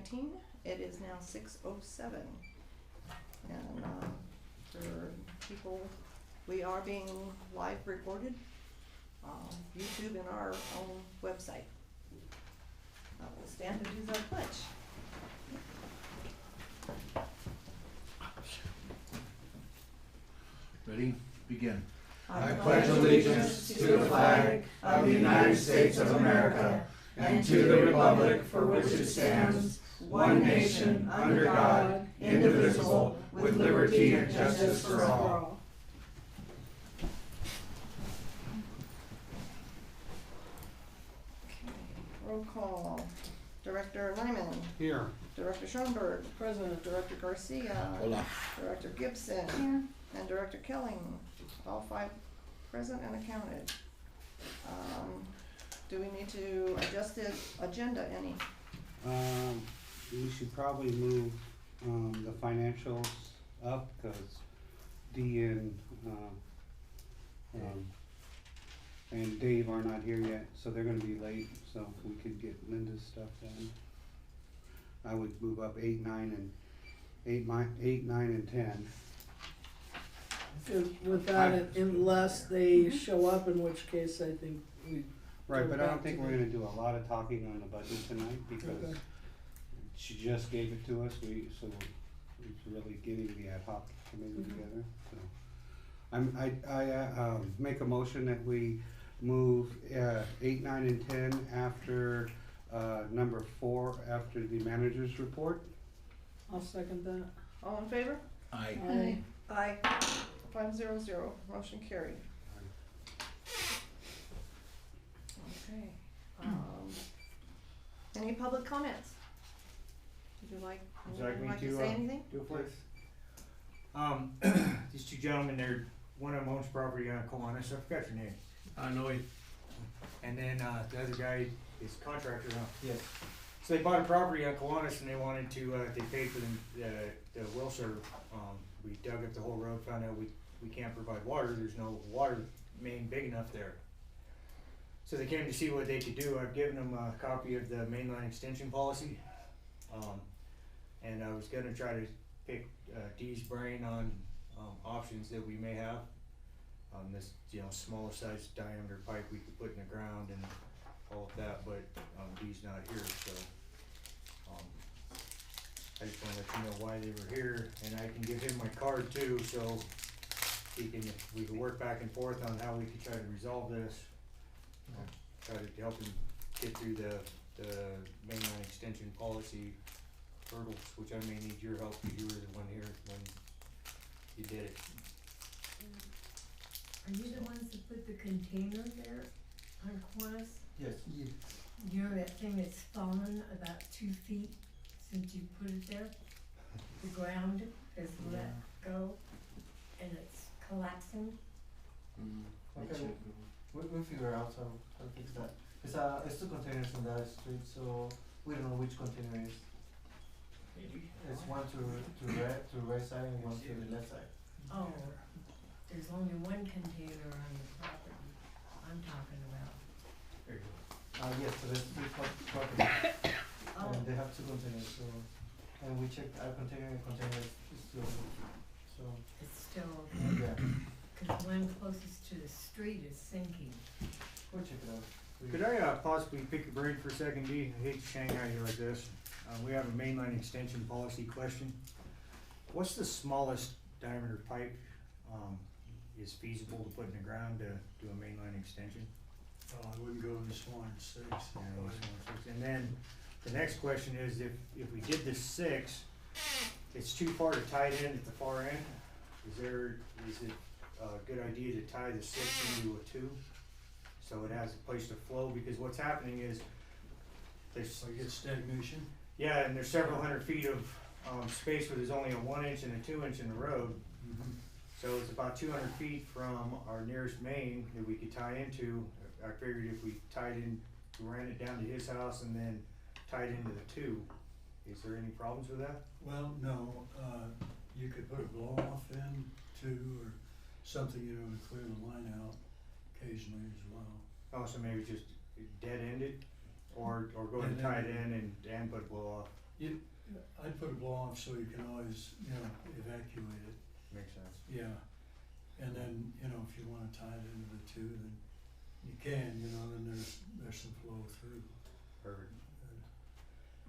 2019. It is now 6:07. And for people, we are being live recorded on YouTube and our own website. We'll stand to do the pledge. Ready? Begin. I pledge allegiance to the flag of the United States of America and to the republic for which it stands, one nation, under God, indivisible, with liberty and justice for all. Okay, roll call. Director Nyman. Here. Director Schoenberg. President. Director Garcia. Hola. Director Gibson. Here. And Director Kelling. All 5 present and accounted. Do we need to adjust the agenda any? We should probably move the financials up because Dee and Dave are not here yet, so they're gonna be late, so we could get Linda's stuff done. I would move up 8, 9, and 10. With that, unless they show up, in which case I think we. Right, but I don't back think to we're the- gonna do a lot of talking on the budget tonight because Okay. she just gave it to us, so it's really getting the ad hoc committee together, so. I make a motion that we move 8, 9, and 10 after number 4 after the manager's report. I'll second that. All in favor? Aye. Aye. 500. Motion carried. Okay. Any public comments? Would you like, anyone like to say anything? Do it first. These 2 gentlemen, one of them owns property on Kiwanis, I forgot your name. Lloyd. And then, the other guy is contractor, huh? Yes. So they bought a property on Kiwanis and they wanted to, they paid for the well serve. We dug up the whole road, found out we can't provide water, there's no water main big enough there. So they came to see what they could do. I've given them a copy of the mainline extension policy. And I was gonna try to pick Dee's brain on options that we may have. This, smaller size diameter pipe we could put in the ground and all of that, but Dee's not here, so I just wanna let you know why they were here, and I can give him my card too, so we can work back and forth on how we could try to resolve this. Try to help him get through the mainline extension policy hurdles, which I may need your help, because you were the one here when you did it. Are you the ones that put the container there on Kiwanis? Yes. You know that thing that's fallen about 2 feet since you put it there? The ground has let go and it's collapsing? Okay. We'll figure out how to fix that. It's 2 containers in that street, so we don't know which container is. It's one to the right side and one to the left side. Oh, there's only one container on the property I'm talking about. There you go. Yes, so there's 3 properties, Oh, and they have 2 containers, so, and we checked our container is still, so, it's still, yeah, cause the one closest to the street is sinking. we'll check it out. Could I possibly pick your brain for a second, Dee? I hate to shanghai you like this. We have a mainline extension policy question. What's the smallest diameter pipe is feasible to put in the ground to do a mainline extension? I wouldn't go any smaller than 6. And then the next question is, if we did the 6, it's too far to tie it in at the far end. Is it a good idea to tie the 6 into a 2? So it has a place to flow, because what's happening is there's, So you get stagnation. yeah, and there's several hundred feet of space where there's only a 1 inch and a 2 inch in the road. So it's about 200 feet from our nearest main that we could tie into. I figured if we tied in, we ran it down to his house and then tied into the 2. Is there any problems with that? Well, no, you could put a blow off in too, or something, to clear the line out occasionally as well. Oh, so maybe just dead end it, or go and tie it in and put a blow off. I'd put a blow off so you can always, you know, evacuate it, Makes sense. yeah. And then, you know, if you wanna tie it into the two, then you can, you know, then there's some flow through. Perfect.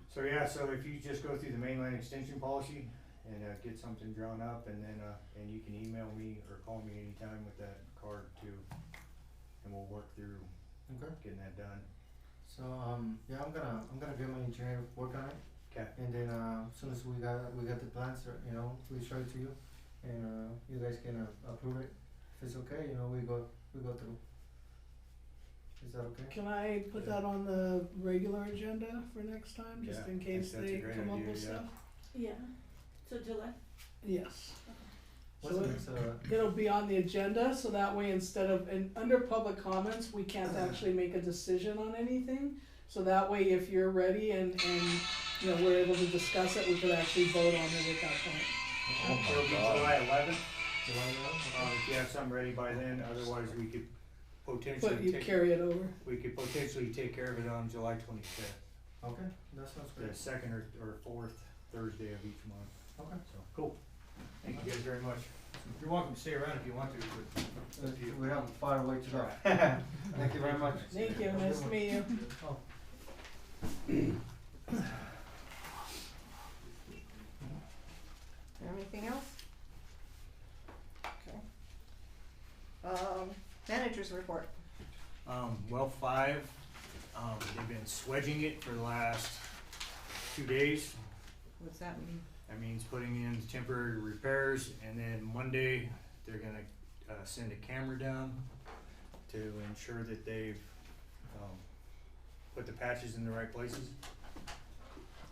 So yeah, so if you just go through the mainline extension policy and get something drawn up, and then and you can email me or call me anytime with that card too, and we'll work through Okay. getting that done. So yeah, I'm gonna get my engineer to work on it. Okay. And then as soon as we got the plans, you know, we show it to you, and you guys can approve it. If it's okay, you know, we go through. Is that okay? Can I put that on the regular agenda for next time, just Yeah, in I case think that's a they great come up idea, with yeah. stuff? Yeah, so July? Yes. What's So the next? it'll be on the agenda, so that way instead of, under public comments, we can't actually make a decision on anything. So that way, if you're ready and you know, we're able to discuss it, we could actually vote on it at that point. It'll be July 11th. July 11th? If you have something ready by then, otherwise we could But potentially you take, carry it over. we could potentially take care of it on July 25th, Okay, that sounds the great. second or fourth Thursday of each month. Okay. So, cool. Thank you guys very much. You're welcome to stay around if you want to, but We have far away to go. Thank you very much. Thank you, nice to meet you. Oh. Anything else? Okay. Managers report. well 5, they've been swedging it for the last 2 days. What's that mean? That means putting in temporary repairs, and then Monday, they're gonna, send a camera down to ensure that they've, put the patches in the right places.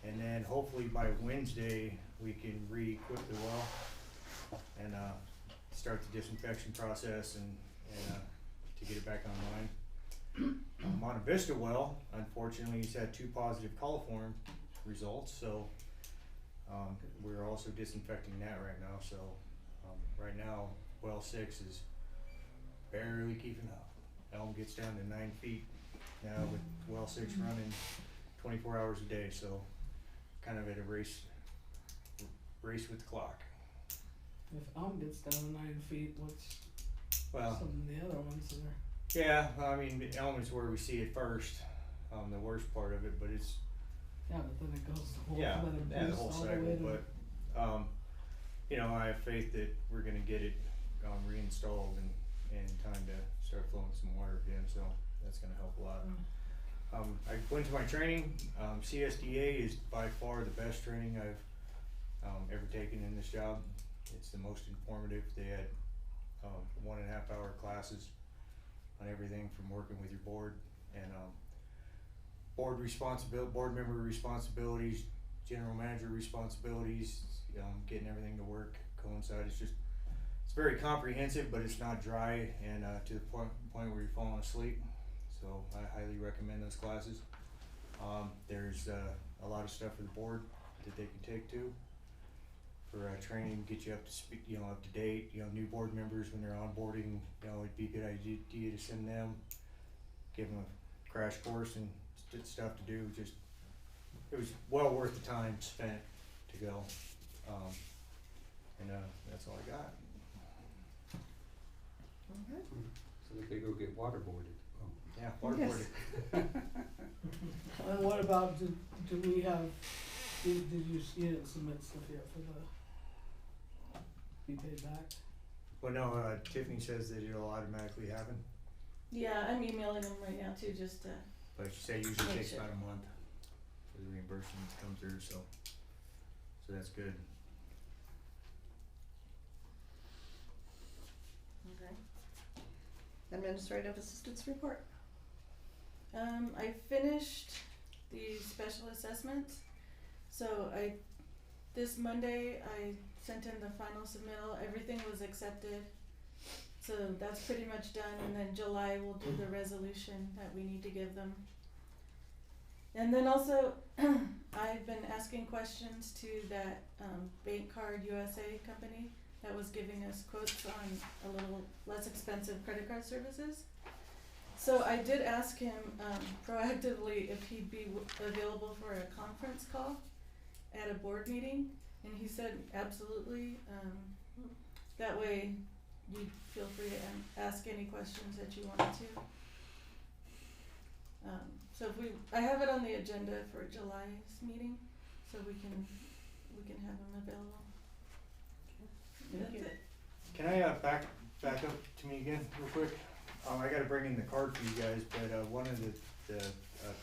And then hopefully by Wednesday, we can re-equip the well and, start the disinfection process and to get it back online. Monte Vista well, unfortunately, he's had 2 positive coliform results, so we're also disinfecting that right now. So right now, well 6 is barely keeping up. Elm gets down to 9 feet now with well 6 running 24 hours a day, so kind of at a race with the clock. If Elm gets down to 9 feet, what's Well, some of the other ones that are? yeah, I mean, Elm is where we see it first, the worst part of it, but it's, Yeah, but then it goes the whole, yeah, then it yeah, the boosts whole all the cycle, way to. but, you know, I have faith that we're gonna get it, reinstalled and time to start flowing some water again, so that's gonna help a lot. I went to my training, CSDA is by far the best training I've, ever taken in this job. It's the most informative. They had, 1.5 hour classes on everything from working with your board and, board member responsibilities, general manager responsibilities, getting everything to work, coincide. It's very comprehensive, but it's not dry and, to the point where you're falling asleep. So I highly recommend those classes. There's, a lot of stuff for the board that they can take too for, training, get you up to speed, up to date. New board members when they're onboarding, it'd be a good idea to send them, give them a crash course and stuff to do. Just, it was well worth the time spent to go. That's all I got. Okay. So that they go get waterboarded. Oh. Yeah, waterboarding. And what about, did we have, you didn't submit stuff yet for the, be paid back? Well, no, Tiffany says that it'll automatically happen, Yeah, I'm emailing them right now too, just to, but she said usually Make takes sure. about a month for the reimbursement to come through, so that's good. Okay. Administrative assistance report. I finished the special assessment, so this Monday, I sent in the final submittal, everything was accepted. So that's pretty much done, and then July we'll do the resolution that we need to give them. And then also, I've been asking questions to that, Bank Card USA company that was giving us quotes on a little less expensive credit card services. So I did ask him, proactively if he'd be available for a conference call. at a board meeting, and he said absolutely, that way you feel free to ask any questions that you wanted to. So if I have it on the agenda for July's meeting, so we can have him available. Thank you. That's it. Can I back up to me again real quick? I gotta bring in the card for you guys, but one of the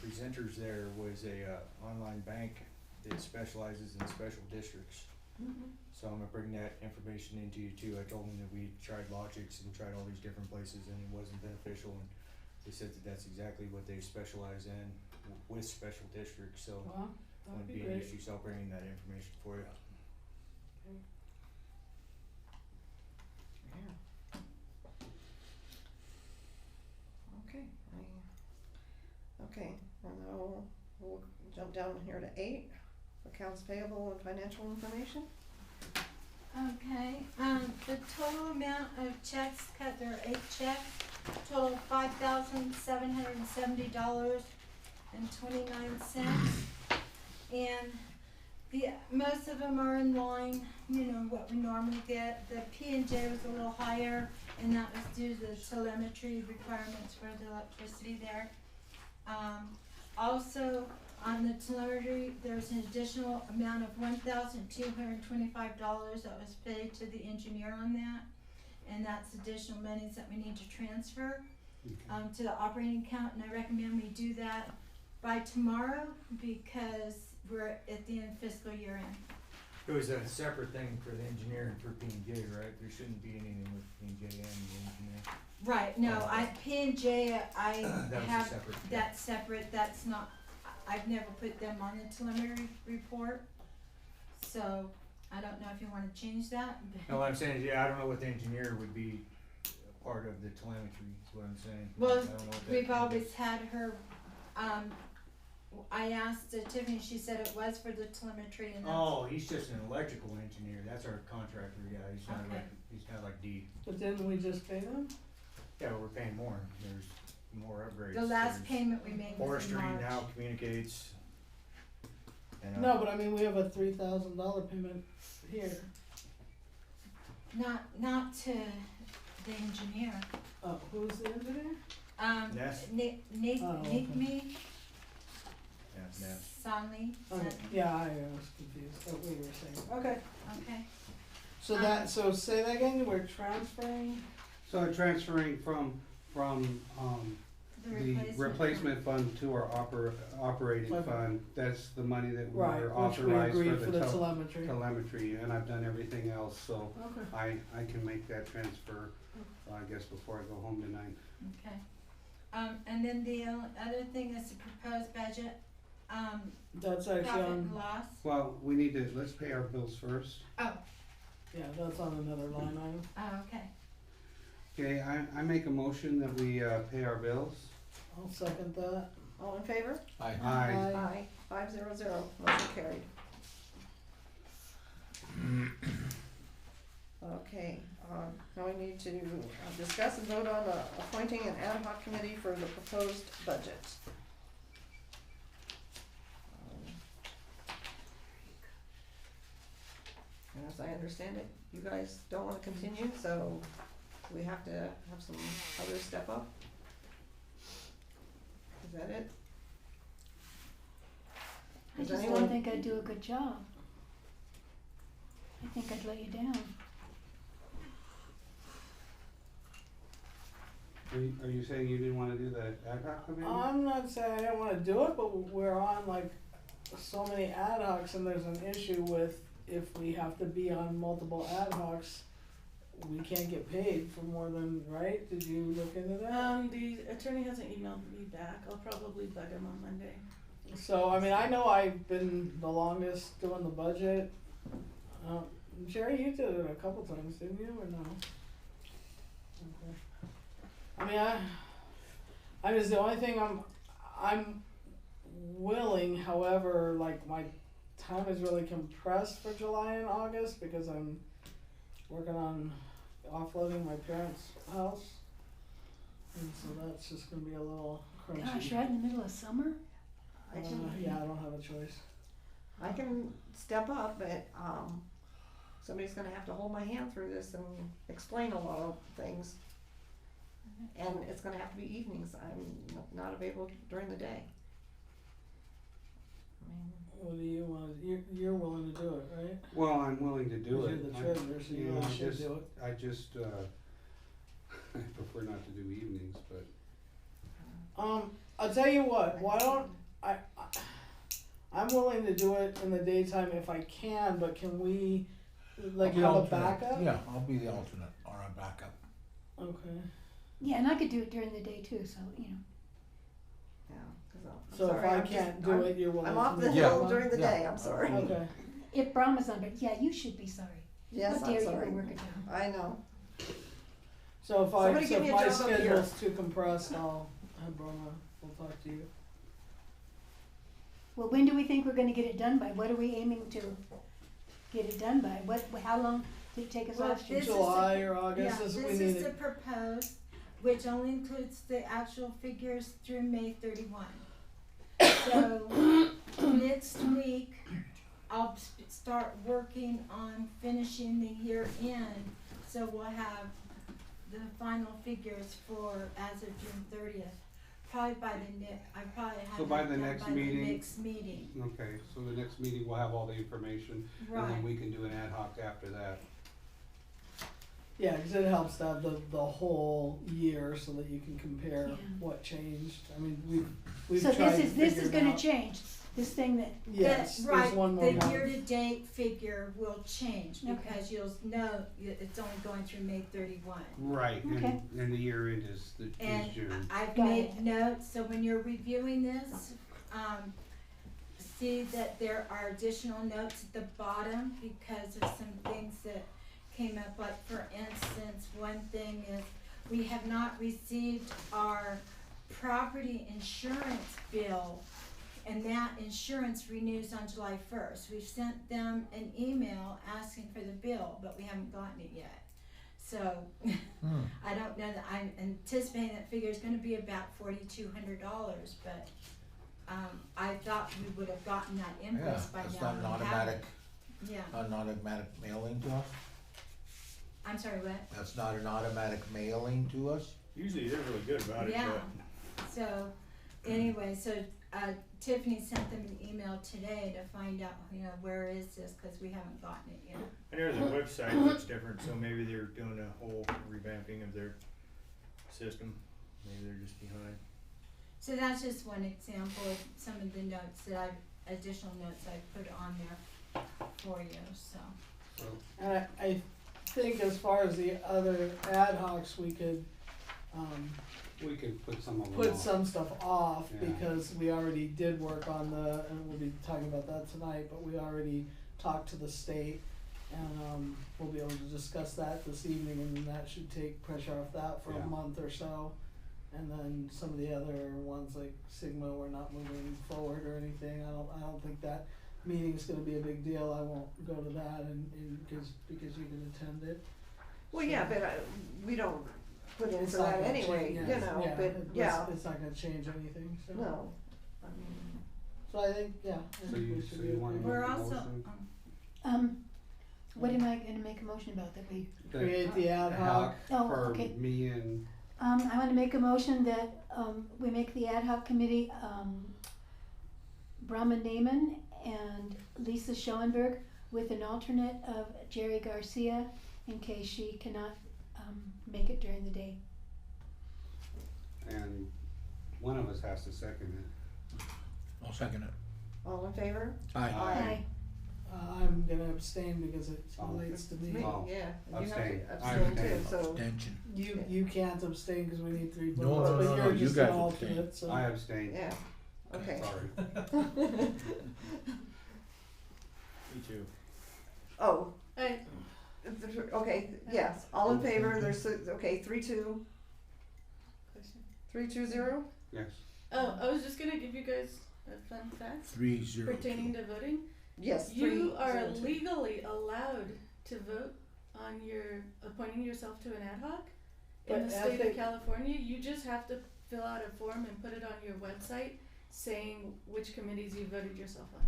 presenters there was a online bank that specializes in special districts. Mm-hmm. So I'm gonna bring that information into you too. I told them that we tried Logix and tried all these different places and it wasn't beneficial, and they said that that's exactly what they specialize in with special districts, so Well, that'd wouldn't be be an great. issue, so I'll bring in that information for you. Yeah. Okay, okay, and now we'll jump down here to 8, accounts payable and financial information. Okay, the total amount of checks cut, there are 8 checks, total $5,770.29. And most of them are in line, you know, what we normally get. The P&J was a little higher, and that was due to the telemetry requirements for the electricity there. Also, on the telemetry, there's an additional amount of $1,225 that was paid to the engineer on that. And that's additional monies that we need to transfer to the operating account, and I recommend we do that by tomorrow because we're at the end of fiscal year end. It was a separate thing for the engineer and for P&J, right? There shouldn't be anything with P&J and the engineer. Right, no, P&J, I That was a have, separate thing. that's separate, that's not, I've never put them on the telemetry report. So, I don't know if you wanna change that. No, what I'm saying is, yeah, I don't know what the engineer would be a part of the telemetry, is what I'm saying. Well, I don't know what that we've is. always had her, I asked Tiffany, she said it was for the telemetry and that's. Oh, he's just an electrical engineer, that's our contractor, yeah, he's not Okay. he's not like D. But didn't we just pay them? Yeah, but we're paying more, there's more upgrades. The last There's payment we made was in Forestry March. now communicates. And, No, but I mean, we have a $3,000 payment here. Not to the engineer. Oh, who's the engineer? Ness? Nick Oh, okay. me, Yeah, Ness. Sonley, Okay, yeah, I was confused, what we were saying. Okay, okay. so so say that again, we're transferring? So I'm transferring from the replacement fund to our operating Okay. fund. That's the money that we Right, were which we authorized agreed for for the the telemetry. telemetry, and I've done everything else, so Okay. I can make that transfer, I guess, before I go home tonight. Okay. And then the other thing is the proposed budget, That's actually profit and on, loss. Well, let's pay our bills first. Oh, yeah, that's on another line item. oh, okay. Okay, I make a motion that we pay our bills. I'll second that. All in favor? Aye. Aye. Aye. 500, motion carried. Okay, now we need to discuss and vote on appointing an ad hoc committee for the proposed budget. And as I understand it, you guys don't wanna continue, so we have to have some others step up. Is that it? I Does just anyone- don't think I'd do a good job. I think I'd let you down. Are you saying you didn't wanna do the ad hoc committee? I'm not saying I don't wanna do it, but we're on like so many ad hocs and there's an issue with if we have to be on multiple ad hocs, we can't get paid for more than, right? Did you look into that? The attorney hasn't emailed me back. I'll probably bug him on Monday. So, I mean, I know I've been the longest doing the budget. Jerry, you did it a couple times, didn't you, or no? Okay. I mean, I mean, it's the only thing I'm willing, however, like my time is really compressed for July and August because I'm working on offloading my parents' house. And so that's just gonna be a little crunchy. Gosh, right in the middle of summer? I can- Yeah, I don't have a choice. I can step up, but, somebody's gonna have to hold my hand through this and explain a lot of things. And it's gonna have to be evenings, I'm not available during the day. I mean, What do you want, you're willing to do it, right? Well, I'm willing to do 'Cause it. you're the I- treasurer, so you know, really should do it. I just, I prefer not to do evenings, but I'll tell you what, why don't, I'm willing to do it in the daytime if I can, but can we, like, I'll be have a alternate. backup? Yeah, I'll be the alternate or a backup. Okay, Yeah, and I could do it during the day too, so, you know. yeah, 'cause I'm so if sorry, I I'm just- can't do I'm- it, you're willing to I'm off the make Yeah. hill it? during the Yeah. day, I'm sorry. Okay, If Brahma's on, but yeah, you should be sorry. Yes, How I'm dare you sorry. go work it down. I know. so if Somebody so give if me a my job up here. schedule's too compressed, I'll have Brahma, we'll talk to you. Well, when do we think we're gonna get it done by? What are we aiming to get it done by? How long did it take us Well, last year? This is July the- or August, Yeah, is we this need is the it, proposed, which only includes the actual figures through May 31. So next week, I'll start working on finishing the year end, so we'll have the final figures for as of June 30th. Probably by I probably have So that by the done next by meeting- the next meeting. okay, so the next meeting we'll have all the information, and Right. then we can do an ad hoc after that. yeah, cause it helps to have the whole year so that you can compare Yeah. what changed, I mean, we've So tried to this figure is it gonna out. change, this thing that, Yes, Right, there's one more the month. year-to-date figure will change Okay. because you'll know it's only going through May 31. Right, Okay. and the year end is And June. I've Got made it. notes, so when you're reviewing this, see that there are additional notes at the bottom because of some things that came up, like for instance, one thing is we have not received our property insurance bill, and that insurance renews on July 1st. We've sent them an email asking for the bill, but we haven't gotten it yet. So I don't know that I'm anticipating that figure is gonna be about $4,200, but I thought we would have gotten that Yeah, invoice by that's now. not an We automatic, haven't. Yeah, an automatic mailing to us? I'm sorry, what? That's not an automatic mailing to us? Usually they're really good about it, Yeah, but so, anyway, so Tiffany sent them an email today to find out, where is this, cause we haven't gotten it yet. and there's a website that's different, so maybe they're doing a whole revamping of their system. Maybe they're just behind. So that's just one example of some of the notes that additional notes I put on there for you, so. So, And I think as far as the other ad hocs, we could, we could put some of them put off. some stuff off Yeah. because we already did work on and we'll be talking about that tonight, but we already talked to the state and, we'll be able to discuss that this evening and then that should take pressure off that for Yeah. a month or so. And then some of the other ones like Sigma, we're not moving forward or anything. I don't think that meeting's gonna be a big deal. I won't go to that and because you can attend it. Well, yeah, but we don't put in It's for not that gonna anyway, change- you know, but it's- yeah, It's not gonna change anything, so. no, I mean, So I think, yeah, I So think you- we so should you be wanna okay. We're Make a also, motion? what am I gonna make a motion about that we? The Create the ad hoc. Oh, for okay. me and, I wanna make a motion that, we make the ad hoc committee, Brahma Naaman and Lisa Schoenberg with an alternate of Jerry Garcia in case she cannot, make it during the day. and one of us has to second it. I'll second it. all in favor? Aye. Aye. I'm gonna abstain because it Oh, relates to me. Me, Oh, yeah, and you have abstain. to I abstain too, abstain. so, Abstention. You can't abstain because we need 3 votes, No, no, but no, you're you just an guys alternate, so. I abstain. yeah, okay. Sorry. Me too. Oh, I, okay, yes, all in favor, there's, okay, 3-2, 3-2-0? Yes. oh, I was just gonna give you guys a fun fact 3-0. pertaining to voting. Yes, You are 3-0-2. legally allowed to vote on appointing yourself to an ad hoc in But the state of ethic- California. You just have to fill out a form and put it on your website saying which committees you voted yourself on.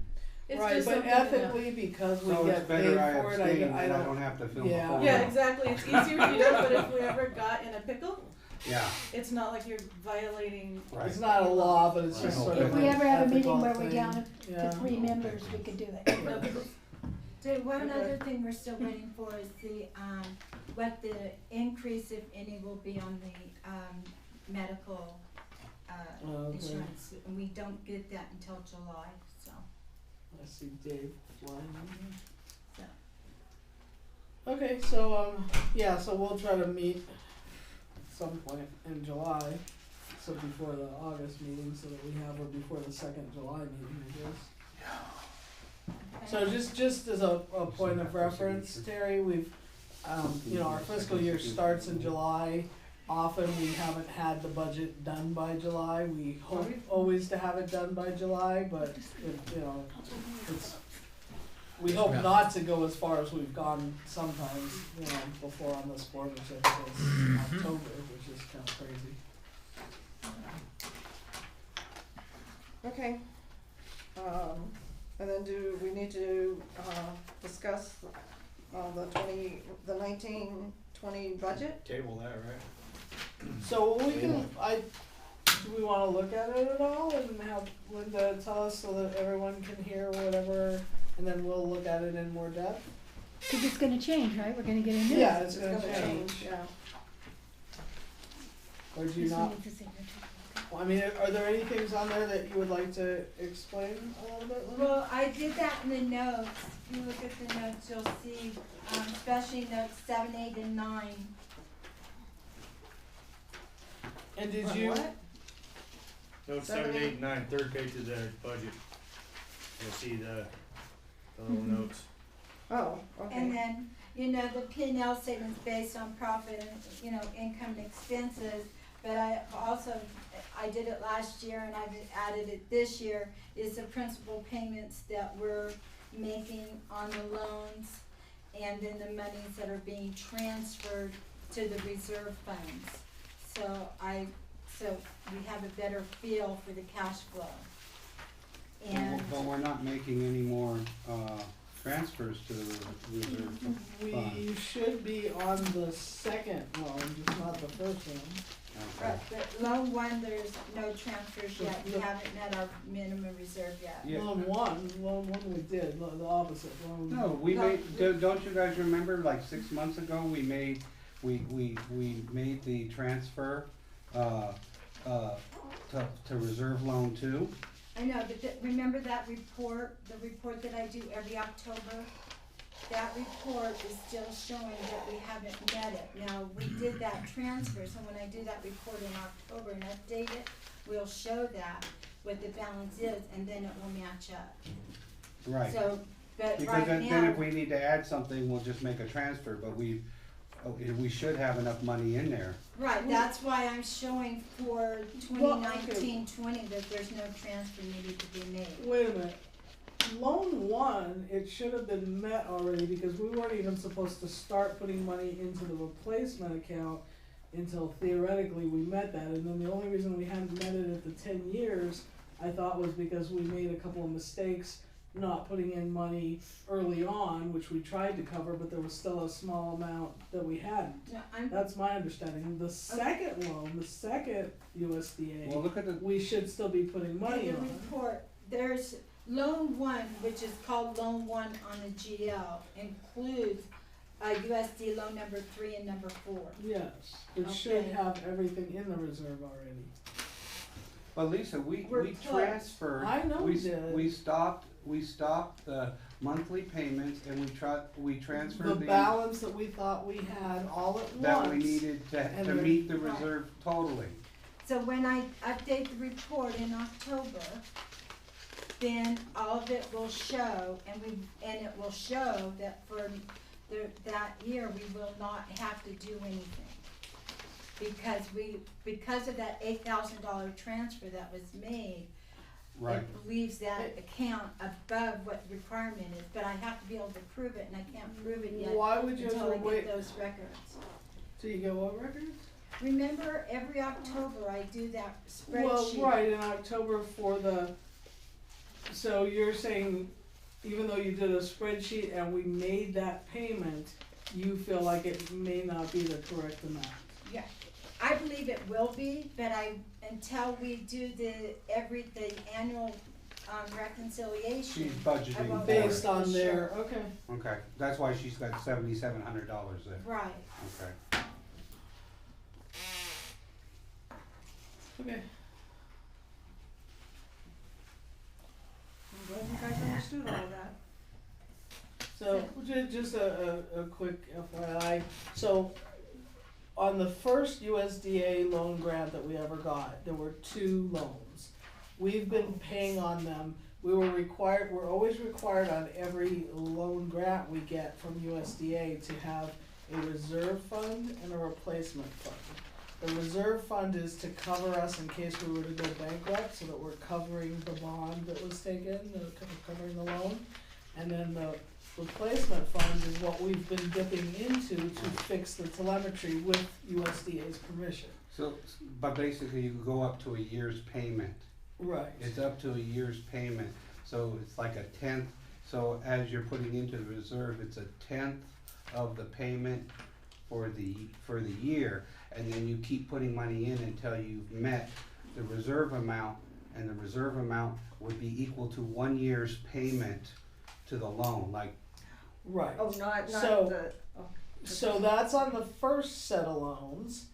It's Right, just but something to know. ethically, because we So it's get paid better I for it, abstain and I I don't. don't have to fill the Yeah. form Yeah, out. exactly. It's easier if you don't, but if we ever got in a pickle, Yeah, it's not like you're violating. right. It's not a law, but it's Right. just sort If of we an ever have a ethical meeting where we're thing. down to Yeah. 3 members, we could do that. So one Okay. other thing we're still waiting for is the, what the increase, if any, will be on the, medical, Okay. insurance. And we don't get that until July, so. I see Dave flying in So. here. Okay, so, yeah, so we'll try to meet at some point in July, so before the August meeting, so that we have, or before the second July meeting, I guess. So just as a point of reference, Terry, we've, our fiscal year starts in July. Often we haven't had the budget done by July. We hope always to have it done by July, but we hope Yeah. not to go as far as we've gone sometimes, before on this board, which I think is October, which is kind of crazy. Okay. And then do we need to, discuss, the 19-20 budget? Table that, right? So we can, do we wanna look at it at all and have Linda tell us so that everyone can hear whatever, and then we'll look at it in more depth? Cause it's gonna change, right? We're gonna get a new. Yeah, it's gonna change. Yeah. Or do you This one not, needs a signature. I mean, are there any things on there that you would like to explain a little bit, Linda? Well, I did that in the notes. If you look at the notes, you'll see, especially notes 7, 8, and 9. And did On you, what? Note 7, 8, and 9, third page of the budget. You'll see the little notes. Oh, okay. And then, the P&L statement's based on profit and, income and expenses. But I did it last year and I've added it this year, is the principal payments that we're making on the loans and then the monies that are being transferred to the reserve funds. So we have a better feel for the cash flow. And But we're not making any more, transfers to the reserve fund. we should be on the second loan, just not the first one. right, but loan 1, there's no transfers yet. We haven't met our minimum reserve yet. Yeah. Loan one we did, the opposite, loan. No, we made, don't you guys remember, like 6 months ago, we made the transfer, to reserve loan 2? I know, but remember that report, the report that I do every October? That report is still showing that we haven't met it. Now, we did that transfer, so when I do that report in October and update it, we'll show that, what the balance is, and then it will match up. Right, So, but because right then now, if we need to add something, we'll just make a transfer, but we should have enough money in there. right, that's why I'm showing for Well, 2019-20 that there's no transfer needed to be made. Wait a minute. Loan 1, it should have been met already because we weren't even supposed to start putting money into the replacement account until theoretically we met that. And then the only reason we hadn't met it at the 10 years, I thought, was because we made a couple of mistakes not putting in money early on, which we tried to cover, but there was still a small amount that we hadn't. No, That's my understanding. The second loan, the second USDA, Well, look at the, we should still be putting money in the on. report, there's loan 1, which is called loan 1 on the GL, includes USD loan number 3 and number 4. Yes, it should Okay. have everything in the reserve already. but Lisa, we We're close. transferred, I know we did. we stopped the monthly payments and we transferred The the, balance that we thought we had all at once. that we needed And to then- meet the Right. reserve totally. So when I update the report in October, then all of it will show, and it will show that for that year, we will not have to do anything. Because of that $8,000 transfer that was made, Right. it leaves that account above what the requirement is, but I have to be able to prove it, and I can't prove it yet Why would you have until I to wait get those records. till you get what records? Remember, every October I do that spreadsheet. Well, right, in October for the, so you're saying even though you did a spreadsheet and we made that payment, you feel like it may not be the correct amount. Yeah, I believe it will be, but until we do the annual, reconciliation. She's budgeting won't for know Based it. on for their, sure. okay. Okay, that's why she's got $7,700 there. Right. Okay. Okay. I'm glad you guys understood all that. So, just a quick FYI, so on the first USDA loan grant that we ever got, there were 2 loans. We've been paying on them, we're always required on every loan grant we get from USDA to have a reserve fund and a replacement fund. The reserve fund is to cover us in case we were to go bankrupt, so that we're covering the bond that was taken, covering the loan. And then the replacement fund is what we've been dipping into to fix the telemetry with USDA's permission. So, but basically you can go up to a year's payment. Right. It's up to a year's payment, so it's like a 1/10. So as you're putting into the reserve, it's a 1/10 of the payment for the year, and then you keep putting money in until you've met the reserve amount, and the reserve amount would be equal to 1 year's payment to the loan, like. Right. Oh, not So- the, So that's on the first set of loans,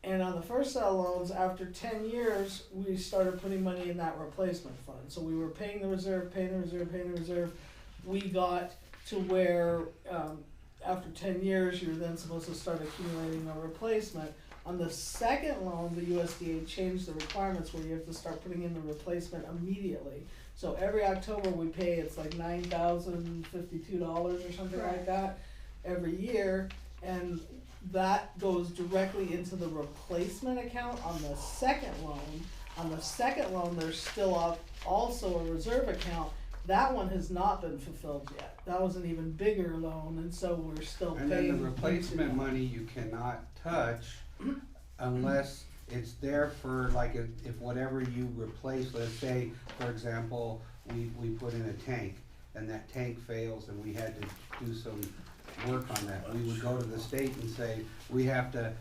and on the first set of loans, after 10 years, we started putting money in that replacement fund. So we were paying the reserve, paying the reserve, paying the reserve. We got to where, after 10 years, you're then supposed to start accumulating a replacement. On the second loan, the USDA changed the requirements where you have to start putting in the replacement immediately. So every October we pay, it's like $9,052 or something like that every year, and that goes directly into the replacement account on the second loan. On the second loan, there's still also a reserve account. That one has not been fulfilled yet. That was an even bigger loan, and so we're still And paying. then the replacement money you cannot touch unless it's there for, like, if whatever you replace, let's say, for example, we put in a tank, and that tank fails and we had to do some work on that. We would go to the state and say, we have to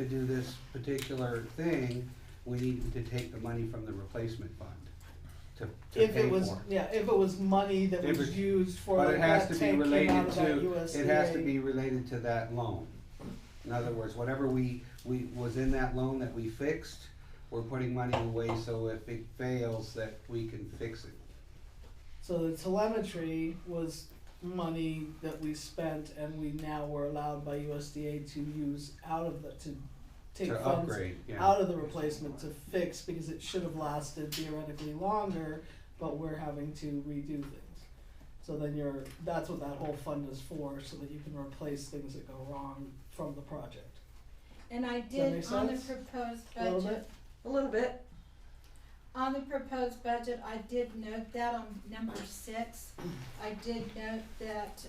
do this particular thing, we need to take the money from the replacement fund to If pay it was, for. yeah, if it was money that If was it's- used for, But like, it has that to be tank came out related of that to, USDA. it has to be related to that loan. In other words, whatever we was in that loan that we fixed, we're putting money away so if it fails, that we can fix it. So the telemetry was money that we spent and we now were allowed by USDA to use to take To funds upgrade, yeah. out of the replacement to fix, because it should have lasted theoretically longer, but we're having to redo things. So then that's what that whole fund is for, so that you can replace things that go wrong from the project. And I Does that did, make on the sense? proposed A little budget, bit? a little bit. on the proposed budget, I did note that on number 6, I did note that,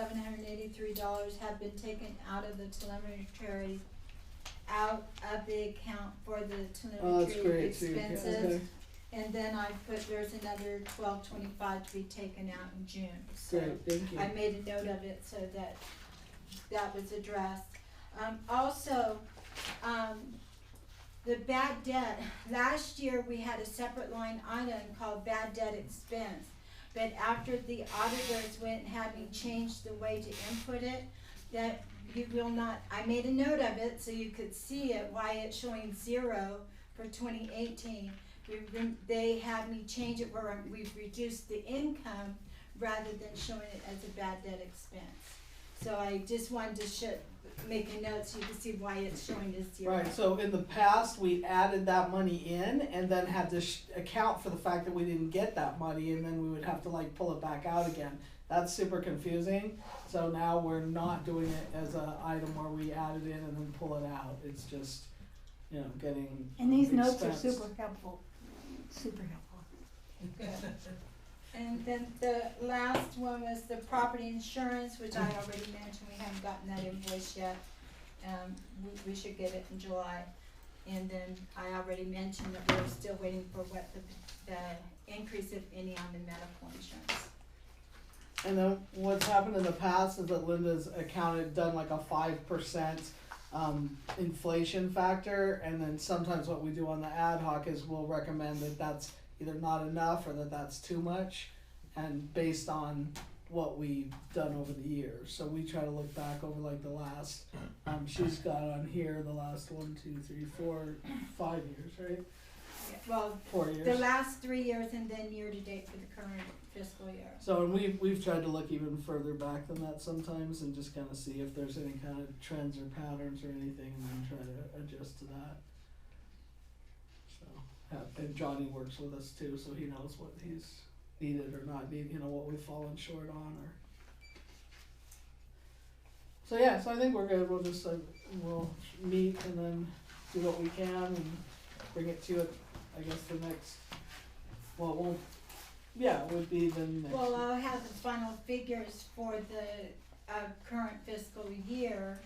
$19,783 have been taken out of the telemetry, out of the account for the Oh, that's telemetry great too, yeah, expenses. okay, And then I put, there's another $12.25 to be taken out in June, so. great, thank you. I made a note of it so that that was addressed. Also, the bad debt, last year we had a separate line item called bad debt expense. But after the auditors went and had me change the way to input it, that you will not, I made a note of it so you could see it, why it's showing 0 for 2018. They had me change it where we've reduced the income rather than showing it as a bad debt expense. So I just wanted to make a note so you can see why it's showing as 0. Right, so in the past, we added that money in and then had to account for the fact that we didn't get that money, and then we would have to like pull it back out again. That's super confusing, so now we're not doing it as an item where we add it in and then pull it out. It's just, getting And these notes are expensed. super helpful, super helpful. And then the last one was the property insurance, which I already mentioned, we haven't gotten that invoice yet. We should get it in July. And then I already mentioned that we're still waiting for what the increase, if any, on the medical insurance. And then what's happened in the past is that Linda's done like a 5% inflation factor, and then sometimes what we do on the ad hoc is we'll recommend that that's either not enough or that that's too much, and based on what we've done over the years. So we try to look back over like the last, she's got on here the last 1, 2, 3, 4, 5 years, right? Yeah, well, 4 years. the last 3 years and then year to date for the current fiscal year. So, and we've tried to look even further back than that sometimes and just kind of see if there's any kind of trends or patterns or anything, and then try to adjust to that. So, and Johnny works with us too, so he knows what he's needed or not needed, what we've fallen short on, or. So yeah, so I think we're good. We'll just we'll meet and then do what we can and bring it to it. I guess the next. Well, it won't. Yeah, it would be the next. Well, I'll have the final figures for the current fiscal year,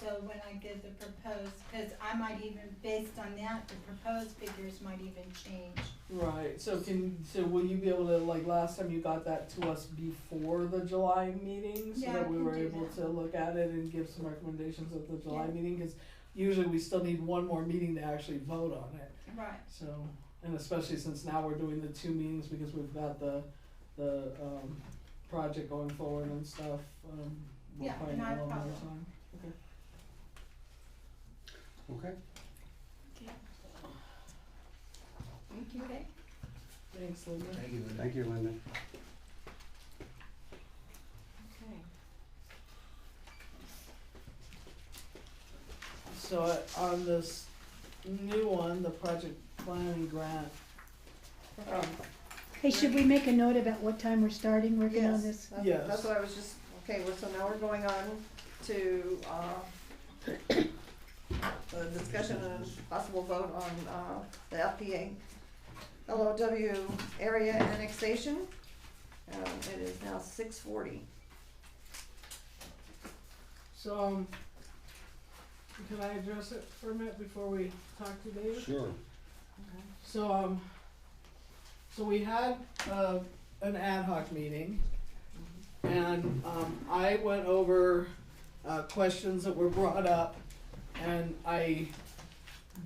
so when I give the proposed, because I might even, based on that, the proposed figures might even change. Right, so will you be able to, like last time you got that to us before the July meeting? So Yeah, that I we can were do able that. to look at it and give some recommendations at the July Yeah. meeting? Because usually we still need one more meeting to actually vote on it. Right. So, and especially since now we're doing the 2 meetings because we've got the project going forward and stuff, we'll Yeah, probably need not a a little more problem. time. Okay. Okay. Thank you. Okay. Thanks, Linda. Thank you. Thank you, Linda. Okay. So on this new one, the project planning grant, Hey, should we make a note about what time we're starting working on Yes, this? Yes. that's what I was just, okay, well, so now we're going on to, the discussion and possible vote on, the FPA LOW area annexation. It is now 6:40. so, can I address it for a minute before we talk to David? Sure. So, so we had, an ad hoc meeting, and, I went over, questions that were brought up, and I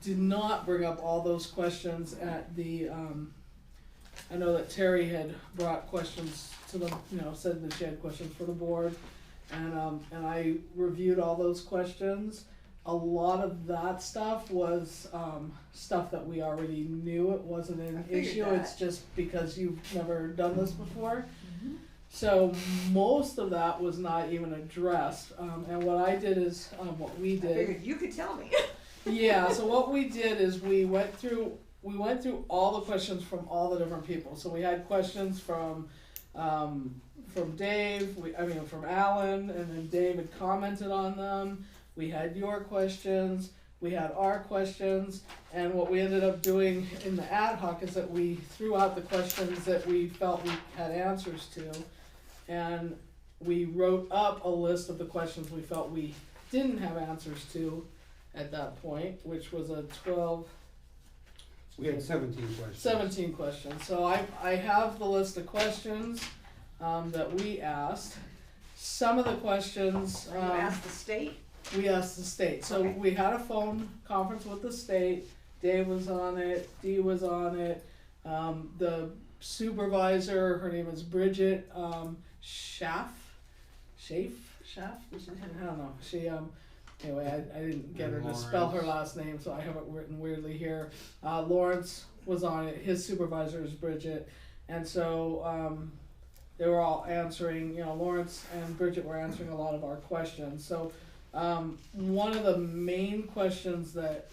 did not bring up all those questions at the, I know that Terry had brought questions to the, said that she had questions for the board, and I reviewed all those questions. A lot of that stuff was, stuff that we already knew. It wasn't I an figured issue, that. it's just because you've never done this before. So most of that was not even addressed, and what I did is, what we I did. figured you could tell me. Yeah, so what we did is we went through all the questions from all the different people. So we had questions from Dave, from Alan, and then David commented on them. We had your questions, we had our questions, and what we ended up doing in the ad hoc is that we threw out the questions that we felt we had answers to, and we wrote up a list of the questions we felt we didn't have answers to at that point, which was a 12, We had 17 questions. 17 questions. So I have the list of questions that we asked. Some of the questions You asked the state. we asked the state. So Okay. we had a phone conference with the state. Dave was on it. Dee was on it. The supervisor, her name is Bridget Schaff. I don't know. She anyway, I didn't get her to spell her last name, so I have it written weirdly here. Lawrence was on it. His supervisor is Bridget, and so they were all answering. Lawrence and Bridget were answering a lot of our questions. So one of the main questions that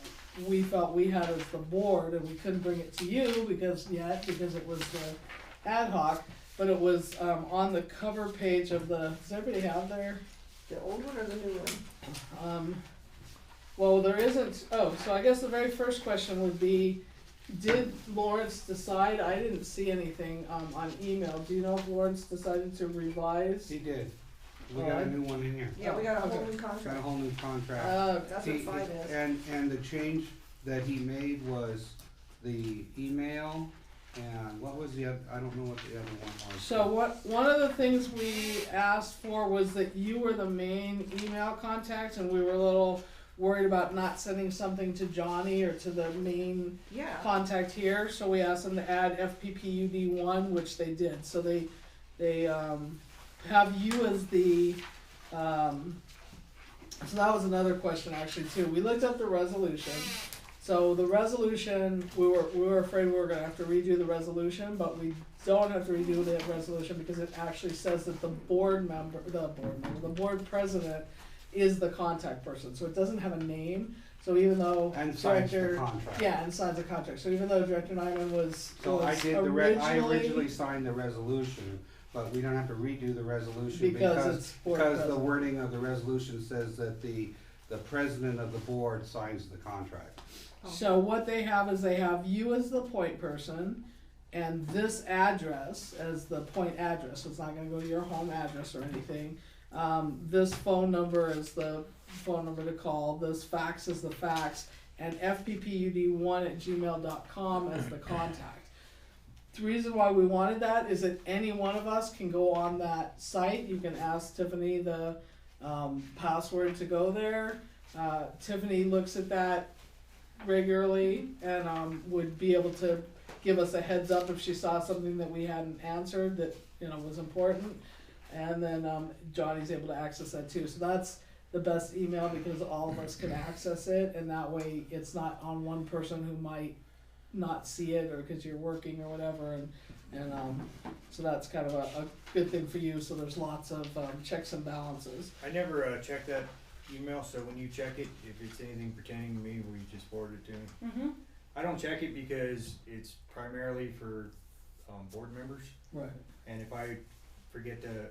we felt we had as the board, and we couldn't bring it to you because it was the ad hoc, but it was on the cover page of the. Does everybody have their? The old one or the new one? Well, there isn't. Oh, so I guess the very first question would be, did Lawrence decide? I didn't see anything on email. Do you know if Lawrence decided to revise? He did. We got a new one in here. Yeah, we got a whole Okay. new Got a contract. whole new contract. That's what He- 5 is. And the change that he made was the email, and what was the other, I don't know what the other one was. So one of the things we asked for was that you were the main email contact, and we were a little worried about not sending something to Johnny or to the main Yeah, contact here, so we asked them to add FPPUD1, which they did. So they have you as the, so that was another question actually too. We looked up the resolution. So the resolution, we were afraid we were gonna have to redo the resolution, but we don't have to redo the resolution because it actually says that the board president is the contact person. So it doesn't have a name. So even though And signs the Director, contract. yeah, and signs a contract. So even though Director Nyman was, So I was did I originally signed the resolution, but we don't have to redo the resolution because it's board because the president. wording of the resolution says that the president of the board signs the contract. So what they have is they have you as the point person and this address as the point address. So it's not gonna go to your home address or anything. This phone number is the phone number to call, this fax is the fax, and fppud1@gmail.com as the contact. The reason why we wanted that is that any one of us can go on that site. You can ask Tiffany the password to go there. Tiffany looks at that regularly and would be able to give us a heads up if she saw something that we hadn't answered that was important. And then Johnny's able to access that too. So that's the best email because all of us can access it, and that way it's not on one person who might not see it or because you're working or whatever. And so that's kind of a good thing for you. So there's lots of checks and balances. I never check that email, so when you check it, if it's anything pertaining to me, will you just forward it to me? Mm-hmm. I don't check it because it's primarily for board members, Right. and if I forget to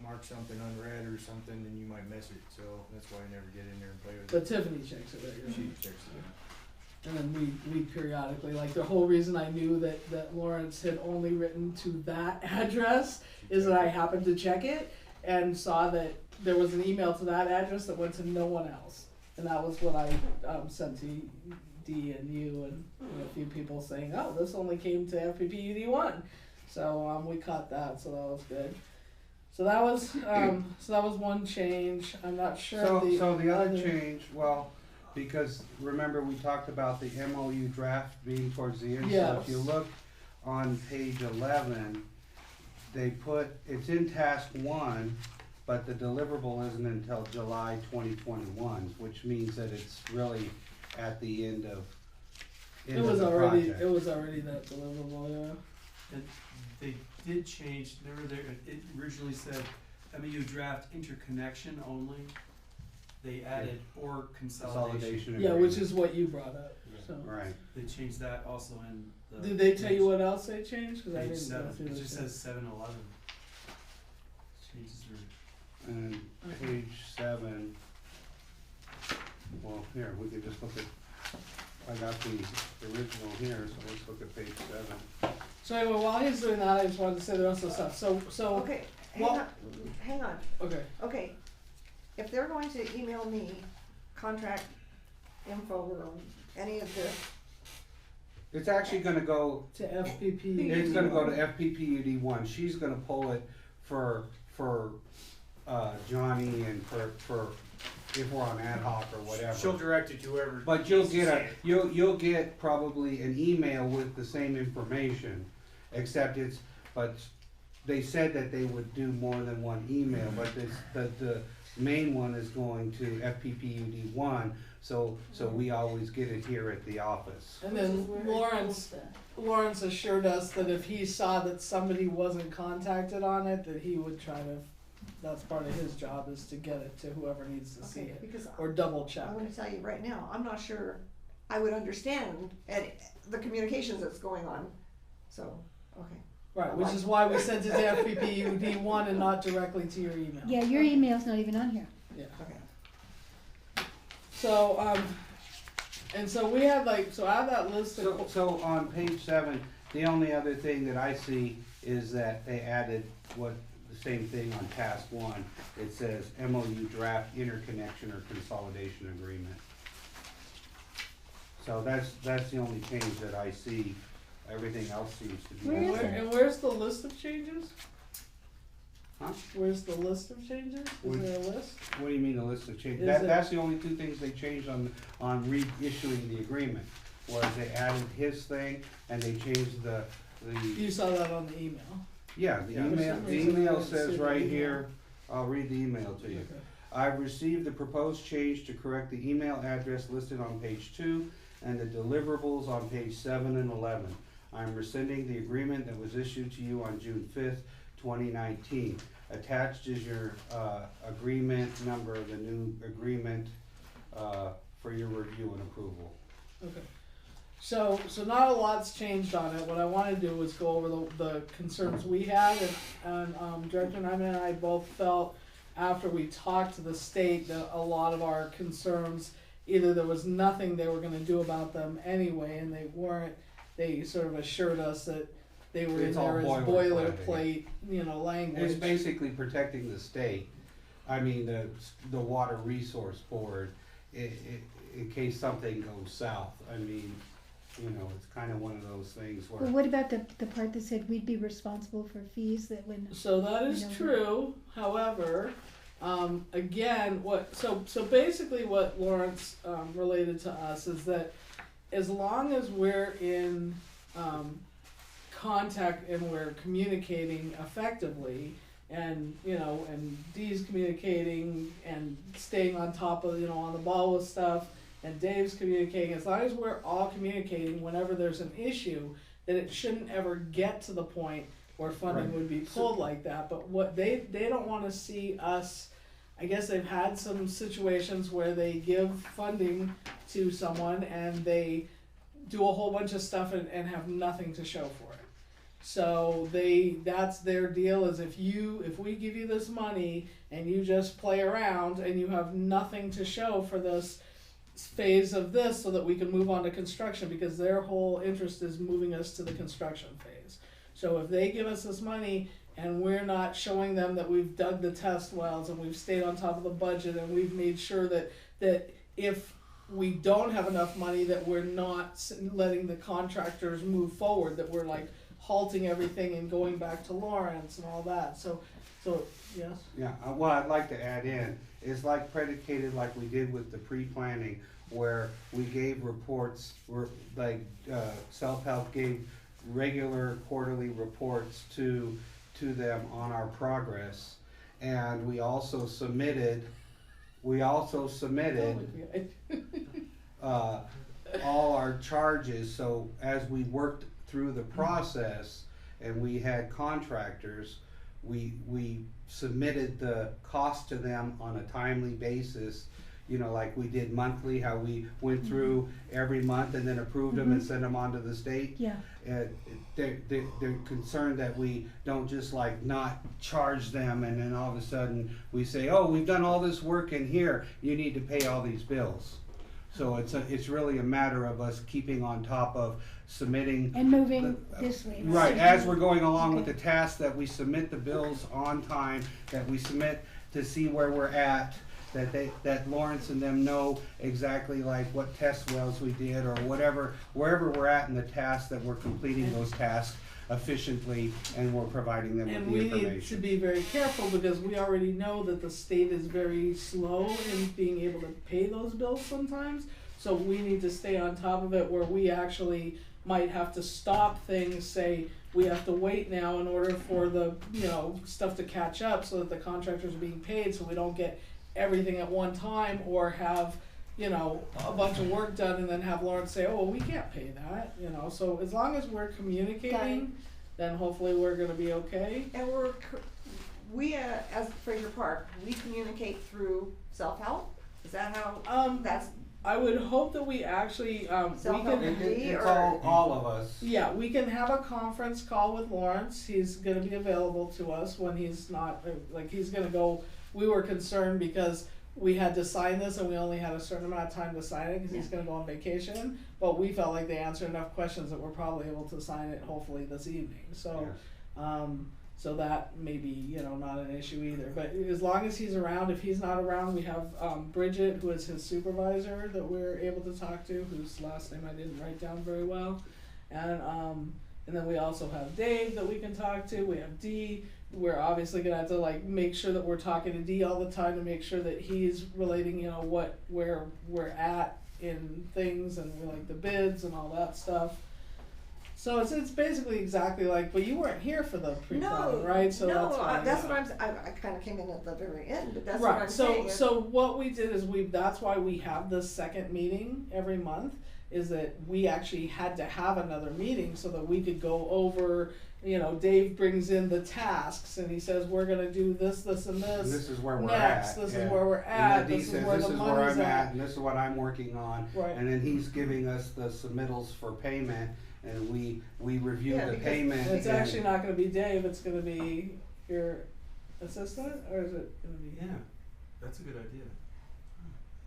mark something unread or something, then you might miss it, so that's why I never get in there and play with But it. Tiffany checks it regularly. She checks it. And then we periodically, like the whole reason I knew that Lawrence had only written to that address is that I happened to check it and saw that there was an email to that address that went to no one else. And that was what I sent to D and you and a few people saying, oh, this only came to FPPUD1. So we caught that, so that was good. So that was one change. I'm not sure. So the other change, well, because remember we talked about the MOU draft being towards the end. Yes. So if you look on page 11, they put, it's in task 1, but the deliverable isn't until July 2021, which means that it's really at the end of the project. It was already that deliverable, yeah. And they did change, it originally said MOU draft interconnection only. They added or consolidation. Yeah, which is what you brought up, so. Right. They changed that also in the. Did they tell you what else they changed? 'Cause I Page didn't go 7, through it this just yet. says 7-11. Changes are. And page 7, well, here, we can just look at, I got the original here, so let's look at page 7. So anyway, while he's doing that, I just wanted to say the rest of the stuff. So okay, well- hang on, okay. okay. If they're going to email me contract info or any of this, It's actually gonna go, To FPP. it's gonna go to FPPUD1. She's gonna pull it for Johnny and for if we're on ad hoc or whatever. She'll direct it to whoever. But you'll needs to get see it. you'll get probably an email with the same information, except but they said that they would do more than one email, but the main one is going to FPPUD1, so we always get it here at the office. And then Lawrence assured us that if he saw that somebody wasn't contacted on it, that he would try to, that's part of his job, is to get it to whoever needs to see okay, it, because or double check. I'm gonna tell you right now, I'm not sure I would understand the communications that's going on, so, okay. Right, which is why we sent it to FPPUD1 and not directly to your email. Yeah, your email's not even on here. Yeah. Okay. So, and so we had so I have that list of. So on page 7, the only other thing that I see is that they added the same thing on task 1. It says MOU draft interconnection or consolidation agreement. So that's the only change that I see. Everything else seems to be. Where is okay. it? And where's the list of changes? Huh? Where's the list of changes? Is there a list? What do you mean a list of changes? Is it- That's the only two things they changed on reissuing the agreement. Was they added his thing and they changed the, You saw that on the email. yeah, the Yeah, for email, some the reason I email didn't see says the right email. here, I'll read the email to you. Okay. I've received the proposed change to correct the email address listed on page 2 and the deliverables on page 7 and 11. I'm rescinding the agreement that was issued to you on June 5th, 2019. Attached is your agreement number, the new agreement for your review and approval. Okay. So not a lot's changed on it. What I wanna do was go over the concerns we had, and Director Nyman and I both felt after we talked to the state that a lot of our concerns, either there was nothing they were gonna do about them anyway, and they weren't, they sort of assured us that they were in It's all there as boilerplate. boilerplate, you know, language. It's basically protecting the state, I mean, the Water Resource Board, in case something goes south. I mean, you know, it's kind of one of those things Well, where, what about the part that said we'd be responsible for fees that when, So that is You know, true, however, again, so basically what Lawrence, related to us is that as long as we're in, contact and we're communicating effectively, and, you know, and Dee's communicating and staying on top of, you know, on the ball with stuff, and Dave's communicating, as long as we're all communicating whenever there's an issue, that it shouldn't ever get to the point where funding Right. would be pulled like that. But what they don't wanna see us, I guess they've had some situations where they give funding to someone and they do a whole bunch of stuff and have nothing to show for it. So that's their deal, is if we give you this money and you just play around and you have nothing to show for this phase of this, so that we can move on to construction, because their whole interest is moving us to the construction phase. So if they give us this money and we're not showing them that we've dug the test wells and we've stayed on top of the budget and we've made sure that if we don't have enough money, that we're not letting the contractors move forward, that we're like halting everything and going back to Lawrence and all that. So yes. yeah, what I'd like to add in is like predicated like we did with the pre-planning, where we gave reports, self-help gave regular quarterly reports to them on our progress, and we also submitted all our charges. So as we worked through the process and we had contractors, we submitted the cost to them on a timely basis, you know, like we did monthly, how we went through every month and then approved them and sent them on to the state. yeah. They're concerned that we don't just like not charge them and then all of a sudden we say, oh, we've done all this work in here, you need to pay all these bills. So it's really a matter of us keeping on top of submitting. And moving this way. Right, as we're going along with Okay. the task, that we submit the bills on time, that we submit to see where we're at, that Lawrence and them know exactly like what test wells we did or whatever, wherever we're at in the task, that we're completing those tasks efficiently and we're providing them with And the we need to information. be very careful, because we already know that the state is very slow in being able to pay those bills sometimes. So we need to stay on top of it, where we actually might have to stop things, say, we have to wait now in order for the, you know, stuff to catch up so that the contractors are being paid, so we don't get everything at one time, or have, you know, a bunch of work done and then have Lawrence say, oh, well, we can't pay that, you know. So as long as we're communicating, then hopefully we're gonna be okay. And we, as Fraser Park, we communicate through self-help? Is that how, that's I would hope that we actually, we self-help can, and me, It's or? all of us. yeah, we can have a conference call with Lawrence. He's gonna be available to us when he's not, like, he's gonna go. We were concerned because we had to sign this and we only had a certain amount of time to sign it, because he's gonna go on vacation. But we felt like they answered enough questions that we're probably able to sign it hopefully this evening. So, Yes. So that may be, you know, not an issue either. But as long as he's around, if he's not around, we have Bridget, who is his supervisor, that we're able to talk to, whose last name I didn't write down very well. And then we also have Dave that we can talk to. We have Dee. We're obviously gonna have to like make sure that we're talking to Dee all the time to make sure that he's relating, you know, where we're at in things and like the bids and all that stuff. So it's basically exactly like, but you weren't here for the pre-planning, right? So no, that's why, that's what I kind of came in at the very end, but that's what right. I'm So saying. so what we did is that's why we have this second meeting every month, is that we actually had to have another meeting so that we could go over, you know, Dave brings in the tasks and he says, we're gonna do this, this and this. And this is where we're next. at. This yeah. is where we're And at, then this he is says, where this the is where money's I'm at. and this is what I'm working on. Right. And then he's giving us the submittals for payment, and we review Yeah, the because payment. It's and- actually not gonna be Dave, it's gonna be your assistant, or is it gonna be? Yeah, that's a good idea.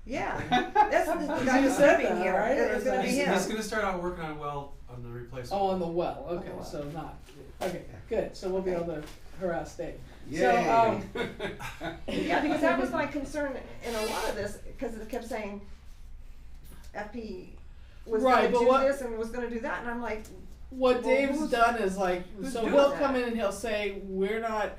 Yeah, that's the guy You who's said living that, here. right? It's gonna be He's him. gonna start out working on the replacement. Oh, on the well, okay, the well. so not, okay, good, so we'll be able to harass Dave. Yay. So, Yeah, because that was my concern in a lot of this, because it kept saying FP was Right, but gonna do what- this and was gonna do that, and I'm like, what Well, Dave's who's- done is like, who's so doing he'll that? come in and he'll say, we're not,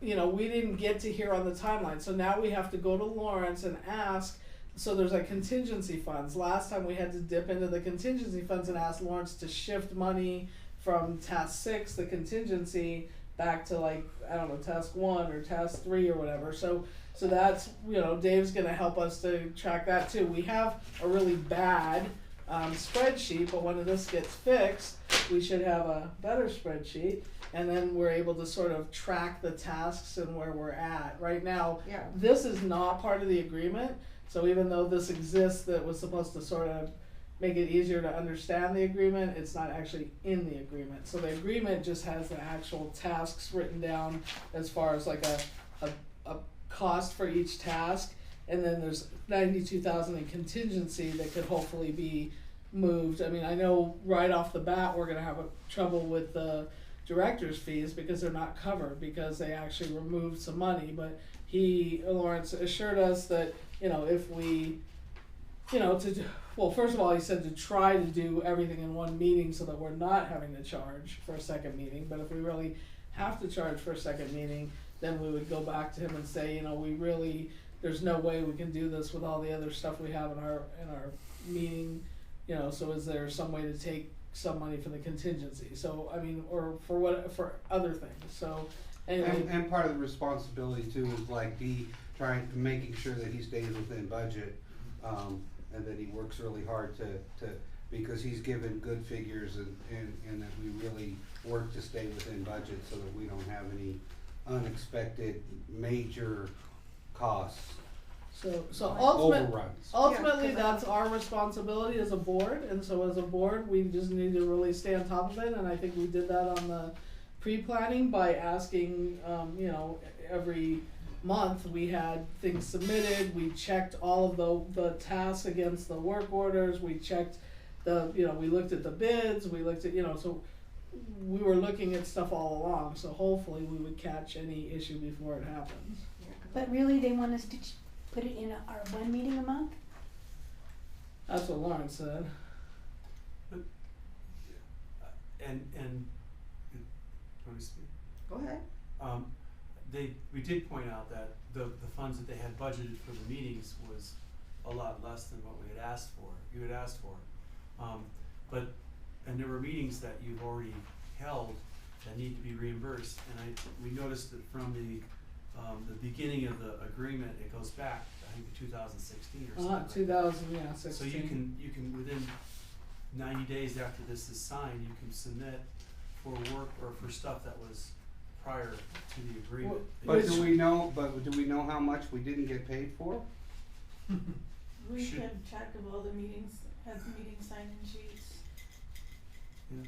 you know, we didn't get to here on the timeline, so now we have to go to Lawrence and ask. So there's like contingency funds. Last time we had to dip into the contingency funds and ask Lawrence to shift money from task 6, the contingency, back to like, I don't know, task 1 or task 3 or whatever. So that's, you know, Dave's gonna help us to track that too. We have a really bad spreadsheet, but when this gets fixed, we should have a better spreadsheet, and then we're able to sort of track the tasks and where we're at. Right now, yeah, this is not part of the agreement, so even though this exists, that was supposed to sort of make it easier to understand the agreement, it's not actually in the agreement. So the agreement just has the actual tasks written down as far as like a cost for each task, and then there's 92,000 in contingency that could hopefully be moved. I mean, I know right off the bat we're gonna have trouble with the director's fees because they're not covered because they actually removed some money, but Lawrence assured us that, you know, if we, you know, well, first of all, he said to try to do everything in one meeting so that we're not having to charge for a second meeting, but if we really have to charge for a second meeting, then we would go back to him and say, you know, there's no way we can do this with all the other stuff we have in our meeting, you know, so is there some way to take some money from the contingency? So, I mean, or for other things, so, anyway. And part of the responsibility too is like making sure that he stays within budget, and that he works really hard to because he's given good figures and that we really work to stay within budget so that we don't have any unexpected major costs. So Overruns. ultimately, Yeah, 'cause that's our responsibility as a board, and so as a board, we just need to really stay on top of it, and I think we did that on the pre-planning by asking, you know, every month we had things submitted, we checked all of the tasks against the work orders, we checked we looked at the bids, we looked at, you know, so we were looking at stuff all along, so hopefully we would catch any issue before it happens. But really, they want us to put it in our one meeting a month? That's what Lawrence said. And let me speak. go ahead. We did point out that the funds that they had budgeted for the meetings was a lot less than what we had asked for, you had asked for. And there were meetings that you've already held that need to be reimbursed, and we noticed that from the beginning of the agreement, it goes back, I think, to 2016 or something. 2016. So you can within 90 days after this is signed, you can submit for work or for stuff that was prior to the agreement. But do we know how much we didn't get paid for? We Should- kept track of all the meetings, had the meeting sign-in sheets. Yeah.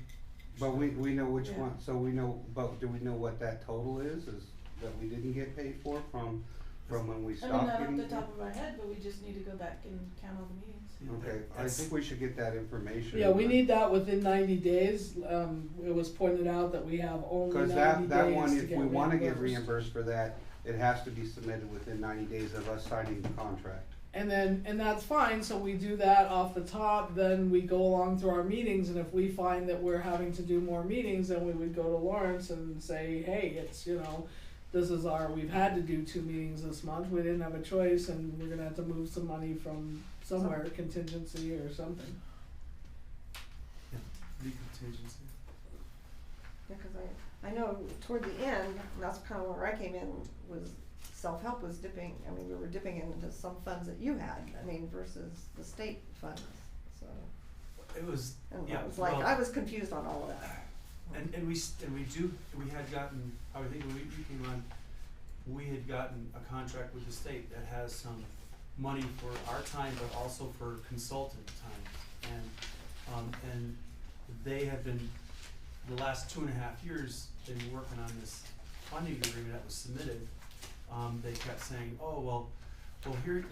But we know which Yeah. one, so we know, but do we know what that total is that we didn't get paid for from from when we I mean, stopped not off getting the paid? top of my head, but we just need to go back and count all the meetings. Okay, I think we should get that information. Yeah, we need that within 90 days. It was pointed out that we have only 90 Cause days that one, to if get we wanna get reimbursed. reimbursed for that, it has to be submitted within 90 days of us signing the contract. And that's fine, so we do that off the top, then we go along through our meetings, and if we find that we're having to do more meetings, then we would go to Lawrence and say, hey, it's, we've had to do 2 meetings this month, we didn't have a choice, and we're gonna have to move some money from somewhere, contingency or something. Legal contingency. Yeah, 'cause I know toward the end, and that's kind of where I came in, was self-help was dipping, I mean, we were dipping into some funds that you had, I mean, versus the state funds, so. It was, And yeah, I was like, well, I was confused on all of that. and we had gotten, I think when we came on, we had gotten a contract with the state that has some money for our time, but also for consultant time. And they have been, the last 2.5 years, they've been working on this funding agreement that was submitted. They kept saying, oh, well, here,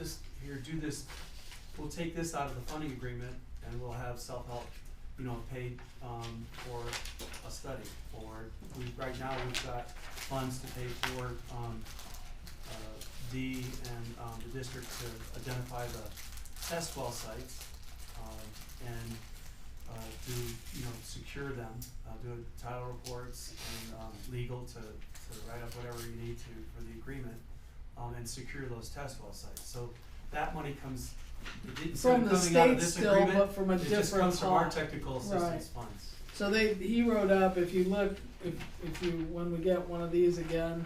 do this, we'll take this out of the funding agreement and we'll have self-help, paid, for a study, or right now we've got funds to pay for, D and, the district to identify the test well sites, and, secure them, do title reports and, legal to write up whatever you need to for the agreement, and secure those test well sites. So that money comes, instead From of the coming out of state this still, agreement, but from a it just different comes from our pot. technical assistance Right. funds. So he wrote up, if you look, if you, when we get one of these again,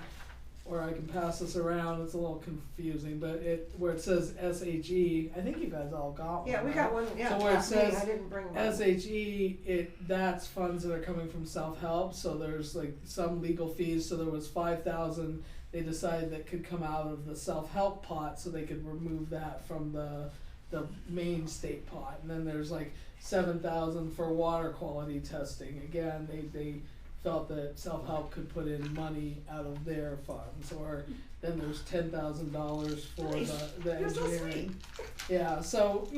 or I can pass this around, it's a little confusing, but where it says SHE, I think you guys all got one, Yeah, we right? got one, yeah, So where it last meeting, says I didn't bring mine. SHE, that's funds that are coming from self-help, so there's like some legal fees, so there was 5,000 they decided that could come out of the self-help pot, so they could remove that from the main state pot, and then there's like 7,000 for water quality testing. Again, they felt that self-help could put in money out of their funds, or then there's $10,000 for the You're so engineering. Yeah, so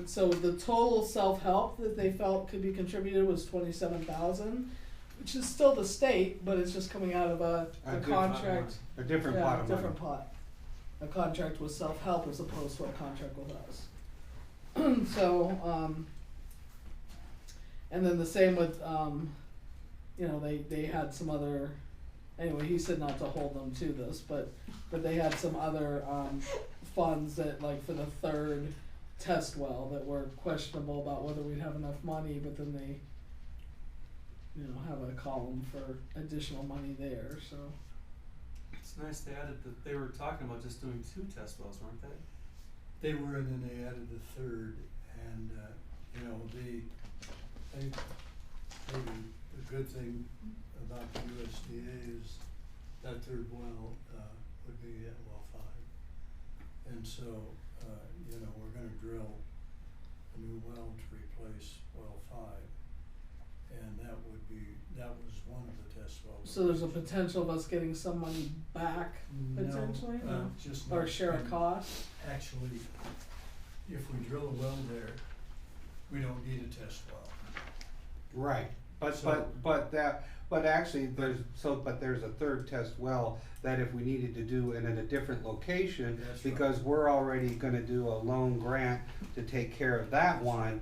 so the total self-help that they felt could be contributed was 27,000, which is still the state, but it's just coming out of a contract. A different Yeah, pot of money. different pot. A contract with self-help as opposed to a contract with us. So, and then the same with, they had some other, anyway, he said not to hold them to this, but they had some other, funds that, like, for the 3rd test well that were questionable about whether we'd have enough money, but then they, have a column for additional money there, so. It's nice they added they were talking about just doing 2 test wells, weren't they? They were, and then they added the 3rd, and, I think maybe the good thing about the USDA is that 3rd well, would be at well 5. And so, we're gonna drill a new well to replace well 5. And that was one of the test wells. So there's a potential of us getting some money back, potentially, no? Just Or not- share a cost? Actually, if we drill a well there, we don't need a test well. Right, but So- actually, there's a 3rd test well that if we needed to do it in a different location, That's right. because we're already gonna do a loan grant to take care of that one,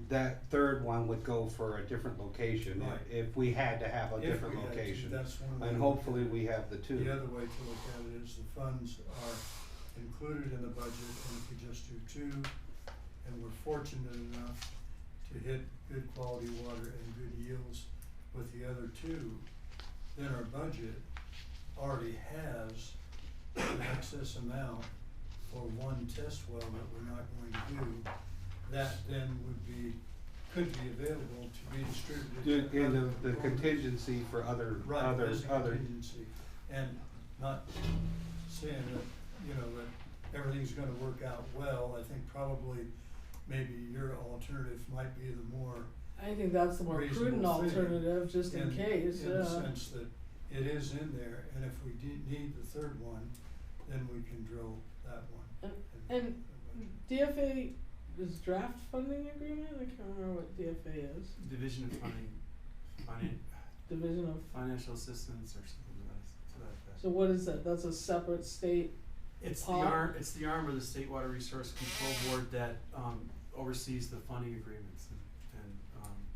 that 3rd one would go for a different location Right. if we had to have a If different we had to, location. that's one of the. And hopefully we have the 2. The other way to look at it is the funds are included in the budget, and if we just do 2, and we're fortunate enough to hit good quality water and good yields with the other 2, then our budget already has an excess amount for 1 test well that we're not going to do. That then could be available to be distributed. to In other the contingency for other. Right, as a contingency, and not saying that, that everything's gonna work out well. I think probably maybe your alternative might be the more I think that's the more prudent reasonable thing alternative, just in case, in yeah. the sense that, it is in there, and if we need the third one, then we can drill that one. And DFA is draft funding agreement? I can't remember what DFA is. Division of Funding, Division of, Financial Assistance or something like that, to that effect. so what is that? That's a separate state? It's the Paul? it's the arm of the State Water Resource Control Board that oversees the funding agreements and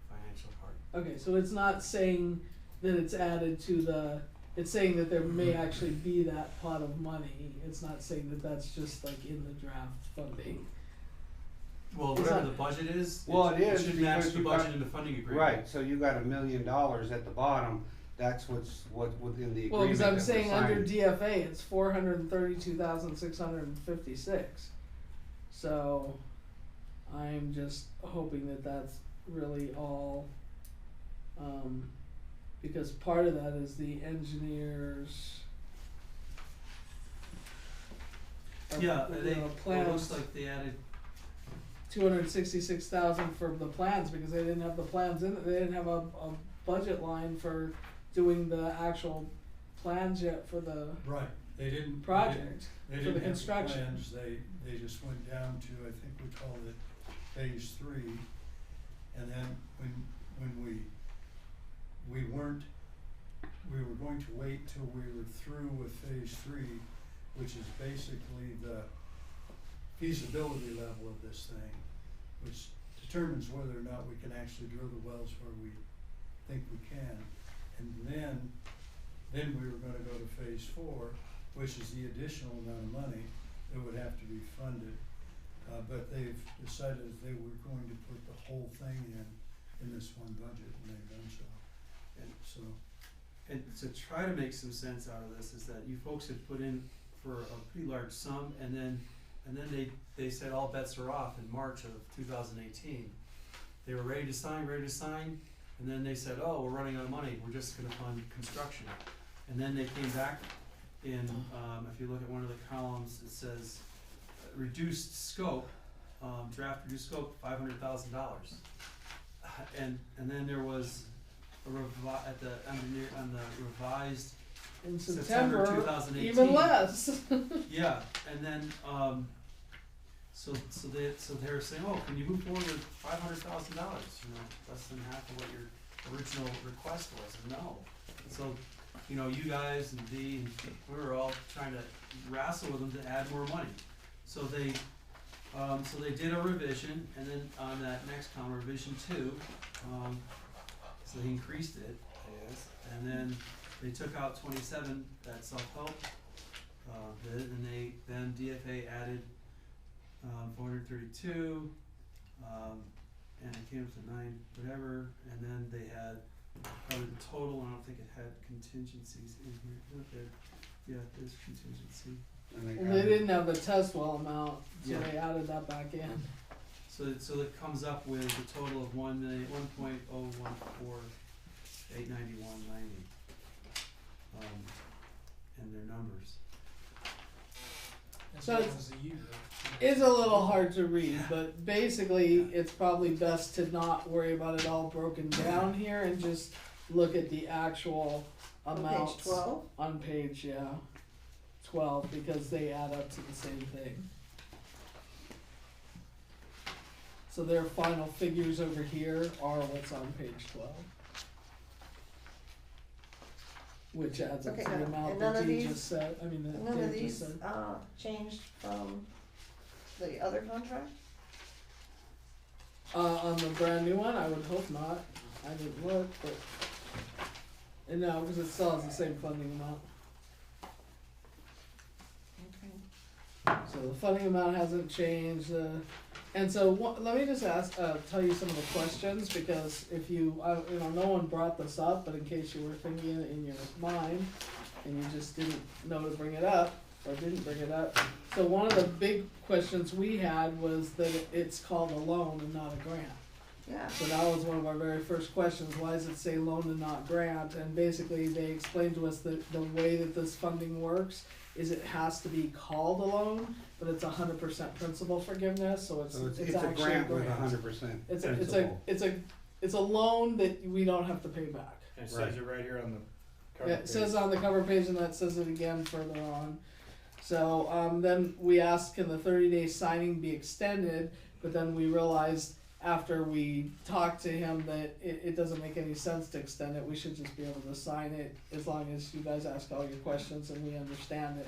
financial part. Okay, so it's not saying that it's added to the, it's saying that there may actually be that pot of money. It's not saying that that's just like in the draft funding. Well, Is whatever that- the budget is, Well, it is should match because the you budget got- in the funding agreement. Right, so you got $1 million at the bottom, that's what's within the Well, agreement because I'm that we're saying under signing. DFA, it's 432,656. So, I'm just hoping that that's really all, because part of that is the engineers. Yeah, you they, know, it plans. looks like they added, 266,000 for the plans because they didn't have the plans in it. They didn't have a budget line for doing the actual plans yet for the Right, they didn't. project. They for didn't the have construction. plans, they just went down to, I think we called it phase 3. And then when we were going to wait till we were through with phase 3, which is basically the feasibility level of this thing, which determines whether or not we can actually drill the wells where we think we can. And then we were gonna go to phase 4, which is the additional amount of money that would have to be funded. But they've decided that they were going to put the whole thing in this one budget, and they've done so. And so, and to try to make some sense out of this is that you folks had put in for a pretty large sum and then they said all bets are off in March of 2018. They were ready to sign, and then they said, oh, we're running out of money, we're just gonna fund construction. And then they came back in, if you look at one of the columns, it says reduced scope, draft reduced scope, $500,000. And then there was a on the revised In September September, 2018. even less. Yeah, and then so they were saying, oh, can you move forward with $500,000? You know, less than half of what your original request was. And no, so you know, you guys and Dee, and we were all trying to wrestle with them to add more money. So they did a revision, and then on that next column, revision 2, so they increased it, I guess, and then they took out 27, that self-help bid, and then DFA added 432, and it came up to 9 whatever, and then they had probably the total. I don't think it had contingencies in here. Okay. Yeah, there's contingency. Well, they didn't have the test well amount, so Yeah. they added that back in. So it comes up with a total of 1.014,891.90, and their numbers. So it's a little hard to read, but basically it's probably best to not worry about it all broken down here and just look at the actual On amounts page 12? on page 12, because they add up to the same thing. So their final figures over here are what's on page 12. Which adds up Okay, to the now, amount and that none of Dee these- just said, I mean, that None of Dave just these, said. changed from the other contract? On the brand new one, I would hope not. I didn't look, but no, because it still has the same funding amount. Okay. So the funding amount hasn't changed. And so let me just tell you some of the questions, because if no one brought this up, but in case you were thinking it in your mind and you just didn't know to bring it up or didn't bring it up. So one of the big questions we had was that it's called a loan and not a grant. Yeah. So that was one of our very first questions, why does it say loan and not grant? And basically they explained to us that the way that this funding works is it has to be called a loan, but it's 100% principal forgiveness, so it's it's a actually grant with 100% it's a loan that we don't have to pay back. It Right. says it right here on the cover It says page. on the cover page, and that says it again further on. So then we asked, can the 30-day signing be extended? But then we realized after we talked to him that it doesn't make any sense to extend it. We should just be able to sign it as long as you guys ask all your questions and we understand it.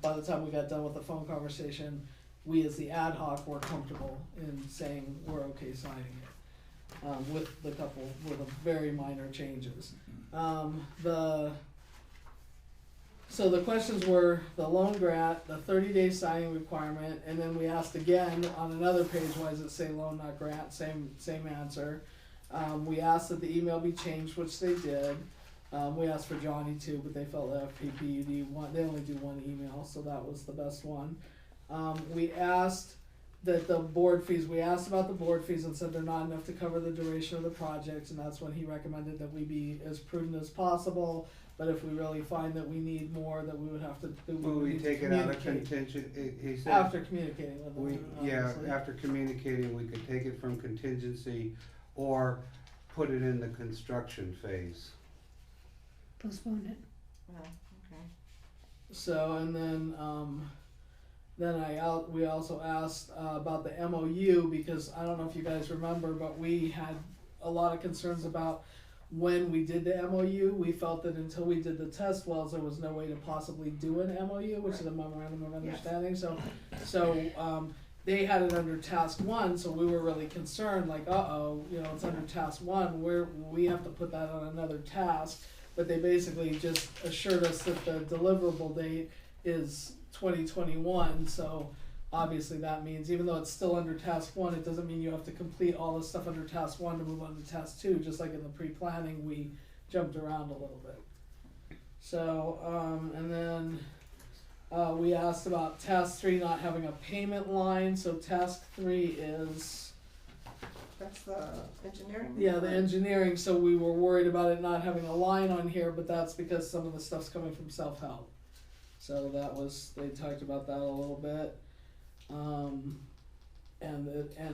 By the time we got done with the phone conversation, we as the ad hoc were comfortable in saying we're okay signing it, with the very minor changes. So the questions were the loan grant, the 30-day signing requirement, and then we asked again on another page, why does it say loan, not grant? Same answer. We asked that the email be changed, which they did. We asked for Johnny too, but they felt that FPPUD they only do one email, so that was the best one. We asked that the board fees, we asked about the board fees and said they're not enough to cover the duration of the project, and that's when he recommended that we be as prudent as possible. But if we really find that we need more, that we would have to, Will we take it out of contingent, he said? After communicating with them, Yeah, obviously. after communicating, we could take it from contingency or put it in the construction phase. Postpone it. Well, okay. So, and then we also asked about the MOU, because I don't know if you guys remember, but we had a lot of concerns about when we did the MOU. We felt that until we did the test wells, there was no way to possibly do an MOU, which is a memorandum of understanding. So they had it under task 1, so we were really concerned, like, it's under task 1, we have to put that on another task. But they basically just assured us that the deliverable date is 2021, so obviously that means, even though it's still under task 1, it doesn't mean you have to complete all the stuff under task 1 to move on to task 2, just like in the pre-planning, we jumped around a little bit. So, and then we asked about task 3 not having a payment line, so task 3 is... That's the engineering? Yeah, the engineering, so we were worried about it not having a line on here, but that's because some of the stuff's coming from self-help. So they talked about that a little bit. And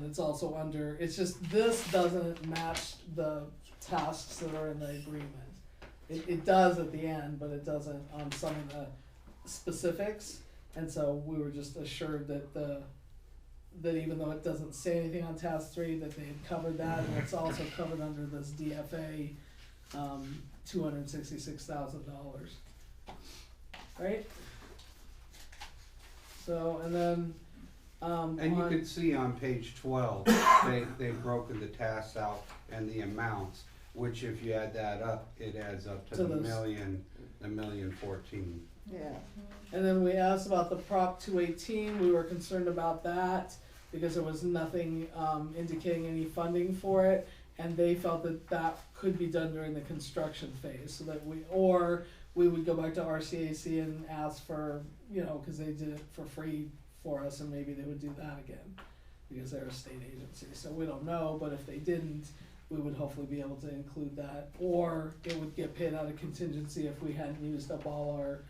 it's also under, it's just, this doesn't match the tasks that are in the agreement. It does at the end, but it doesn't on some of the specifics. And so we were just assured that that even though it doesn't say anything on task 3, that they had covered that, and it's also covered under this DFA, $266,000. Right? So, and then, and you could see on page 12, they've broken the tasks out and the amounts, which if you add that up, it adds up to the $1,014,000. Yeah. And then we asked about the Prop 218, we were concerned about that because there was nothing indicating any funding for it, and they felt that that could be done during the construction phase, so that we would go back to RCAC and ask for, because they did it for free for us, and maybe they would do that again, because they're a state agency, so we don't know, but if they didn't, we would hopefully be able to include that, or it would get paid out of contingency if we hadn't used up all our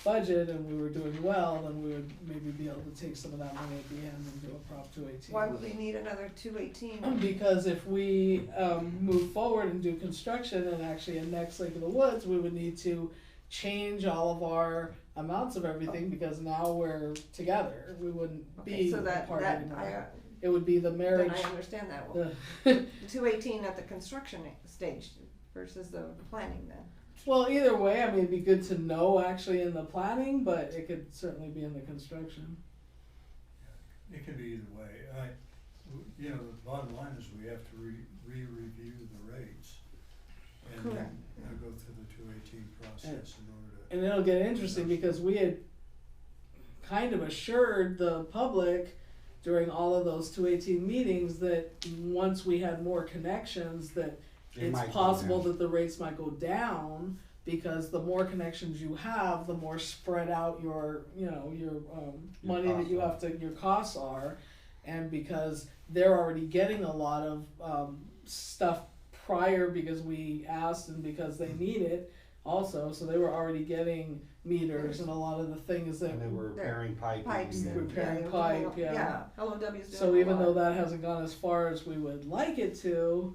budget and we were doing well, then we would maybe be able to take some of that money at the end and do a Prop 218. Why would we need another 218? Because if we move forward and do construction and actually annex Lake of the Woods, we would need to change all of our amounts of everything, because now we're together. We wouldn't be apart anymore. It would be the marriage. Then I understand that. Well, the 218 at the construction stage versus the planning then. Well, either way, I mean, it'd be good to know actually in the planning, but it could certainly be in the construction. It could be either way. The bottom line is we have to re-review the rates. And Correct. then go through the 218 process in order to. And it'll get interesting because we had kind of assured the public during all of those 218 meetings that once we had more connections, that it's possible that the rates might go down, because the more connections you have, the more spread out your money that you have to, your costs are, and because they're already getting a lot of stuff prior because we asked and because they need it also, so they were already getting meters and a lot of the things that And they were repairing piping. Pipes and repairing yeah, pipe, yeah. LOW's doing So a even lot. though that hasn't gone as far as we would like it to,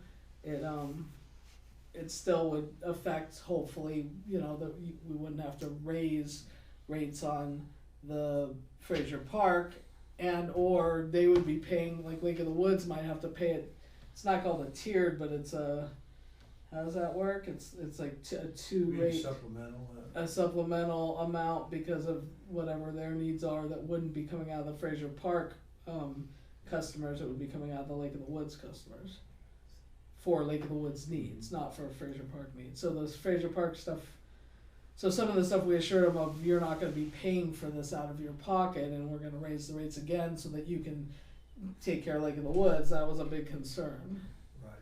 it still would affect, hopefully, you know, that we wouldn't have to raise rates on the Fraser Park, and or they would be paying, like Lake of the Woods might have to pay it. It's not called a tiered, but it's a, how does that work? It's like a two Be rate, supplemental, a supplemental amount because of whatever their needs are that wouldn't be coming out of the Fraser Park customers. It would be coming out of the Lake of the Woods customers for Lake of the Woods needs, not for Fraser Park needs. So those Fraser Park stuff. So some of the stuff we assured them of, you're not going to be paying for this out of your pocket, and we're going to raise the rates again so that you can take care of Lake of the Woods. That was a big concern. right.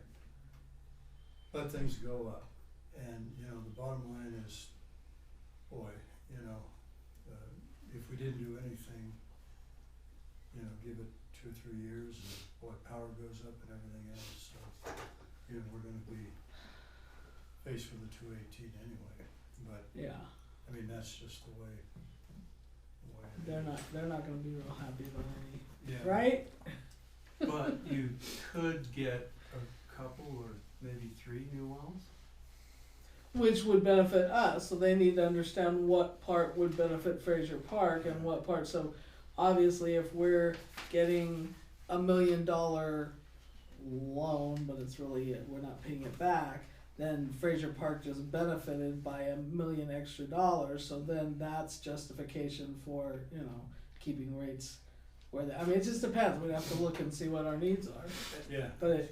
But things go up, and, you know, the bottom line is, boy, you know, if we didn't do anything, you know, give it 2 or 3 years, and boy, power goes up and everything else, so, you know, we're gonna be faced with a 218 anyway, but, Yeah, I mean, that's just the way it they're is. not going to be real happy about any, Yeah. right? But you could get a couple or maybe 3 new wells. Which would benefit us, so they need to understand what part would benefit Fraser Park and what part. So obviously if we're getting $1 million loan, but it's really, we're not paying it back, then Fraser Park just benefited by $1 million extra. So then that's justification for, you know, keeping rates where they, I mean, it just depends. We'd have to look and see what our needs are. Yeah. But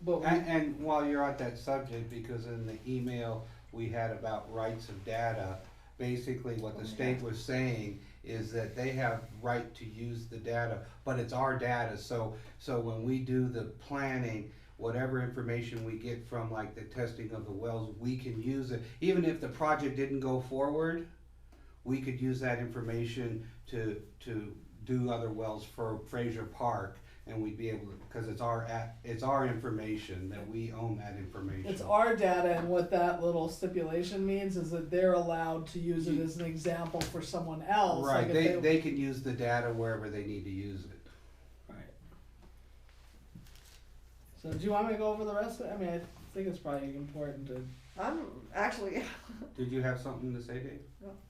but we, And while you're at that subject, because in the email we had about rights of data, basically what the state was saying is that they have right to use the data, but it's our data, so when we do the planning, whatever information we get from like the testing of the wells, we can use it. Even if the project didn't go forward, we could use that information to do other wells for Fraser Park, and we'd be able to, because it's our information, that we own that information. it's our data, and what that little stipulation means is that they're allowed to use it as an example for someone else. Right, Like if they can use the data wherever they need to use it. Right. So do you want me to go over the rest of it? I mean, I think it's probably important to. I'm actually, Did you have something to say, Dave?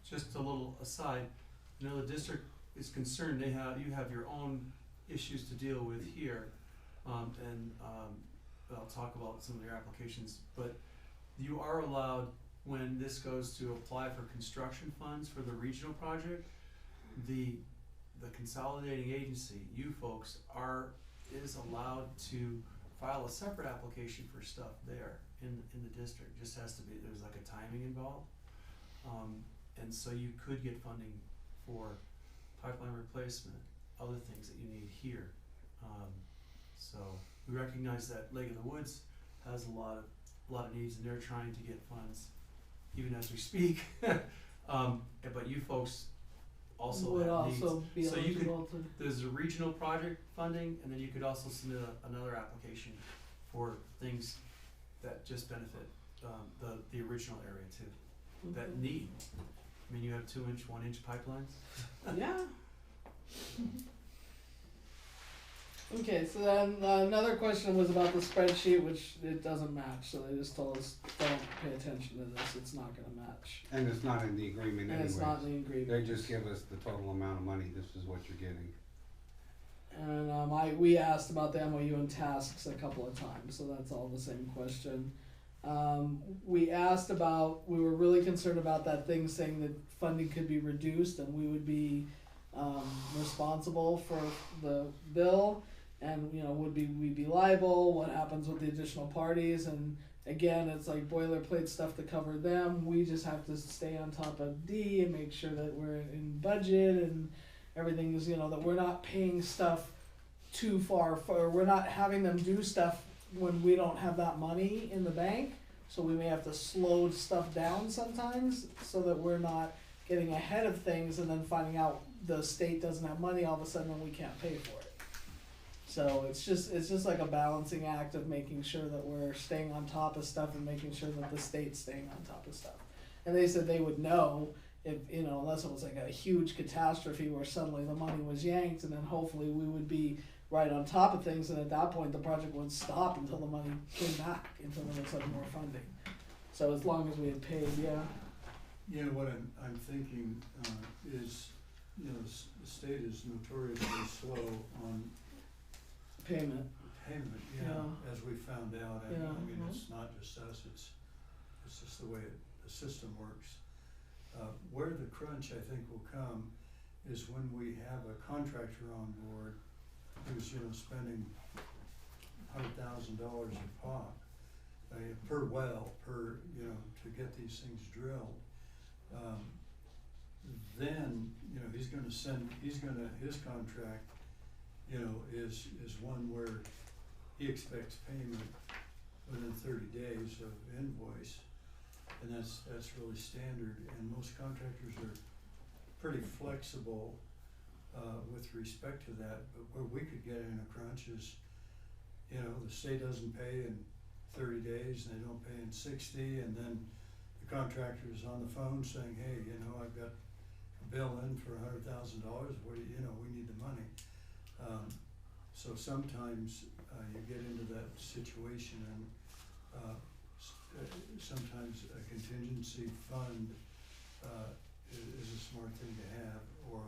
Just a little aside, you know, the district is concerned, you have your own issues to deal with here, and I'll talk about some of your applications, but you are allowed, when this goes to apply for construction funds for the regional project, the consolidating agency, you folks, is allowed to file a separate application for stuff there in the district. Just has to be, there's like a timing involved, and so you could get funding for pipeline replacement, other things that you need here. So we recognize that Lake of the Woods has a lot of needs, and they're trying to get funds even as we speak. But you folks also would have also needs. be So you could, eligible to. there's a regional project funding, and then you could also submit another application for things that just benefit the original area too, that need. I mean, you have 2-inch, 1-inch pipelines. Yeah. Okay, so then another question was about the spreadsheet, which it doesn't match, so they just told us, don't pay attention to this, it's not gonna match. And it's not in the agreement And anyways. it's not in the agreement. They just give us the total amount of money, this is what you're getting. And we asked about the MOU and tasks a couple of times, so that's all the same question. We asked about, we were really concerned about that thing saying that funding could be reduced and we would be responsible for the bill, and you know, would we be liable, what happens with the additional parties, and again, it's like boilerplate stuff to cover them. We just have to stay on top of D and make sure that we're in budget and everything is, you know, that we're not paying stuff too far, or we're not having them do stuff when we don't have that money in the bank. So we may have to slow stuff down sometimes so that we're not getting ahead of things and then finding out the state doesn't have money all of a sudden and we can't pay for it. So it's just like a balancing act of making sure that we're staying on top of stuff and making sure that the state's staying on top of stuff. And they said they would know if, you know, unless it was like a huge catastrophe where suddenly the money was yanked, and then hopefully we would be right on top of things, and at that point, the project would stop until the money came back, until there was like more funding. So as long as we had paid, yeah. You know, what I'm thinking, is, you know, the state is notoriously slow on Payment. payment, as we found out. I mean, it's not just us, it's just the way the system works. Where the crunch, I think, will come is when we have a contractor on board who's, you know, spending $100,000 a pop, per well, you know, to get these things drilled. Then, you know, his contract, you know, is one where he expects payment within 30 days of invoice. And that's really standard, and most contractors are pretty flexible, with respect to that. But where we could get in a crunch is, you know, the state doesn't pay in 30 days, and they don't pay in 60, and then the contractor is on the phone saying, hey, you know, I've got a bill in for $100,000, what do you know, we need the money. So sometimes, you get into that situation, and, sometimes a contingency fund, is a smart thing to have, or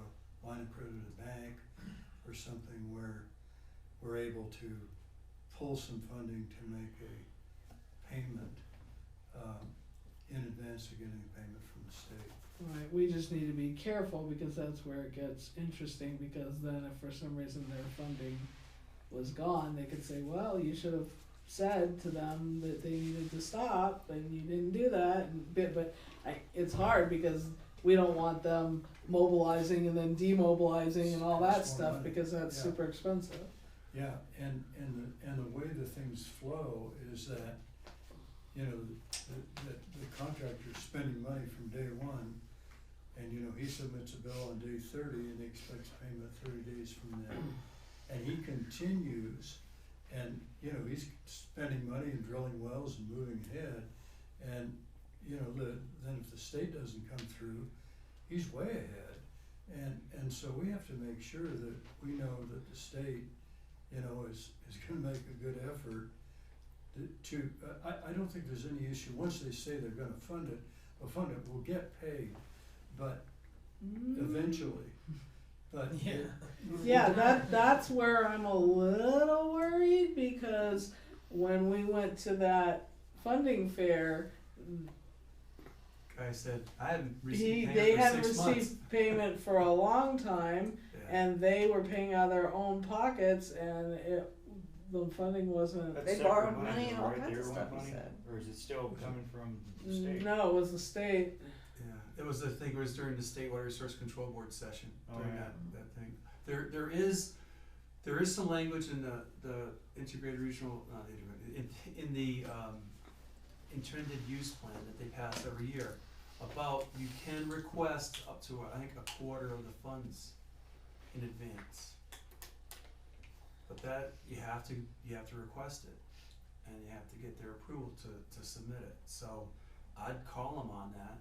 a line of credit at a bank, or something where we're able to pull some funding to make a payment, in advance of getting a payment from the state. Right, we just need to be careful, because that's where it gets interesting, because then if for some reason their funding was gone, they could say, well, you should have said to them that they needed to stop, and you didn't do that, it's hard, because we don't want them mobilizing and then demobilizing and all that It's more stuff, money. because that's Yeah. super expensive. Yeah, and the way the things flow is that, you know, the contractor's spending money from day one, and, you know, he submits a bill on day 30, and he expects payment 30 days from then. And he continues, and, you know, he's spending money and drilling wells and moving ahead, and, you know, then if the state doesn't come through, he's way ahead. And so we have to make sure that we know that the state, you know, is gonna make a good effort to, I don't think there's any issue, once they say they're gonna fund it, we'll get paid, but eventually, but. Yeah, that's where I'm a little worried, because when we went to that funding fair, Guy said, I haven't received they payment hadn't for 6 months. received payment for a long time, Yeah. and they were paying out of their own pockets, and the funding wasn't. That's They separate borrowed money and all right? kinds The of Irwin stuff, he money? said. Or is it still coming from the state? No, it was the state. Yeah, it was, I think it was during the State Water Resource Control Board session, Oh, during yeah. that thing. There is some language in the integrated regional, not integrated, in the, intended use plan that they pass every year, about you can request up to, I think, a quarter of the funds in advance. But that, you have to request it, and you have to get their approval to submit it. So I'd call them on that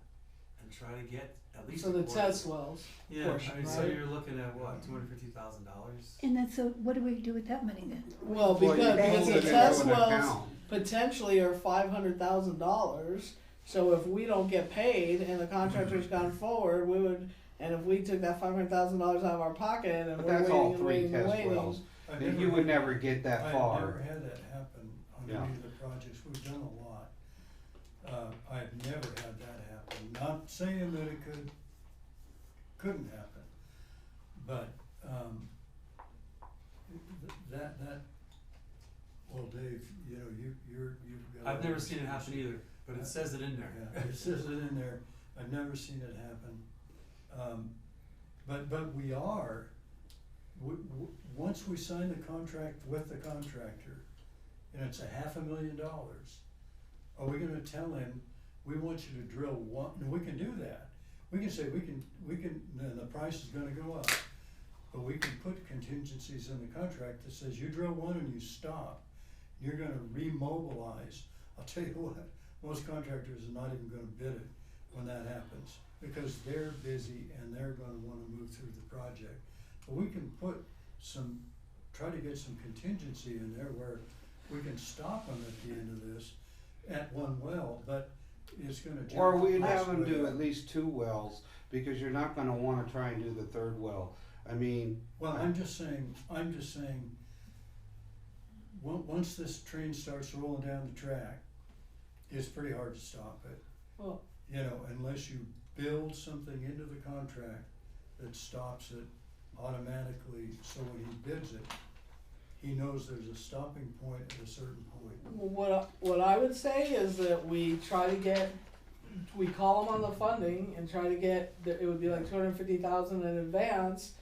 and try to get at least So a the quarter. test wells Yeah, portion, I mean, so right? you're looking at what, $250,000? And then, so what do we do with that money then? Well, Well, you because put the it test into an wells account. potentially are $500,000. So if we don't get paid and the contractor's gone forward, we would, and if we took that $500,000 out of our pocket and But we're that's waiting all and 3 waiting and test waiting. wells. I've And never you would had- never get that I've far. never had that happen on Yeah. any of the projects, we've done a lot. I've never had that happen, not saying that it couldn't happen, but, well, Dave, you know, you've got. I've never seen it happen either, but it says it in there. Yeah, it says it in there, I've never seen it happen. But we are, once we sign the contract with the contractor, and it's $500,000, are we gonna tell him, we want you to drill one, and we can do that. We can say, then the price is gonna go up, but we can put contingencies in the contract that says, you drill one and you stop, you're gonna remobilize. I'll tell you what, most contractors are not even gonna bid it when that happens, because they're busy and they're gonna wanna move through the project. But we can put some try to get some contingency in there where we can stop them at the end of this at one well, but it's gonna. Or we'd jack have the them cost way do up. at least 2 wells, because you're not gonna wanna try and do the 3rd well. I mean, Well, I'm just saying, once this train starts rolling down the track, it's pretty hard to stop it. Well, You know, unless you build something into the contract that stops it automatically, so when he bids it, he knows there's a stopping point at a certain point. what I would say is that we try to get, we call them on the funding and try to get, it would be like 250,000 in advance.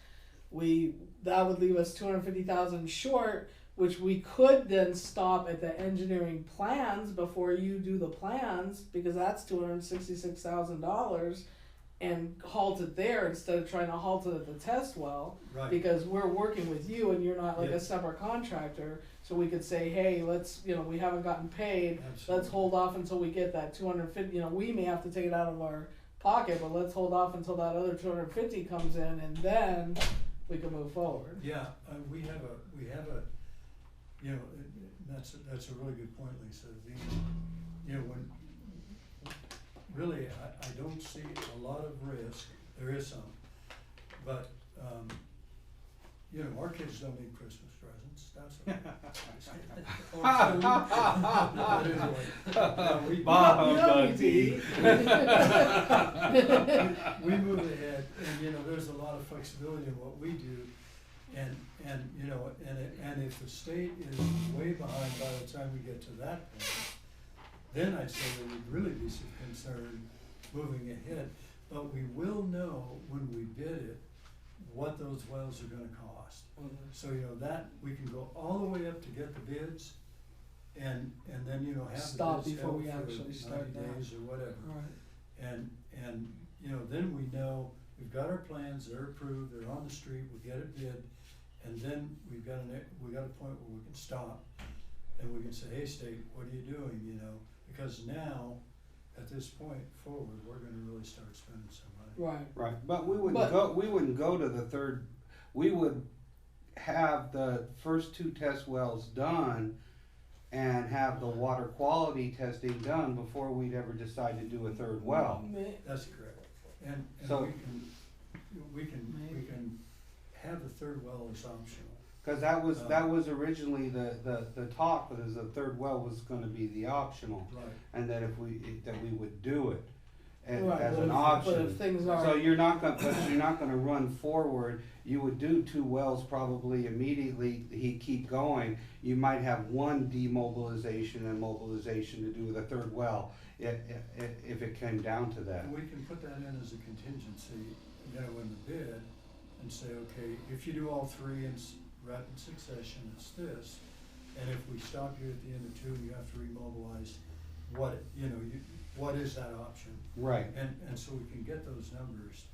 That would leave us 250,000 short, which we could then stop at the engineering plans before you do the plans, because that's $266,000, and halt it there instead of trying to halt it at the test well. Right. Because we're working with you and you're not like a Yes. separate contractor, so we could say, hey, let's, we haven't gotten paid, Absolutely. let's hold off until we get that 250, we may have to take it out of our pocket, but let's hold off until that other 250 comes in, and then we can move forward. Yeah, we have a, that's a really good point, Lisa. When, really, I don't see a lot of risk, there is some, but, our kids don't need Christmas presents, that's But anyway, Bob, we move ahead, and there's a lot of flexibility in what we do, and if the state is way behind by the time we get to that point, then I'd say there would really be some concern moving ahead. But we will know when we bid it what those wells are gonna cost. So that we can go all the way up to get the bids, and then have Stop the bids before held we for actually start 90 that. days or whatever. Right. And then we know we've got our plans, they're approved, they're on the street, we get it bid, and then we got a point where we can stop, and we can say, hey, state, what are you doing, because now, at this point forward, we're gonna really start spending some money. Right. right, but we wouldn't go to the 3rd, we would have the first 2 test wells done and have the water quality testing done before we'd ever decide to do a 3rd well. That's correct, and So- we can have the 3rd well as optional. Cause that was originally the talk, was the 3rd well was gonna be the optional, Right. and that we would do it as Right, an but option. if things are. So you're not gonna run forward, you would do 2 wells probably immediately, he'd keep going. You might have 1 demobilization and mobilization to do the 3rd well, if it came down to that. And we can put that in as a contingency, in the bid, and say, okay, if you do all 3 in rapid succession, it's this, and if we stop you at the end of 2 and you have to remobilize, what is that option? Right. And so we can get those numbers,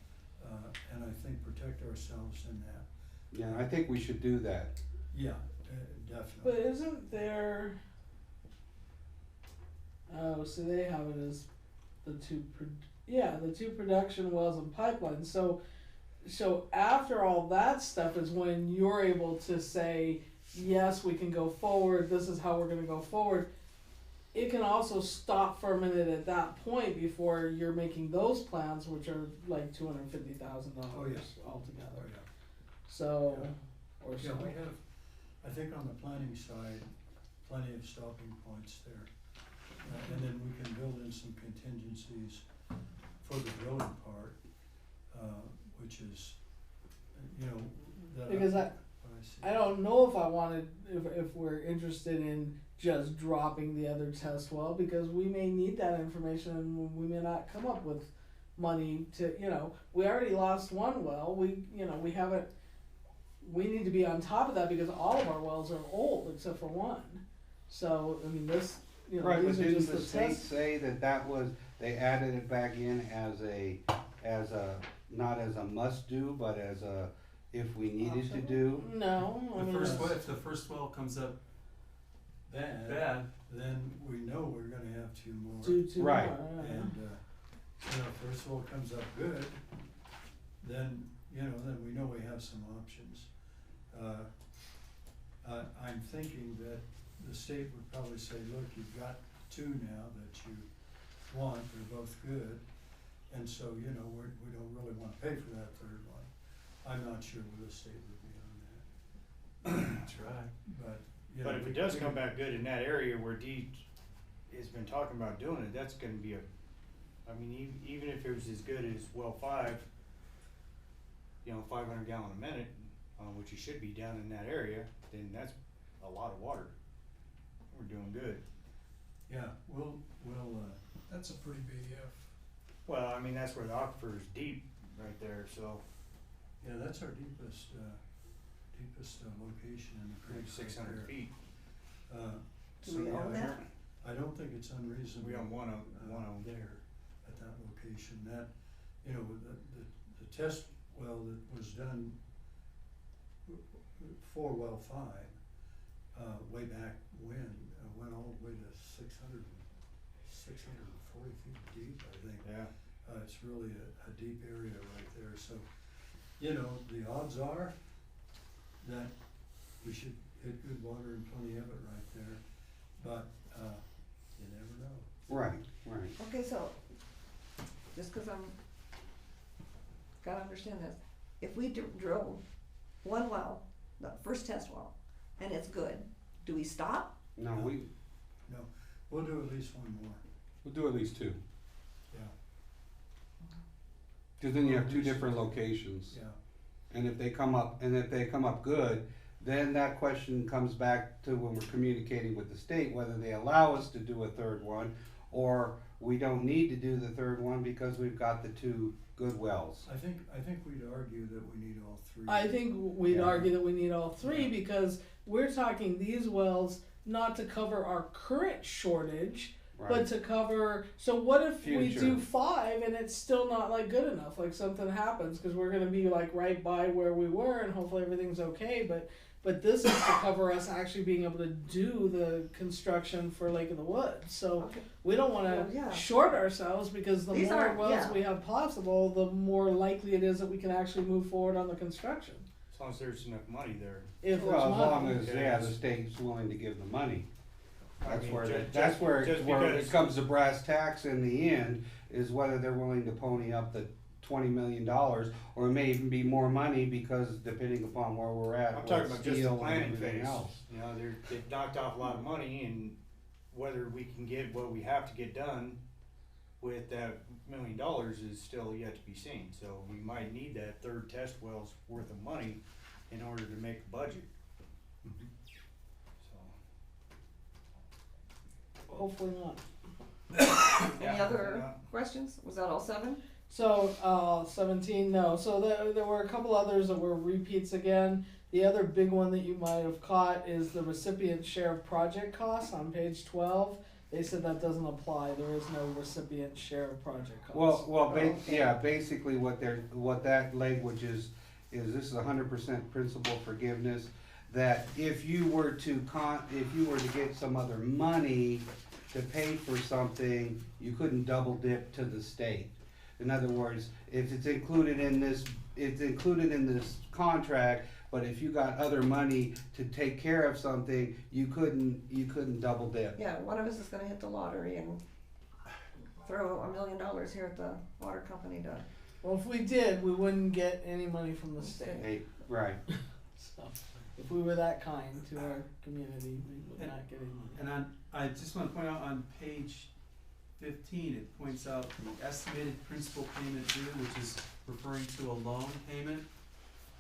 and I think protect ourselves in that. Yeah, I think we should do that. Yeah, But definitely. isn't there? Oh, so they have it as the 2 production wells and pipelines. So after all that stuff is when you're able to say, yes, we can go forward. This is how we're going to go forward. It can also stop for a minute at that point before you're making those plans, which are like $250,000 Oh, yeah. altogether. Oh, yeah. So, Yeah. or Yeah, so. we have, I think on the planning side, plenty of stopping points there. And then we can build in some contingencies for the drilling part, which is, that. Because what see. I don't know if I wanted, if we're interested in just dropping the other test well, because we may need that information and we may not come up with money to, we already lost 1 well, we need to be on top of that because all of our wells are old except for 1. So, I mean, this, Right, but these are didn't just the the state test. say that was, they added it back in as a, not as a must do, but as a, if we needed to do? No, I mean, If the first well comes up bad, then we know we're gonna have 2 more. two Right. more, yeah. And, first of all, comes up good, then we know we have some options. I'm thinking that the state would probably say, look, you've got two now that you want, they're both good. And so, you know, we don't really wanna pay for that third one. I'm not sure where the state would be on that, That's right. but, you know. But if it does we come can- back good in that area where Dee has been talking about doing it, that's gonna be I mean, even if it was as good as well 5, you know, 500 gallon a minute, which it should be down in that area, then that's a lot of water. We're doing good. Yeah, that's a pretty big if. Well, I mean, that's where the aquifer is deep right there, so Yeah, that's our deepest location in the creek. maybe 600 feet. Do So, we yeah, own that? I don't think it's unreasonable. We own one of them. There, at that location, that, you know, the test well that was done for well 5, way back when, went all the way to 640 feet deep, I think. Yeah. It's really a deep area right there, so, you know, the odds are that we should hit good water and plenty of it right there, but, you never know. Right, right. Okay, so, just cause gotta understand this, if we drill one well, the first test well, and it's good, do we stop? No, No, we'll do at least one more, we'll do at least 2. yeah, Cause then you have 2 different locations. yeah. And if they come up good, then that question comes back to when we're communicating with the state, whether they allow us to do a third one, or we don't need to do the third one because we've got the 2 good wells. I think we'd argue that we need all 3. I think we'd Yeah. argue that we need all 3 because we're talking these wells not to cover our current shortage, but Right. to cover, so what if we Future. do 5 and it's still not like good enough, like something happens, cause we're gonna be like right by where we were and hopefully everything's okay, but this is to cover us actually being able to do the construction for Lake of the Woods, so Okay. we don't wanna Well, yeah. short ourselves, because the These more aren't- wells yeah. we have possible, the more likely it is that we can actually move forward on the construction, As long as there's enough money there. if there's Well, as long money. as, yeah, the state's willing to give the money. I That's mean, where, ju- that's just- where, just where it because- comes to brass tacks in the end, is whether they're willing to pony up the $20 million, or it may even be more money, because depending upon where we're at, I'm with talking about just the steel and planning everything phase. else. You know, they've knocked off a lot of money, and whether we can get what we have to get done with that $1 million is still yet to be seen. So we might need that third test well's worth of money in order to make the budget. So. Hopefully not. Any Yeah, other yeah. questions? Was that all 7? So, 17, no. So there were a couple others that were repeats again. The other big one that you might have caught is the recipient share of project costs on page 12. They said that doesn't apply. There is no recipient share of project costs. Basically what that language is this is 100% principal forgiveness, that if you were to get some other money to pay for something, you couldn't double dip to the state. In other words, if it's included in this contract, but if you got other money to take care of something, you couldn't double dip. Yeah, one of us is gonna hit the lottery and throw $1 million here at the water company to. Well, if we did, we wouldn't get any money from the state. Hey, right. So, if we were that kind to our community, we would not get any money. And I just wanna point out on page 15, it points out the estimated principal payment due, which is referring to a loan payment.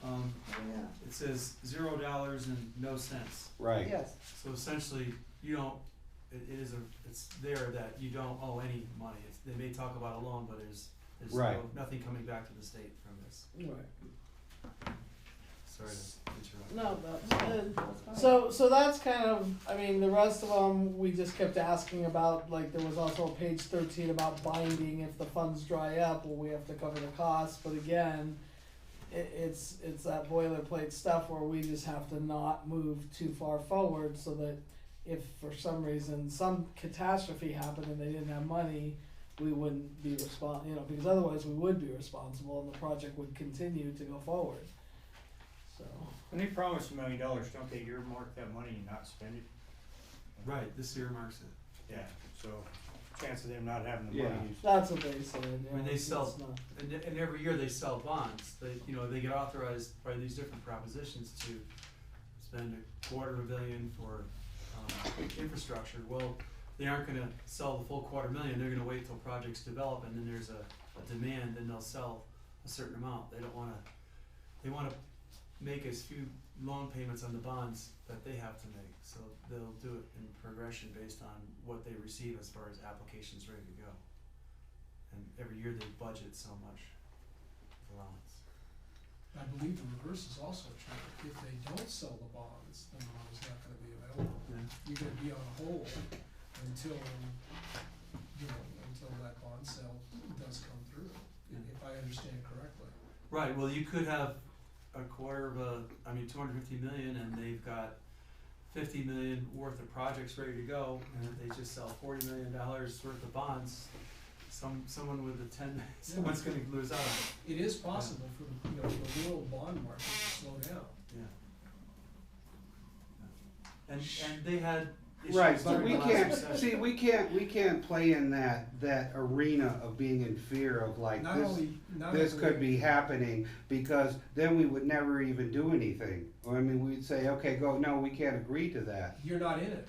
Oh, yeah. It says $0 and no cents. Right. Yes. So essentially, you don't, it's there that you don't owe any money. They may talk about a loan, but there's Right. nothing coming back to the state from this. Right. Sorry to interrupt. No, that's good. That's fine. So that's kind of, I mean, the rest of them, we just kept asking about, like, there was also a page 13 about binding, if the funds dry up, will we have to cover the costs, but again, it's that boilerplate stuff where we just have to not move too far forward, so that if for some reason some catastrophe happened and they didn't have money, we wouldn't be because otherwise we would be responsible and the project would continue to go forward. So, When they promise $1 million, don't they earmark that money and not spend it? Right, this earmarks it. Yeah, so chance of them not having the Yeah. money is. that's what they said, yeah. When they sell- it's not- And every year they sell bonds, they get authorized by these different propositions to spend $250 million for, infrastructure. Well, they aren't gonna sell the full $250,000, they're gonna wait till projects develop and then there's a demand, then they'll sell a certain amount. They wanna make as few loan payments on the bonds that they have to make, so they'll do it in progression based on what they receive as far as applications ready to go. And every year they budget so much allowance. I believe the reverse is also true. If they don't sell the bonds, then the money's not gonna be available. You're gonna be on hold until, until that bond sale does come through, if I understand correctly. Right, well, you could have $250 million and they've got $50 million worth of projects ready to go, and if they just sell $40 million worth of bonds, someone with someone's gonna lose out on it. It is possible for the world bond market to slow down. Yeah. And they had issues Right, but during we the last can't, recession. see, we can't play in that arena of being in fear of like Not this. only, not This only- could be happening, because then we would never even do anything. Or, I mean, we'd say, okay, go, no, we can't agree to that. You're not in it.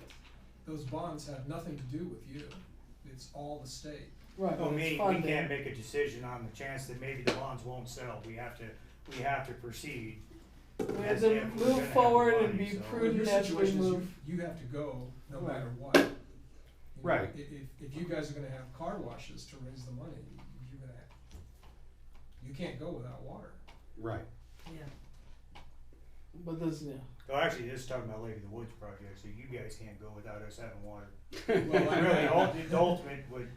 Those bonds have nothing to do with you. It's all the state. Right, Oh, but it's meaning we funding. can't make a decision on the chance that maybe the bonds won't sell. We have to proceed. We have as to if we're gonna move have forward the and money, be so- prudent Your as we situation is move. you have to go no Right. matter what. Right. If you guys are gonna have car washes to raise the money, you can't go without water. Right. But this, yeah. Well, actually, this is talking about Lake of the Woods project, so you guys can't go without us having water. Well, I Really, know. the ultimate would.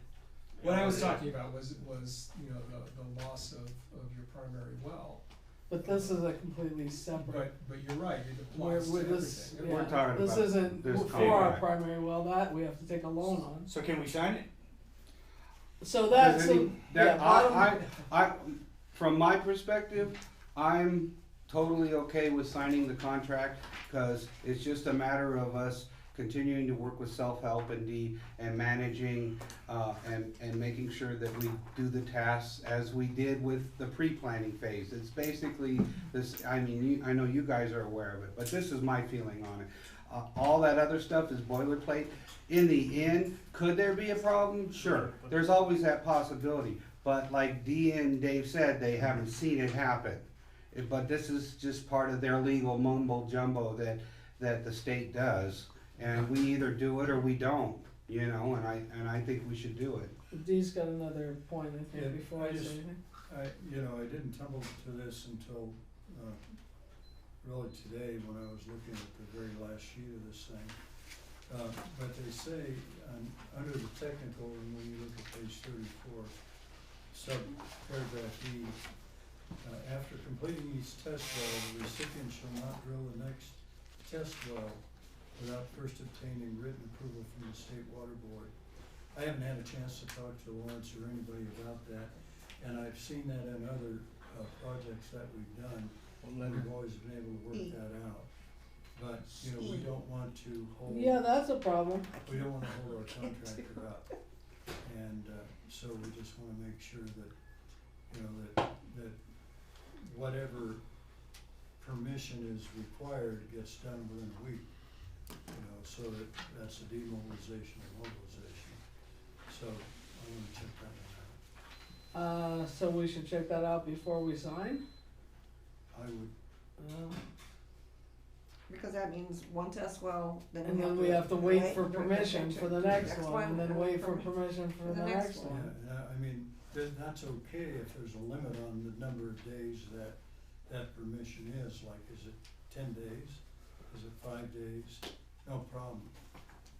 What I was talking about was the loss of your primary well. But this is a completely separate. But you're right, it applies to This, everything. We're yeah, talking this about isn't this for our contract. primary well, that we have to take a loan on. So can we sign it? So that's, Does any- that- yeah, bottom, I, from my perspective, I'm totally okay with signing the contract, cause it's just a matter of us continuing to work with self-help and managing, and making sure that we do the tasks as we did with the pre-planning phase. It's basically this, I mean, I know you guys are aware of it, but this is my feeling on it. All that other stuff is boilerplate. In the end, could there be a problem? Sure, there's always that possibility. But like Dee and Dave said, they haven't seen it happen. But this is just part of their legal mumbo jumbo that the state does. And we either do it or we don't, and I think we should do it. Dee's got another point, I Yeah, think, before I I say just- anything. I didn't tumble to this until, really today when I was looking at the very last sheet of this thing. But they say, under the technical, and when you look at page 34, subparagraph E, after completing each test well, the recipient shall not drill the next test well without first obtaining written approval from the State Water Board. I haven't had a chance to talk to Lawrence or anybody about that, and I've seen that in other projects that we've done. We've always been able to work that out. But, we don't want to hold. Yeah, that's a problem. We don't wanna hold our contractor up. And, so we just wanna make sure that, that whatever permission is required gets done within a week. So that's a demobilization and mobilization. So I wanna check that one out. So we should check that out before we sign? I would, Because that means one test well, then And then we have to wait for permission for the next one, and then wait for permission for the next yeah, one. I mean, that's okay if there's a limit on the number of days that permission is, like, is it 10 days? Is it 5 days? No problem.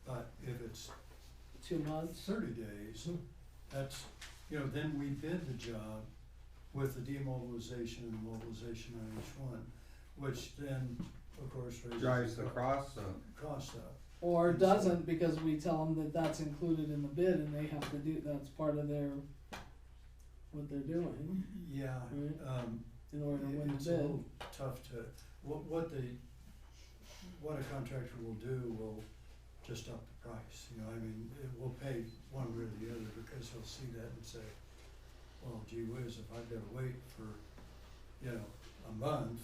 But if it's 2 months. 30 days, that's, then we bid the job with the demobilization and mobilization on each one, which then, of course, raises Drives the cost up. cost up. Or doesn't, because we tell them that that's included in the bid and they have to do, that's part of what they're doing, Yeah, right, in order to win it's the a bid. little tough to, what a contractor will do will just up the price, you know, I mean, it will pay one way or the other, because he'll see that and say, well, gee whiz, if I've gotta wait for, you know, a month,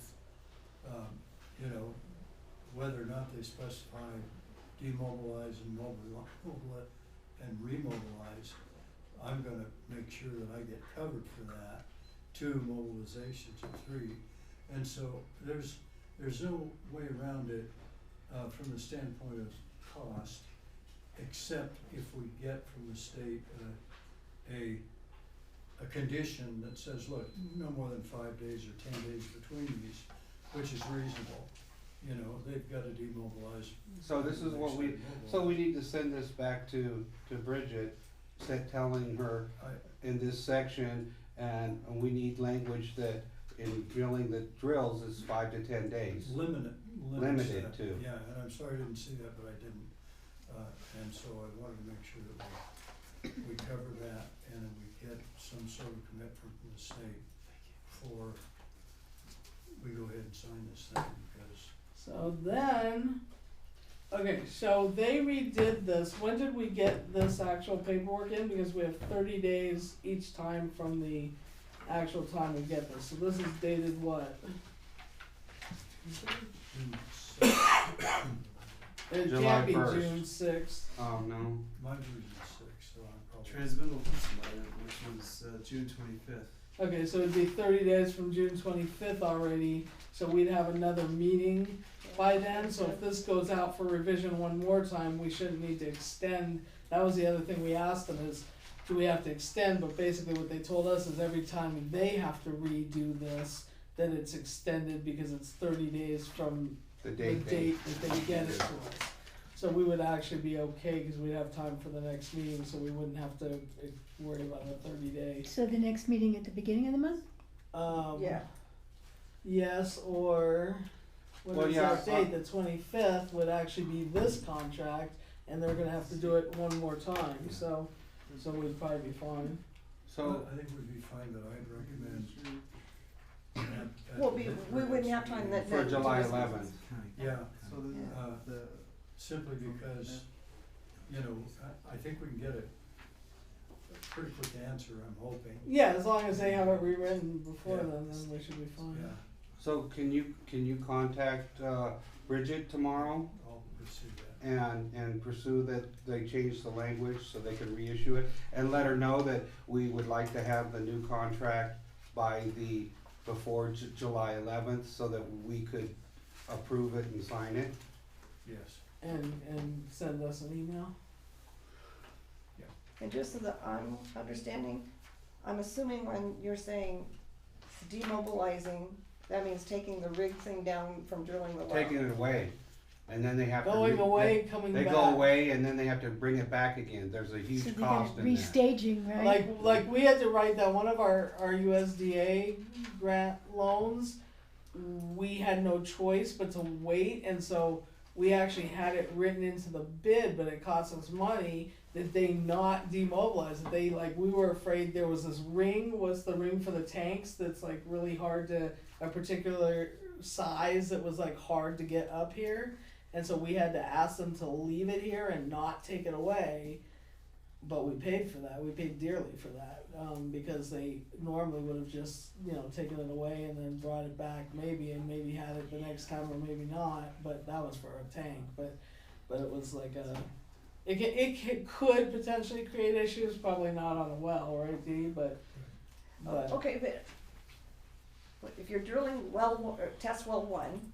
you know, whether or not they specify demobilize and and remobilize, I'm gonna make sure that I get covered for that, 2 mobilizations or 3. And so there's no way around it, from the standpoint of cost, except if we get from the state, a condition that says, look, no more than 5 days or 10 days between these, which is reasonable. You know, they've gotta demobilize. So this is what we, so we need to send this back to Bridget, telling her in this section, and we need language that in drilling the drills is 5 to 10 days. Limited Limited to. Yeah, and I'm sorry I didn't see that, but I didn't. And so I wanted to make sure that we cover that and that we get some sort of commitment from the state before we go ahead and sign this thing, because. So then, okay, so they redid this. When did we get this actual paperwork in? Because we have 30 days each time from the actual time we get this. So this is dated what? It July can't be 1st. June 6th. Oh, no. My version's 6, so I'm probably. Transmittal letter, which was June 25th. Okay, so it'd be 30 days from June 25th already, so we'd have another meeting by then. So if this goes out for revision one more time, we shouldn't need to extend. That was the other thing we asked them is, do we have to extend? But basically what they told us is every time they have to redo this, then it's extended because it's 30 days from The the date date that they get it to us. So we would actually be okay, cause we'd have time for the next meeting, so we wouldn't have to worry about a 30 day. So the next meeting at the beginning of the month? Yeah. Yes, or what Well, is yeah, that date? The 25th would actually be this contract, and they're gonna have to do it one more time. So we'd probably be fine. So, I think we'd be fine, but I'd recommend. at- Well, we wouldn't have time that. for July 11th. Yeah, So Yeah. the simply because, you know, I think we can get a pretty quick answer, I'm hoping. Yeah, as long as they have it rewritten before Yeah. then we should be fine. Yeah, so can you contact Bridget tomorrow I'll pursue that. and pursue that they change the language so they can reissue it, and let her know that we would like to have the new contract before July 11th, so that we could approve it and sign it. Yes. And send us an email. And just so that I'm understanding, I'm assuming when you're saying demobilizing, that means taking the rig thing down from drilling the well. Taking it away, and then they have to. Going away, coming They back. go away and then they have to bring it back again. There's a So huge they cost got in that. restaging, right? Like we had to write that one of our USDA grant loans, we had no choice but to wait, and so we actually had it written into the bid, but it cost us money that they not demobilize it. They we were afraid there was this ring, what's the ring for the tanks that's like really hard to, a particular size that was like hard to get up here. And so we had to ask them to leave it here and not take it away. But we paid for that. We paid dearly for that, because they normally would have just, taken it away and then brought it back maybe had it the next time or maybe not. But that was for a tank. But it was like it could potentially create issues. Probably not on a well, right, Dee? But Okay, but if you're drilling test well 1,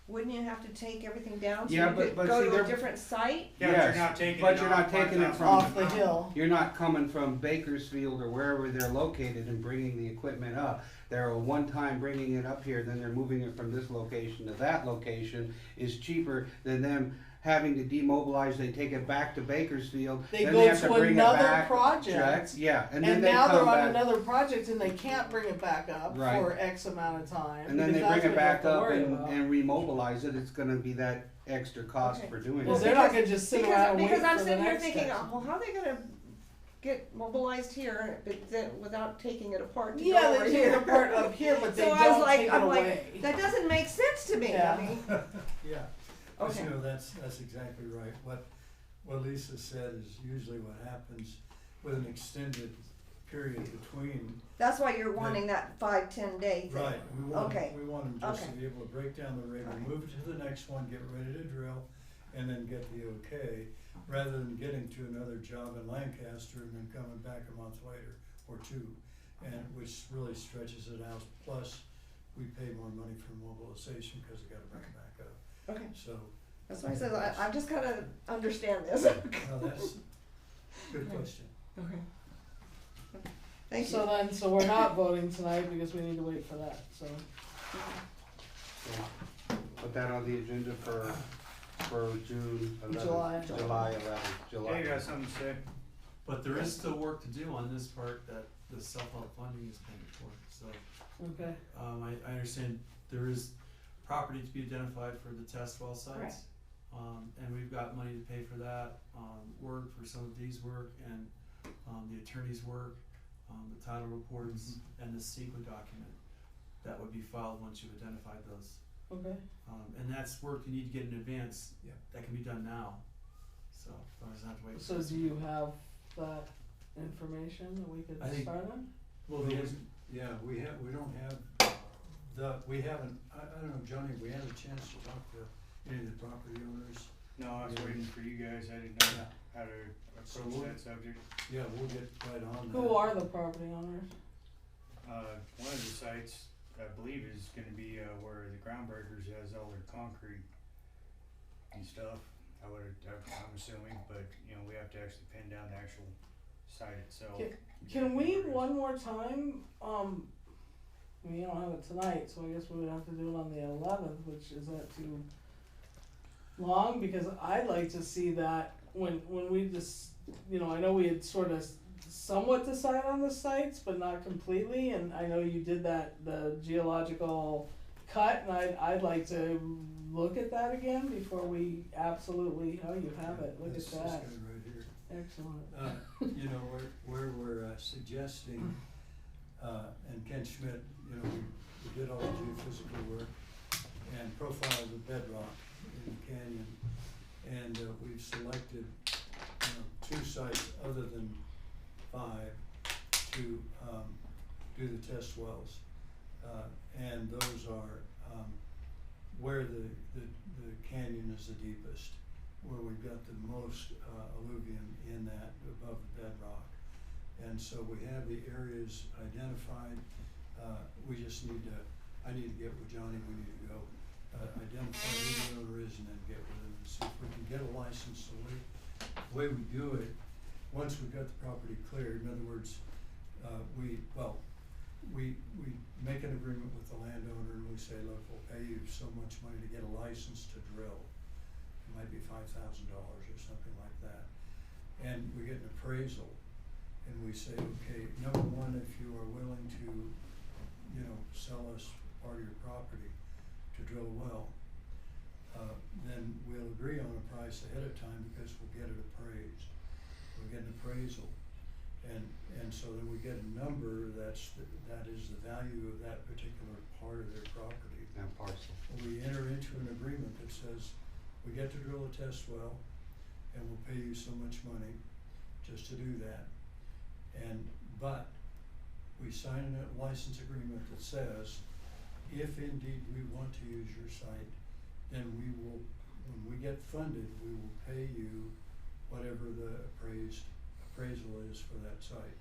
wouldn't you have to take everything down so Yeah, you but could see, go to a they're- different site? Yeah, but you're not taking but it you're not taking it from off the hill. You're not coming from Bakersfield or wherever they're located and bringing the equipment up. They're a one-time bringing it up here, then they're moving it from this location to that location is cheaper than them having to demobilize. They take it back to Bakersfield. They then go they have to to bring another it back. project. Yeah, and then And they now they're come on back. another project and they can't bring it back up Right. for X amount of time. And then they because bring that's it what they have back to up worry and, about. and remobilize it. It's gonna be that extra cost Okay. for doing Because it. they're not gonna just sit around and wait Because I'm for the sitting here next thinking, section. well, how are they gonna get mobilized here, but then without taking it apart to Yeah, go they over take here. it apart up here, but they So I was don't like, take it I'm like, away. that doesn't make sense to me, Yeah. I mean, Yeah, but Okay. you know, that's exactly right. What Lisa said is usually what happens with an extended period between. that's why you're wanting that 5-10 day thing. Right, we Okay. want them just to Okay. be able to break down the rig, Alright. move it to the next one, get ready to drill, and then get the okay, rather than getting to another job in Lancaster and then coming back a month later or two, and which really stretches it out. Plus, we pay more money for mobilization because we gotta bring it back up. Okay, So, that's why I said, I just gotta understand this. no, that's a good question. Okay. Thank So you. then, so we're not voting tonight because we need to wait for that, so. So, put that on the agenda for June 11th. July. July 11th, July. Hey, you got something to say? But there is still work to do on this part that the self-help funding is paying for, so. Okay. I understand there is property to be identified for the test well sites. And we've got money to pay for that, work for some of these work and, the attorney's work, the title reports and the CEQA document that would be filed once you've identified those. Okay. And that's work you need to get in advance. Yeah. That can be done now, so don't have to wait. So do you have that information that we could I think- start on? Well, yeah, we don't have we haven't, I don't know, Johnny, we had a chance to talk to any of the property owners. No, I was Yeah. waiting for you guys, I didn't know how to So approach we'll- that subject. Yeah, we'll get right on that. Who are the property owners? One of the sites, I believe, is gonna be, where the Groundbreakers has all their concrete and stuff. I'm assuming, but, you know, we have to actually pin down the actual site itself. Can we one more time, we don't have it tonight, so I guess we would have to do it on the 11th, which is that too long? Because I'd like to see that when we just, you know, I know we had sort of somewhat decided on the sites, but not completely, and I know you did the geological cut, and I'd like to look at that again before we absolutely, oh, you have it, look at That's that, good right here. excellent. You know, where we're suggesting, and Ken Schmidt, you know, we did all the geophysical work and profiled the bedrock in the canyon. And we've selected, you know, 2 sites other than 5 to do the test wells. And those are where the canyon is the deepest, where we've got the most alluvium in that above the bedrock. And so we have the areas identified. We just need to, I need to get with Johnny, we need to go identify who the owner is and then get with him and see if we can get a license. The way we do it, once we've got the property cleared, in other words, we make an agreement with the landowner and we say, look, we'll pay you so much money to get a license to drill. It might be $5,000 or something like that. And we get an appraisal and we say, okay, number one, if you are willing to, you know, sell us part of your property to drill a well, then we'll agree on a price ahead of time because we'll get it appraised. We'll get an appraisal. And so then we get a number that is the value of that particular part of their property. That parcel. We enter into an agreement that says, we get to drill a test well and we'll pay you so much money just to do that. But we sign a license agreement that says, if indeed we want to use your site, then we will, when we get funded, we will pay you whatever the appraisal is for that site.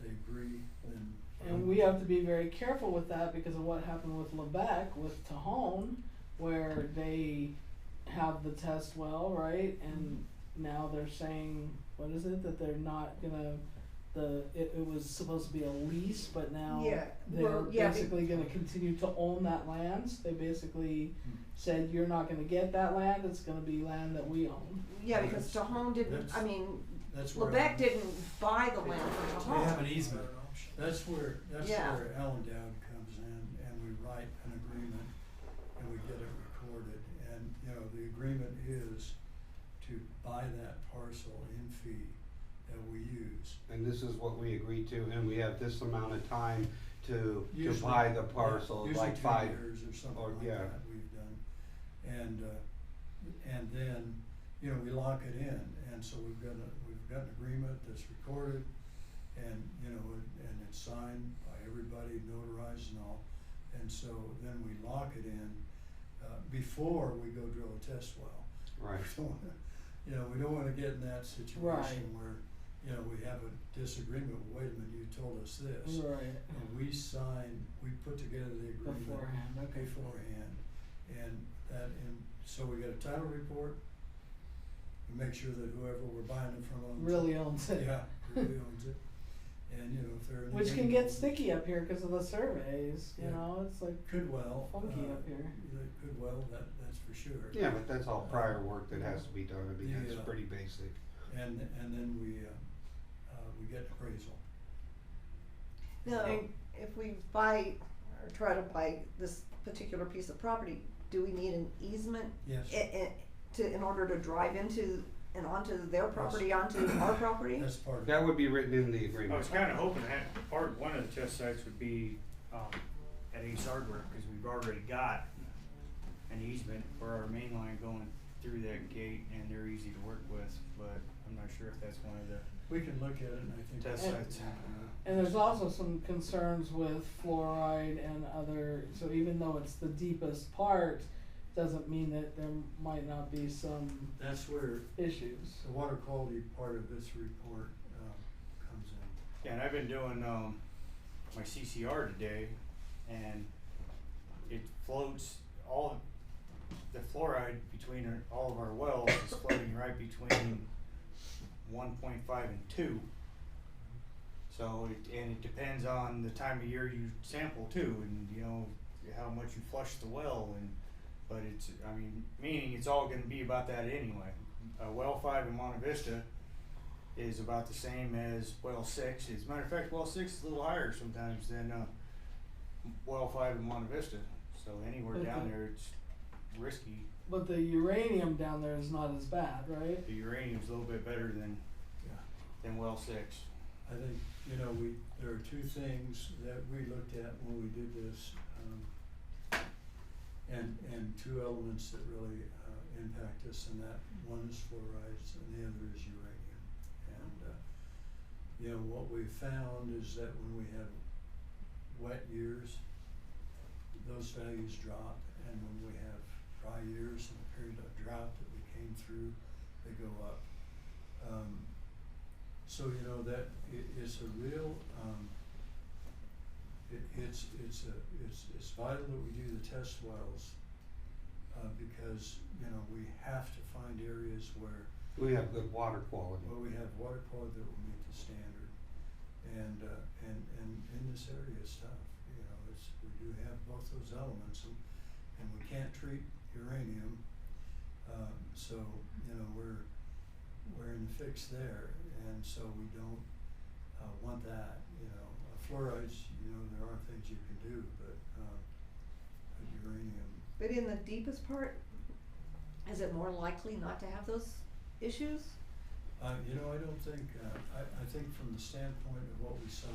They agree, then. And we have to be very careful with that because of what happened with Lebec, with Tajon, where they have the test well, right? And now they're saying, what is it, that they're not gonna, it was supposed to be a lease, but now Yeah, they're well, yeah, basically gonna continue to own that land. They basically said, you're not gonna get that land, it's gonna be land that we own. Yeah, because Tajon didn't, I mean, That's where. Lebec didn't buy the land from They have Tajon. an easement. That's where Yeah. Allen Dowd comes in and we write an agreement and we get it recorded. And, you know, the agreement is to buy that parcel in fee that we use. And this is what we agreed to, and we have this amount of time to Usually- buy the parcel, yeah, like 5. Usually 2 years or something or- like yeah. that we've done. And then, you know, we lock it in, and so we've got an agreement that's recorded, and, you know, and it's signed by everybody, notarized and all. And so then we lock it in, before we go drill a test well. Right. We don't wanna, you know, we don't wanna get in that situation Right. where, you know, we have a disagreement, wait a minute, you told us this. Right. And we put together the agreement. Beforehand, okay. Beforehand, and so we get a title report, we make sure that whoever we're buying it from owns it. Really owns it. Yeah, really owns it, and, you know, if they're. Which can get sticky up here because of the surveys, you Yeah. know, it's like Could well. funky up here. Could well, that's for sure. Yeah, but that's all prior work that has to be done, I mean, that's Yeah. pretty basic. And then we get appraisal. Now, if we buy, or try to buy this particular piece of property, do we need an easement? Yes. In order to drive into and onto their property, onto our property? That's part of it. That would be written in the I agreement. was kinda hoping that one of the test sites would be, at Ace Hardware, cause we've already got an easement for our main line going through that gate, and they're easy to work with, but I'm not sure if that's one of the We can look at it, and I think. test And- sites. And there's also some concerns with fluoride and other, so even though it's the deepest part, doesn't mean that there might not be some That's where issues. the water quality part of this report, comes in. Yeah, and I've been doing, my CCR today, and it floats the fluoride between all of our wells is floating right between 1.5 and 2. So it depends on the time of year you sample too, and you know, how much you flush the well, but meaning it's all gonna be about that anyway. Well 5 in Monte Vista is about the same as well 6. As a matter of fact, well 6 is a little higher sometimes than, well 5 in Monte Vista. So anywhere down there, it's risky. But the uranium down there is not as bad, right? The uranium's a little bit better than well 6. I think, you know, there are 2 things that we looked at when we did this, and 2 elements that really impact us, and that one is fluorides and the other is uranium. And, you know, what we found is that when we have wet years, those values drop, and when we have dry years and a period of drought that we came through, they go up. So, you know, that it's a real, it's vital that we do the test wells, because, you know, we have to find areas where We have good water quality. we have water quality that will meet the standard. And in this area is tough, you know, we do have both those elements, and we can't treat uranium. So, you know, we're in the fix there, and so we don't want that, you know. Fluorides, you know, there are things you can do, but uranium. But in the deepest part, is it more likely not to have those issues? You know, I don't think, I think from the standpoint of what we saw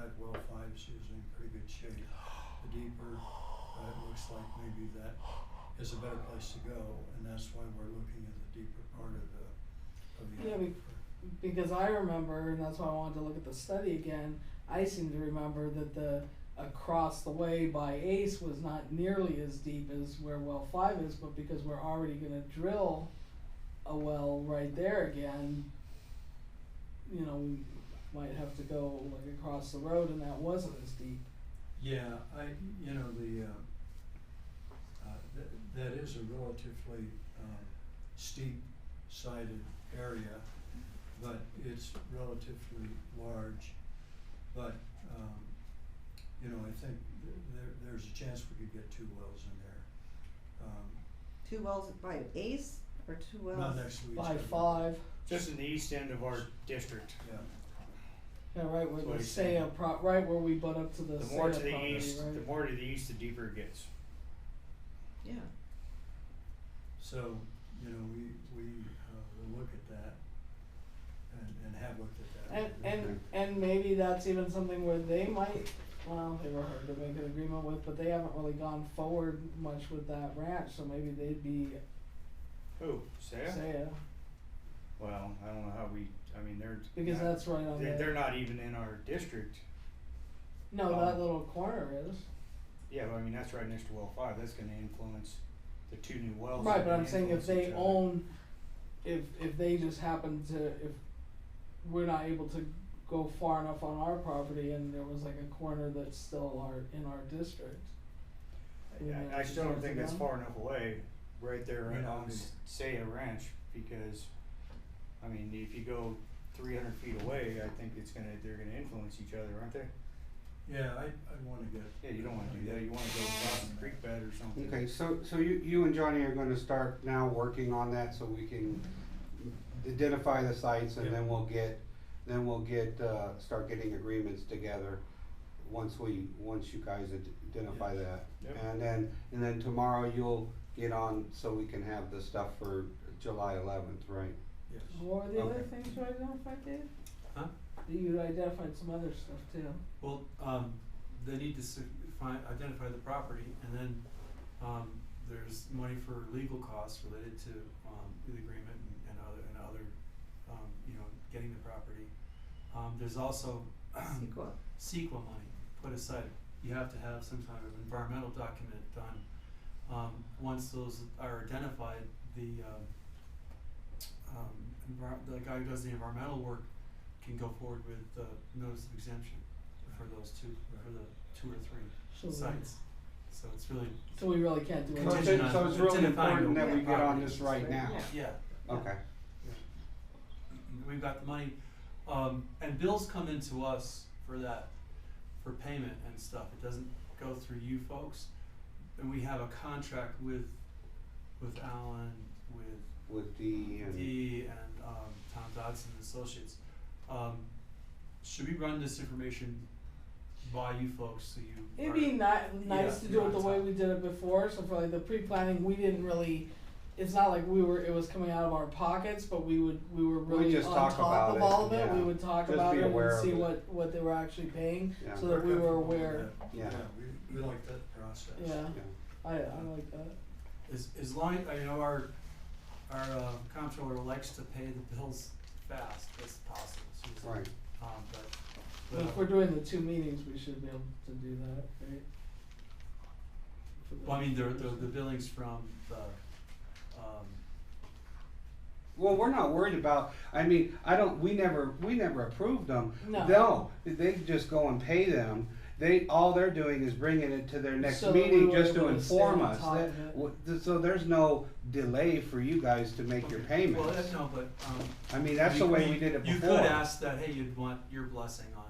at well 5 is usually in pretty good shape. The deeper, it looks like maybe that is a better place to go, and that's why we're looking at the deeper part of the Yeah, because I remember, and that's why I wanted to look at the study again, I seem to remember that the across the way by Ace was not nearly as deep as where well 5 is, but because we're already gonna drill a well right there again, you know, we might have to go like across the road, and that wasn't as deep. Yeah, you know, that is a relatively steep sided area, but it's relatively large. But, you know, I think there's a chance we could get 2 wells in there. 2 wells by Ace, or 2 wells? Not next to each By other. 5. Just in the east end of our district. Yeah. Yeah, right where That's what the he's saying. Saya right where we butt up to the The Saya more to property, the east, right? the more to the east, the deeper it gets. Yeah. So, you know, we will look at that, and have looked at that. And maybe that's even something where they might, well, they were hard to make an agreement with, but they haven't really gone forward much with that ranch, so maybe they'd be, Who, Saya? say, Well, I don't know how they're. because not- that's right on They're the, not even in our district. no, that little corner is. Yeah, but I mean, that's right next to well 5, that's gonna influence the 2 new wells. Right, are but gonna I'm saying if influence they each other. own, if they just happen to, if we're not able to go far enough on our property and there was like a corner that's still in our district. I still don't think that's far enough away, right there Yeah, on I mean- Saya Ranch, because, I mean, if you go 300 feet away, I think they're gonna influence each other, aren't they? Yeah, I wanna get. Yeah, you don't wanna do that, you wanna go across the creek bed or something. Okay, so you and Johnny are gonna start now working on that so we can identify the sites and then we'll get, start getting agreements together once you guys identify that. Yep. And then tomorrow you'll get on so we can have the stuff for July 11th, right? Yes. What were the other Okay. things you identified, Dave? Huh? You identified some other stuff too. Well, they need to identify the property, and then, there's money for legal costs related to, the agreement and other, getting the property. There's also CEQA money put aside. You have to have some kind of environmental document done. Once those are identified, the guy who does the environmental work can go forward with the notice of exemption for those two, for the 2 or 3 So we- sites. So it's really, So we really can't do So anything. Contingent it's, on so it's really identifying important the that we get on properties, this right now. yeah, Okay. we've got the money, and bills come into us for that, for payment and stuff. It doesn't go through you folks. And we have a contract with Alan, With D and. D and, Tom Dodson and Associates. Should we run this information by you folks so you? It'd be nice Yeah, to do it the on way top. we did it before, so for like the pre-planning, we didn't really, it's not like it was coming out of our pockets, but we were really just on talk top about of it, all of it, we yeah. would talk Just about be it aware and of see it. what they were actually paying, Yeah. so that we were aware, Yeah. We like that process. yeah, Yeah. I like that. As long, our comptroller likes to pay the bills fast as possible, she's, Right. But if we're doing the 2 meetings, we should be able to do that, right? For the- well, I mean, the billings from the, Well, we're not worried about, we never approved them. No. They just go and pay them. All they're doing is bringing it to their next So that we meeting were just to able to stay inform on us. top of it. So there's no delay for you guys to make your payments. well, no, but, That's the way we did it You before. could ask that, hey, you'd want your blessing on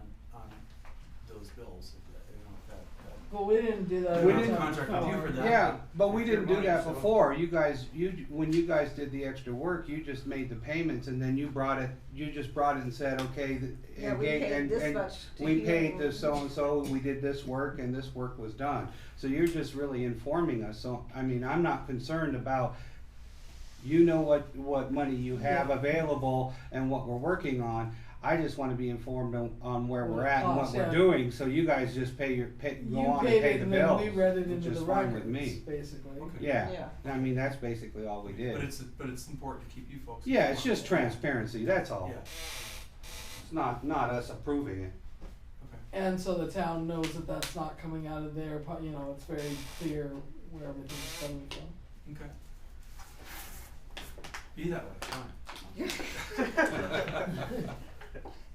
those bills, But we didn't do that. We at the didn't time contract with you before. for that. Yeah, but we It's your didn't do money, that so- before. When you guys did the extra work, you just made the payments and then you just brought it and said, okay, Yeah, we paid this much to we you. paid this so-and-so, we did this work and this work was done. So you're just really informing us. So, I'm not concerned about, what money you have available and what we're working on. I just wanna be informed on where What we're it at and what costs, we're yeah. doing, so you guys just go You on and paid pay it the and then bills. we read it which into is the fine with records, me. basically. Okay. Yeah, that's basically all we did. But it's important to keep you folks. Yeah, it's informed. just transparency, that's all. Yeah, It's not us approving it. okay. And so the town knows that that's not coming out of their, it's very clear where everything's coming from. Okay. Be that way, fine.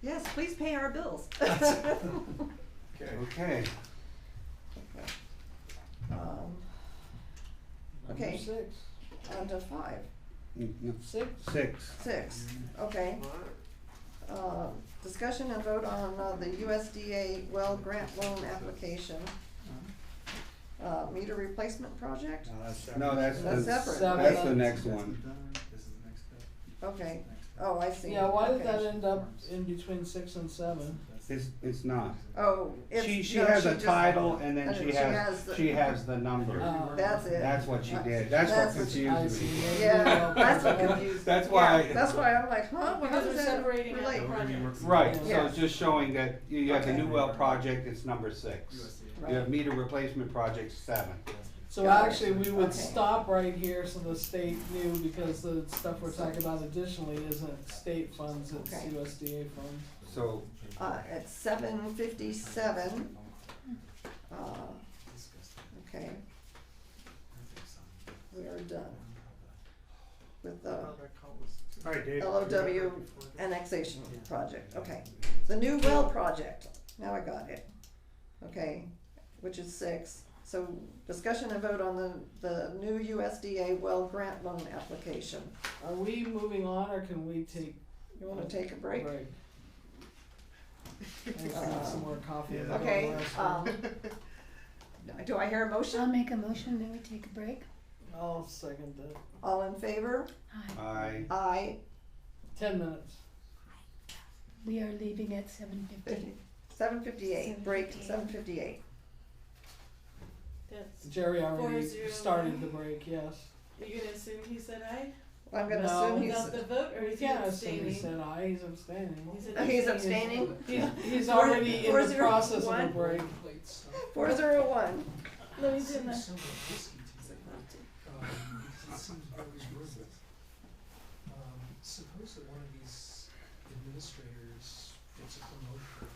Yes, please pay our bills. Okay. Okay. Number Okay. 6. On to 5. 6? 6, okay. Discussion and vote on the USDA well grant loan application. Meter replacement project? No, that's separate. No, that's That's the, separate. that's the Seven. next one. This is the next step. Okay, Next step. oh, I see. Yeah, why did Okay. that end up in between 6 and 7? That's It's not. Oh, it's. She no, has a just- title and then and she she has, the- she has the number. That's it. That's what she did. That's what That's- confused I me. see. Yeah, that's what confused. That's why- Yeah, that's why I'm like, huh, well, how Because does we're that separating out relate? the projects. Right, so Yeah. it's just showing that you have the Okay. new well project, it's number 6. Right. You have meter replacement project 7. So Got it. actually, we would Okay. stop right here so the state knew, because the stuff we're talking about additionally isn't state funds, it's Okay. USDA funds. So, At 7:57. Okay, we are done with the Alright, Dave. LOW annexation project, okay. The new well project, now I got it, okay, which is 6. So discussion and vote on the new USDA well grant loan application. Are we moving on, or can we take You wanna take a break? I need some more coffee. Yeah. than I got Okay, last week. do I hear a I'll motion? make a motion that we take a break. I'll second that. All in favor? Aye. Aye. 10 minutes. We are leaving at 7:50. 7:58, break, 7:58. 7:58. That's, Jerry already 4-0. started the break, yes. are you gonna assume he said aye? I'm gonna No. assume he's, Without the vote, or We is he can't assume he abstaining? said aye, he's abstaining. He said he's abstaining? He's already in the process of a 401. break. 401. No, he's in the. It seems very rude. Suppose that one of these administrators gets a promotion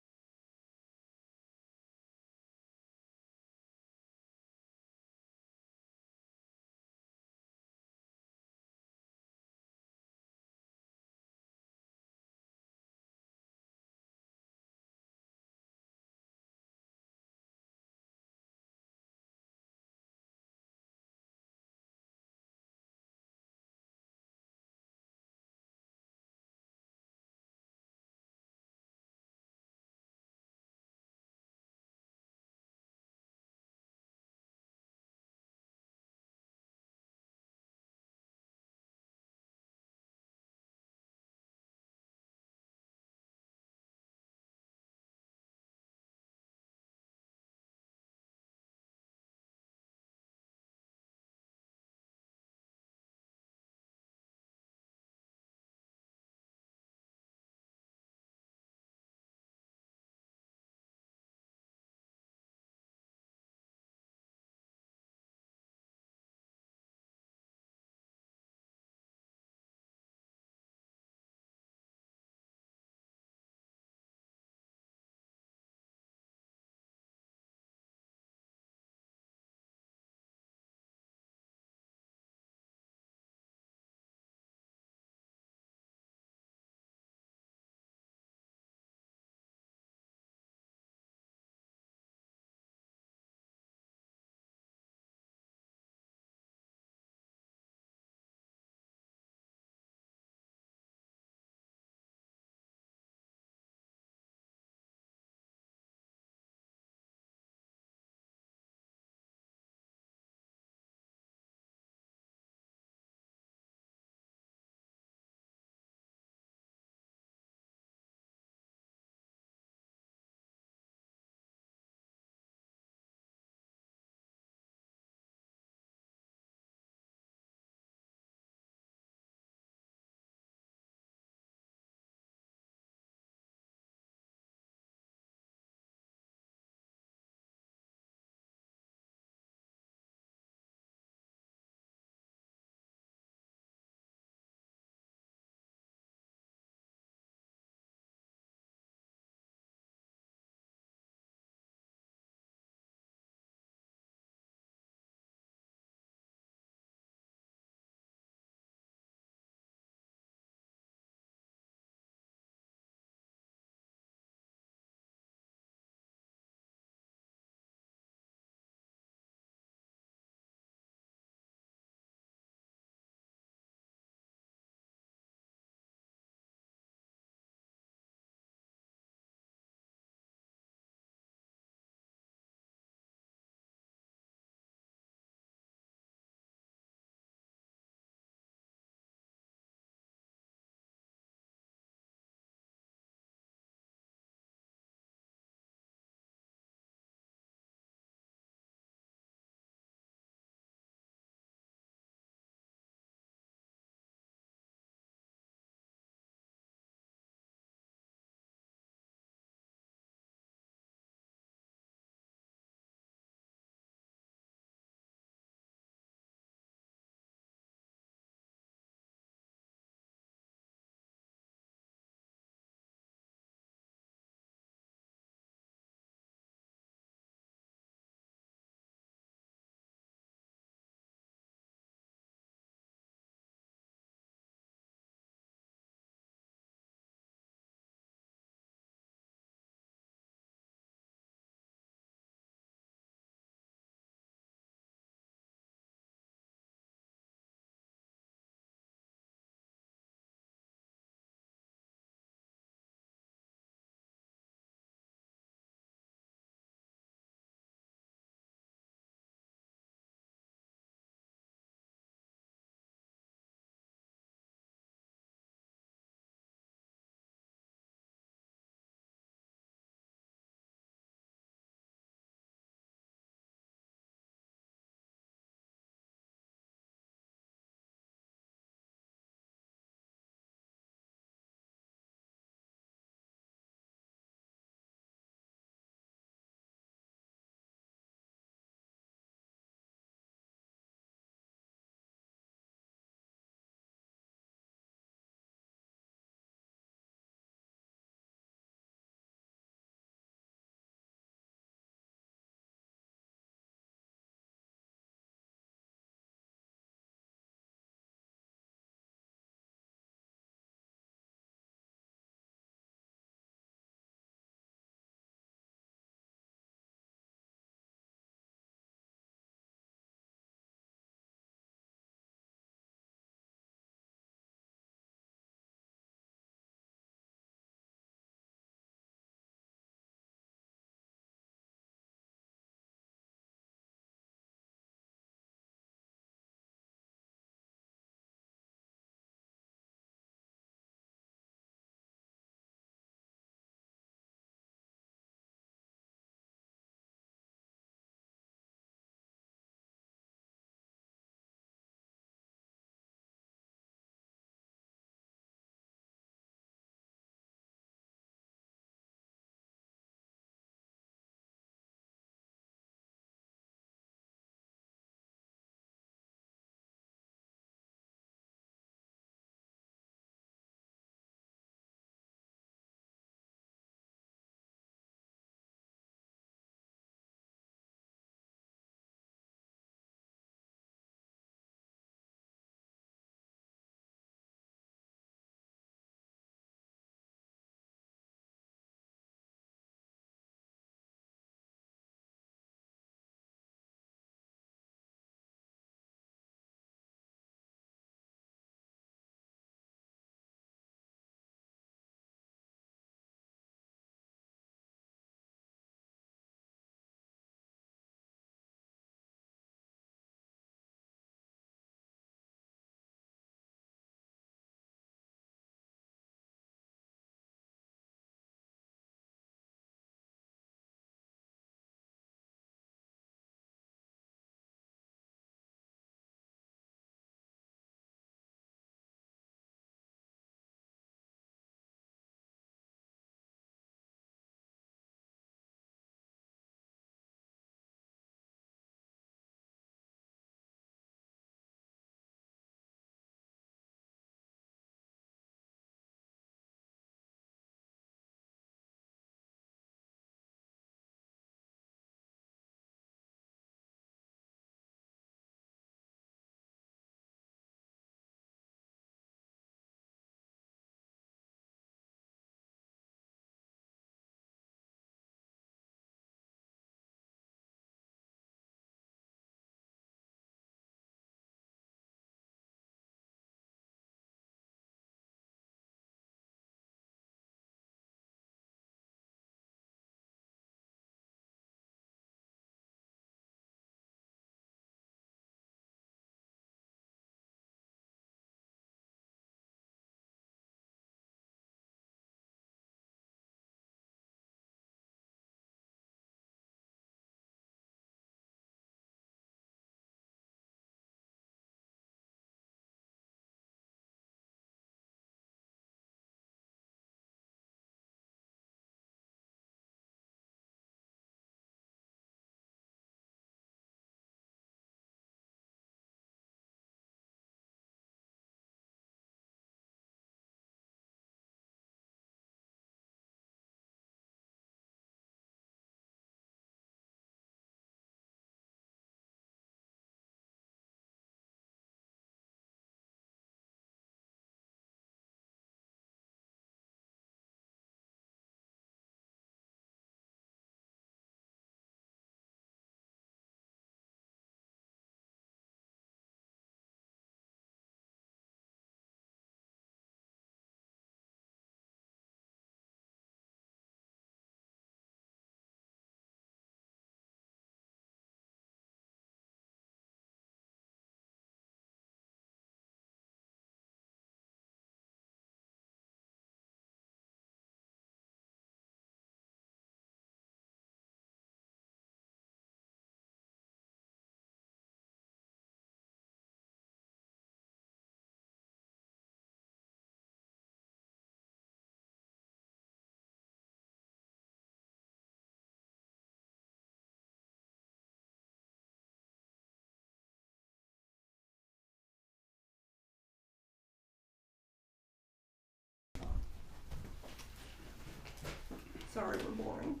sorry we're boring.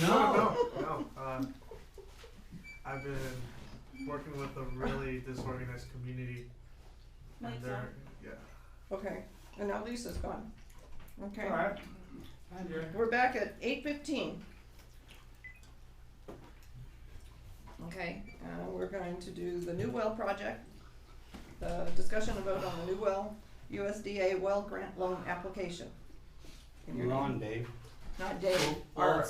No. No. I've been working with a really disorganized community, and Mike's they're on. yeah. Okay, and now Lisa's gone. Okay. Alright. We're back at 8:15. Okay, we're going to do the new well project. The discussion and vote on the new well, USDA well grant loan application. And your You're name? on, Dave. Not Dave, Or-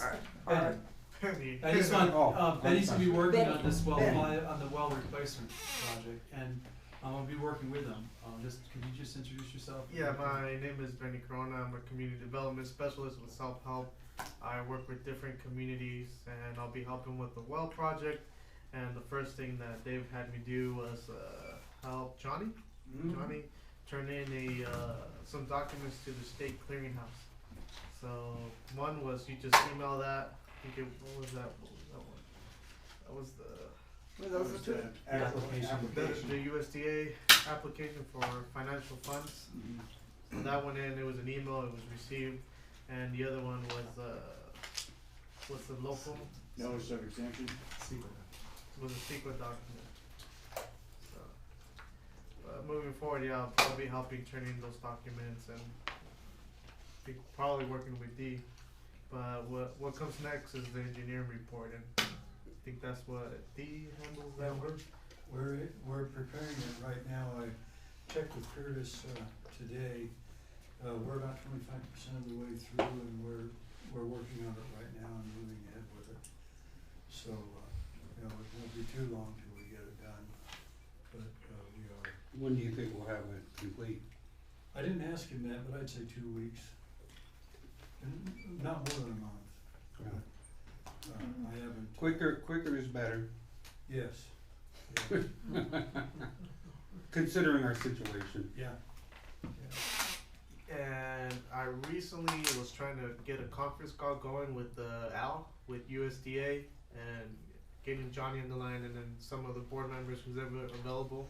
our, Penny. I just want, Oh, Benny's gonna be working Benny. on this well, Benny. on the well replacement project, and I'll be working with them. Could you just introduce yourself? Yeah, my name is Benny Corona. I'm a community development specialist with Self-Help. I work with different communities, and I'll be helping with the well project. And the first thing that Dave had me do was help Johnny turn in some documents to the state clearinghouse. So one was you just email that. I think what was that? What was that one? That was the were those the two? the USDA application for financial funds. So that went in. It was an email. It was received, and the other one was the local. Notice of exemption. Was a secret document. So, moving forward, yeah, I'll be helping turn in those documents and be probably working with Dee. But what comes next is the engineering report, and I think that's what Dee handles that Yeah, work. we're preparing it right now. I checked with Curtis today. We're about 25% of the way through, and we're working on it right now and moving ahead with it. So it won't be too long till we get it done, but we are. When do you think we'll have it complete? I didn't ask him that, but I'd say 2 weeks. And not more than a month. Yeah. I haven't. Quicker is better, Yes. considering our situation. Yeah. And I recently was trying to get a conference call going with Al, with USDA, and getting Johnny on the line, and then some of the board members who's ever available,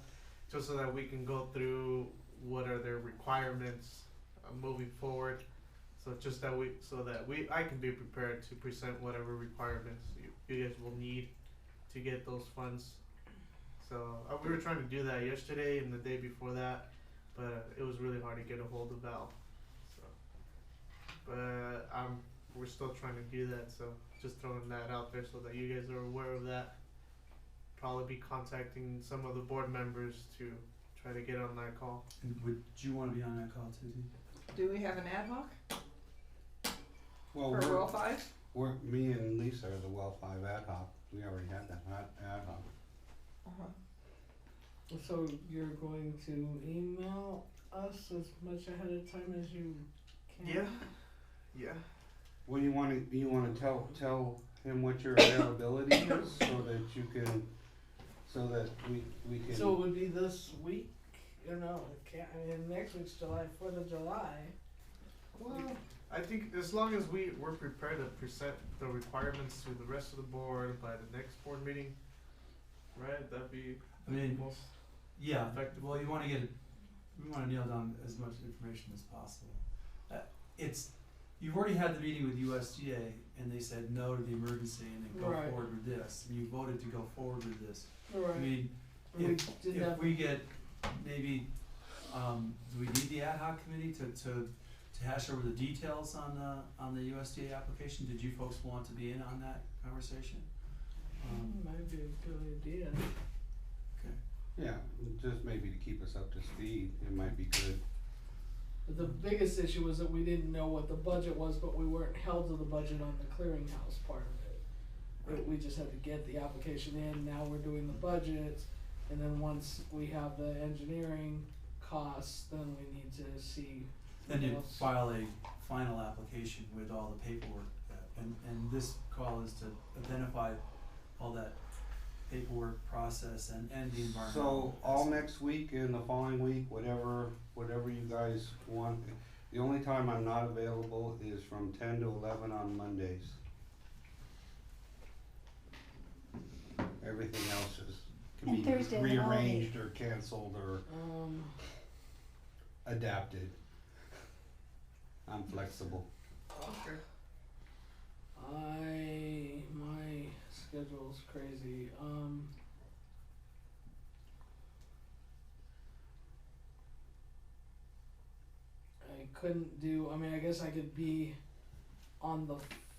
just so that we can go through what are their requirements moving forward. So just that I can be prepared to present whatever requirements you guys will need to get those funds. So we were trying to do that yesterday and the day before that, but it was really hard to get a hold of Al. So, but we're still trying to do that. So just throwing that out there so that you guys are aware of that. Probably be contacting some of the board members to try to get on that call. And would you wanna be on that call too, Dee? Do we have an ad hoc Well, for well 5? me and Lisa are the well 5 ad hoc. We already had that ad hoc. Uh-huh. So you're going to email us as much ahead of time as you can? Yeah. Well, you wanna tell him what your availability is so that you can, so that we can. So it would be this week, next week's July, 4th of July. Well, I think as long as we're prepared to present the requirements to the rest of the board by the next board meeting, right? That'd be I mean, most yeah, effective. well, we wanna nail down as much information as possible. You've already had the meeting with USDA, and they said no to the emergency, and then go Right. forward with this, and you voted to go forward with this. Right. I mean, We didn't if have- we get, maybe, do we need the ad hoc committee to hash over the details on the USDA application? Did you folks want to be in on that conversation? Might be a good idea. Okay. Yeah, just maybe to keep us up to speed, it might be good. But the biggest issue was that we didn't know what the budget was, but we weren't held to the budget on the clearinghouse part of it. We just had to get the application in, now we're doing the budget, and then once we have the engineering costs, then we need to see Then what you else. file a final application with all the paperwork, and this call is to identify all that paperwork process and the environmental. So all next week and the following week, whatever you guys want. The only time I'm not available is from 10 to 11 on Mondays. Everything else can And be Thursday, the holiday. rearranged or canceled or adapted. I'm flexible. Okay. my schedule's crazy. I couldn't do, I mean, I guess I could be on the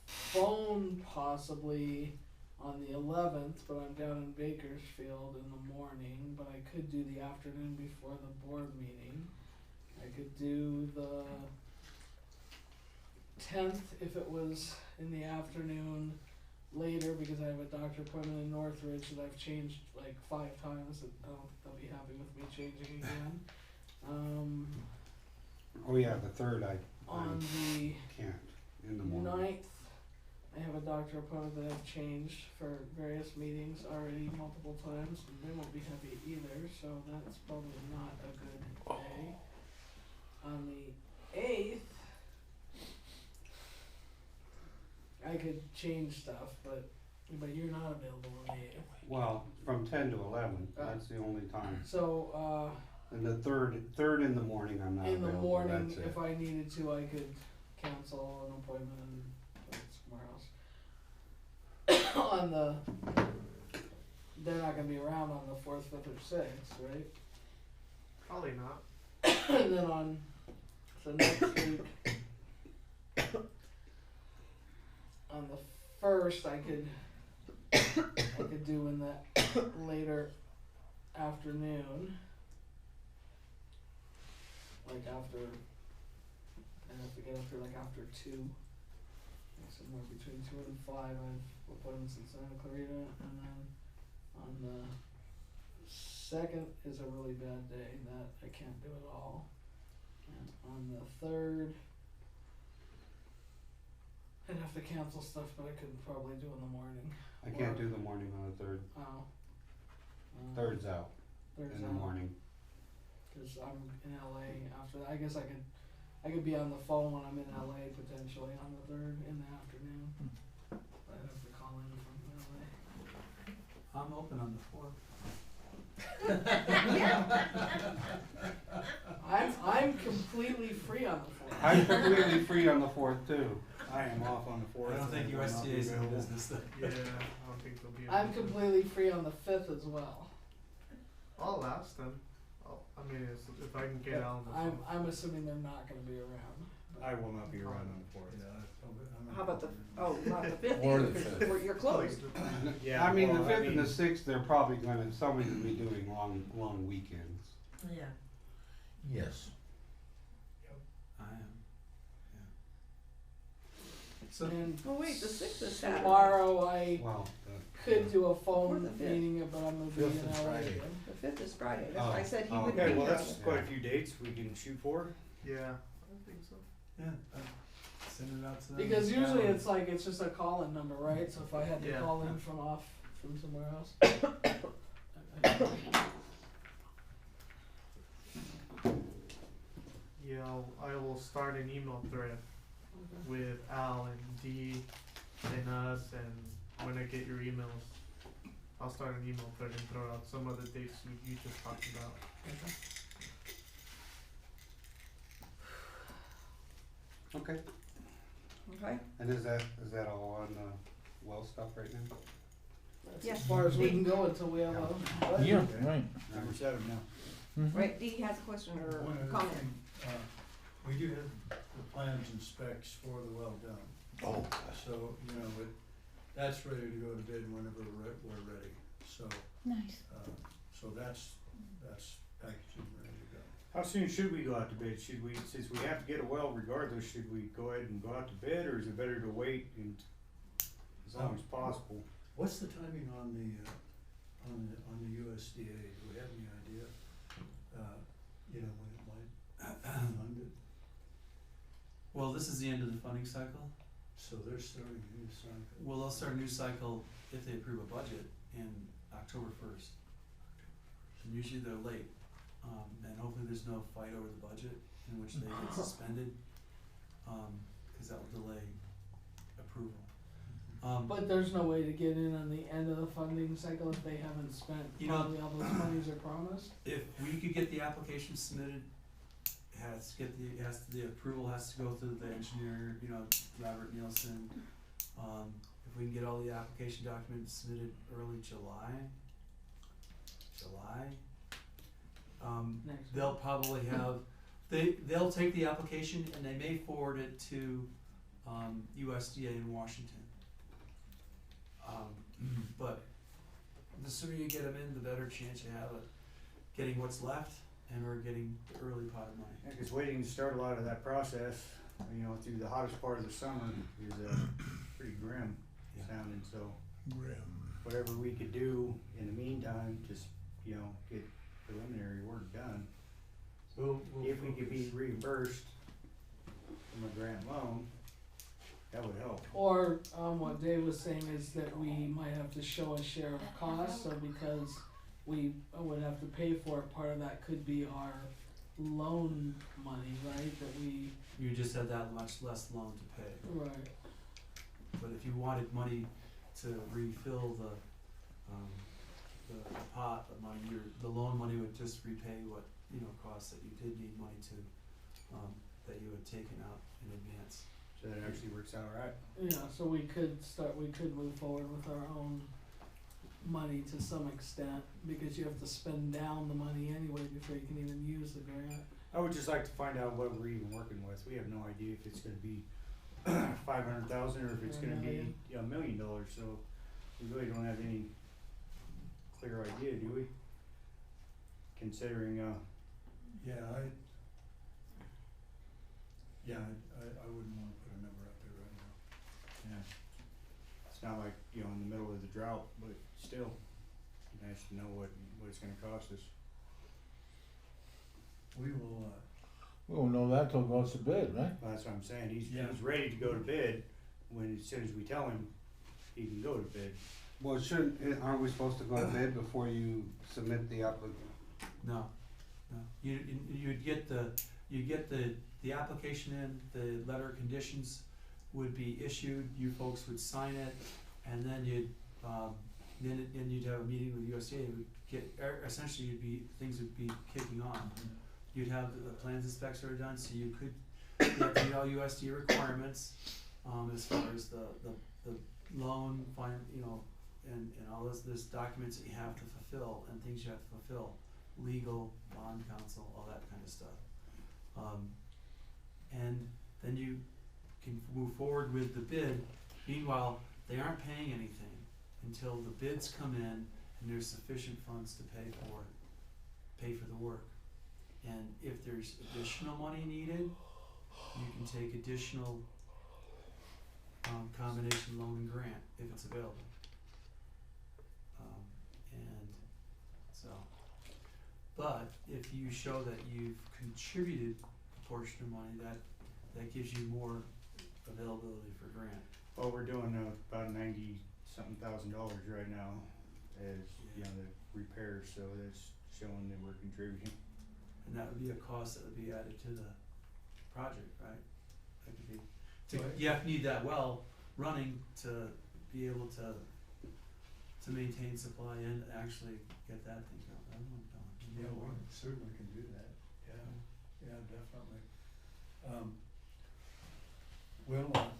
phone possibly on the 11th, but I'm down in Bakersfield in the morning, but I could do the afternoon before the board meeting. I could do the 10th if it was in the afternoon later, because I have a doctor appointment in Northridge that I've changed like 5 times, and I don't think they'll be happy with me changing again. Oh yeah, the third I On the can't in the morning. 9th, I have a doctor appointment that I've changed for various meetings already multiple times, and they won't be happy either, so that's probably not a good day. On the 8th, I could change stuff, but you're not available on the 8th. Well, from 10 to 11, that's the only time. So, And the third in the morning, I'm not in the available. morning, That's it. if I needed to, I could cancel an appointment and put it somewhere else. On the, they're not gonna be around on the 4th, 5th, or 6th, right? Probably not. And then on, so next week, on the 1st, I could do in the later afternoon. Like after, I have to get up here like after 2, like somewhere between 2 and 5, I have appointments in Santa Clarita, and then on the 2nd is a really bad day that I can't do at all, and on the 3rd, I'd have to cancel stuff, but I could probably do in the morning. I can't do the morning on the 3rd. Oh. Third's out Third's in the out. morning. Cause I'm in LA after that. I guess I could be on the phone when I'm in LA potentially on the 3rd in the afternoon. But I'd have to call in from LA. I'm open on the 4th. I'm completely free on the 4th. I'm completely free on the 4th too. I am off on the 4th. I don't think and I will not be USDA is in available. business though. Yeah, I don't think they'll be. I'm able to. completely free on the 5th as well. I'll ask them. I mean, if I can get out on the phone. I'm assuming they're not gonna be around. I will not be around on the 4th. Yeah, How about the, oh, not the 5th, Or the because 5th. you're closed. Yeah, I mean, well, the 5th and the 6th, they're probably gonna, somebody's gonna be doing long weekends. Yeah. Yes. I am. So, And Oh, wait, the 6th is Saturday. tomorrow I Well, could do a Or phone the 5th. meeting, but I'm gonna be 5th in is LA Friday. again. The 5th is Friday, that's why I said he Oh, would be Okay, here. well, on that's the- quite a few dates we can shoot for. yeah, I think so. Yeah. Send it out to them. Because usually it's like, it's just a call-in number, right? So if I had to Yeah. call in from somewhere else. Yeah, I will start an email thread with Al and Dee and us, and when I get your emails, I'll start an email thread and throw out some of the dates you just talked about. okay. Okay, And is that all on well stuff right now? That's Yeah. as far as we can go until we have a budget. Yeah, right. Number 7 now. right, Dee has a question or One other comment. thing, we do have the plans and specs for the well done. Oh, So, that's ready to go to bid whenever we're ready. So, Nice. so that's packaged and ready to go. How soon should we go out to bid? Should we, since we have to get a well regardless, should we go ahead and go out to bid, or is it better to wait and as long as possible? What's the timing on the USDA? Do we have any idea? When it might be funded? Well, this is the end of the funding cycle. So they're starting a new cycle. Well, they'll start a new cycle if they approve a budget in October 1st. And usually they're late. And hopefully there's no fight over the budget in which they get suspended, cause that will delay approval. But there's no way to get in on the end of the funding cycle if they haven't spent You know- probably all those monies are promised. If we could get the application submitted, the approval has to go through the engineer, Robert Nielsen, If we can get all the application documents submitted early July, Next they'll probably have, they'll take the application and they may forward it to, USDA in Washington. But the sooner you get them in, the better chance you have of getting what's left and we're getting the early pot of money. Yeah, 'cause waiting to start a lot of that process, you know, through the hottest part of the summer is pretty grim Yeah. sounding, so Grim. whatever we could do in the meantime, just, you know, get preliminary work done. We'll If we could be focus. reimbursed from a grant loan, that would help. Or, what Dave was saying is that we might have to show a share of costs, so because we would have to pay for it, part of that could be our loan money, right, that we, You just have that much less loan to pay. right, But if you wanted money to refill the pot of money, the loan money would just repay what, you know, costs that you did need money to, that you had taken out in advance. So that actually works out alright. yeah, so we could move forward with our own money to some extent, because you have to spend down the money anyway before you can even use the grant. I would just like to find out what we're even working with. We have no idea if it's gonna be 500,000 or if it's Or a gonna be million. $1 million, so we really don't have any clear idea, do we? Considering, Yeah, I wouldn't wanna put a number up there right now. yeah, it's not like, you know, in the middle of the drought, but still, it'd be nice to know what it's gonna cost us. We will, We won't know that till it goes to bid, right? Well, that's what I'm saying, he's Yeah. ready to go to bid, when, as soon as we tell him, he can go to bid. Well, aren't we supposed to go to bid before you submit the No. You'd get the application in, the letter of conditions would be issued, you folks would sign it, and then you'd have a meeting with USDA, would essentially things would be kicking on. You'd have the plans and specs are done, so you could meet all USDA requirements, as far as the loan, you know, and all this documents that you have to fulfill and things you have to fulfill, legal, bond counsel, all that kind of stuff. And then you can move forward with the bid. Meanwhile, they aren't paying anything until the bids come in and there's sufficient funds to pay for the work. And if there's additional money needed, you can take additional combination loan and grant if it's available. And so, but if you show that you've contributed a portion of money, that gives you more availability for grant. Well, we're doing about $90-something thousand right now as, you know, the repairs, so that's showing that we're contributing. And that would be a cost that would be added to the project, right? That could be, Right. you have to need that well running to be able to maintain supply and actually get that thing going. yeah, we certainly can do that, yeah, definitely. Well,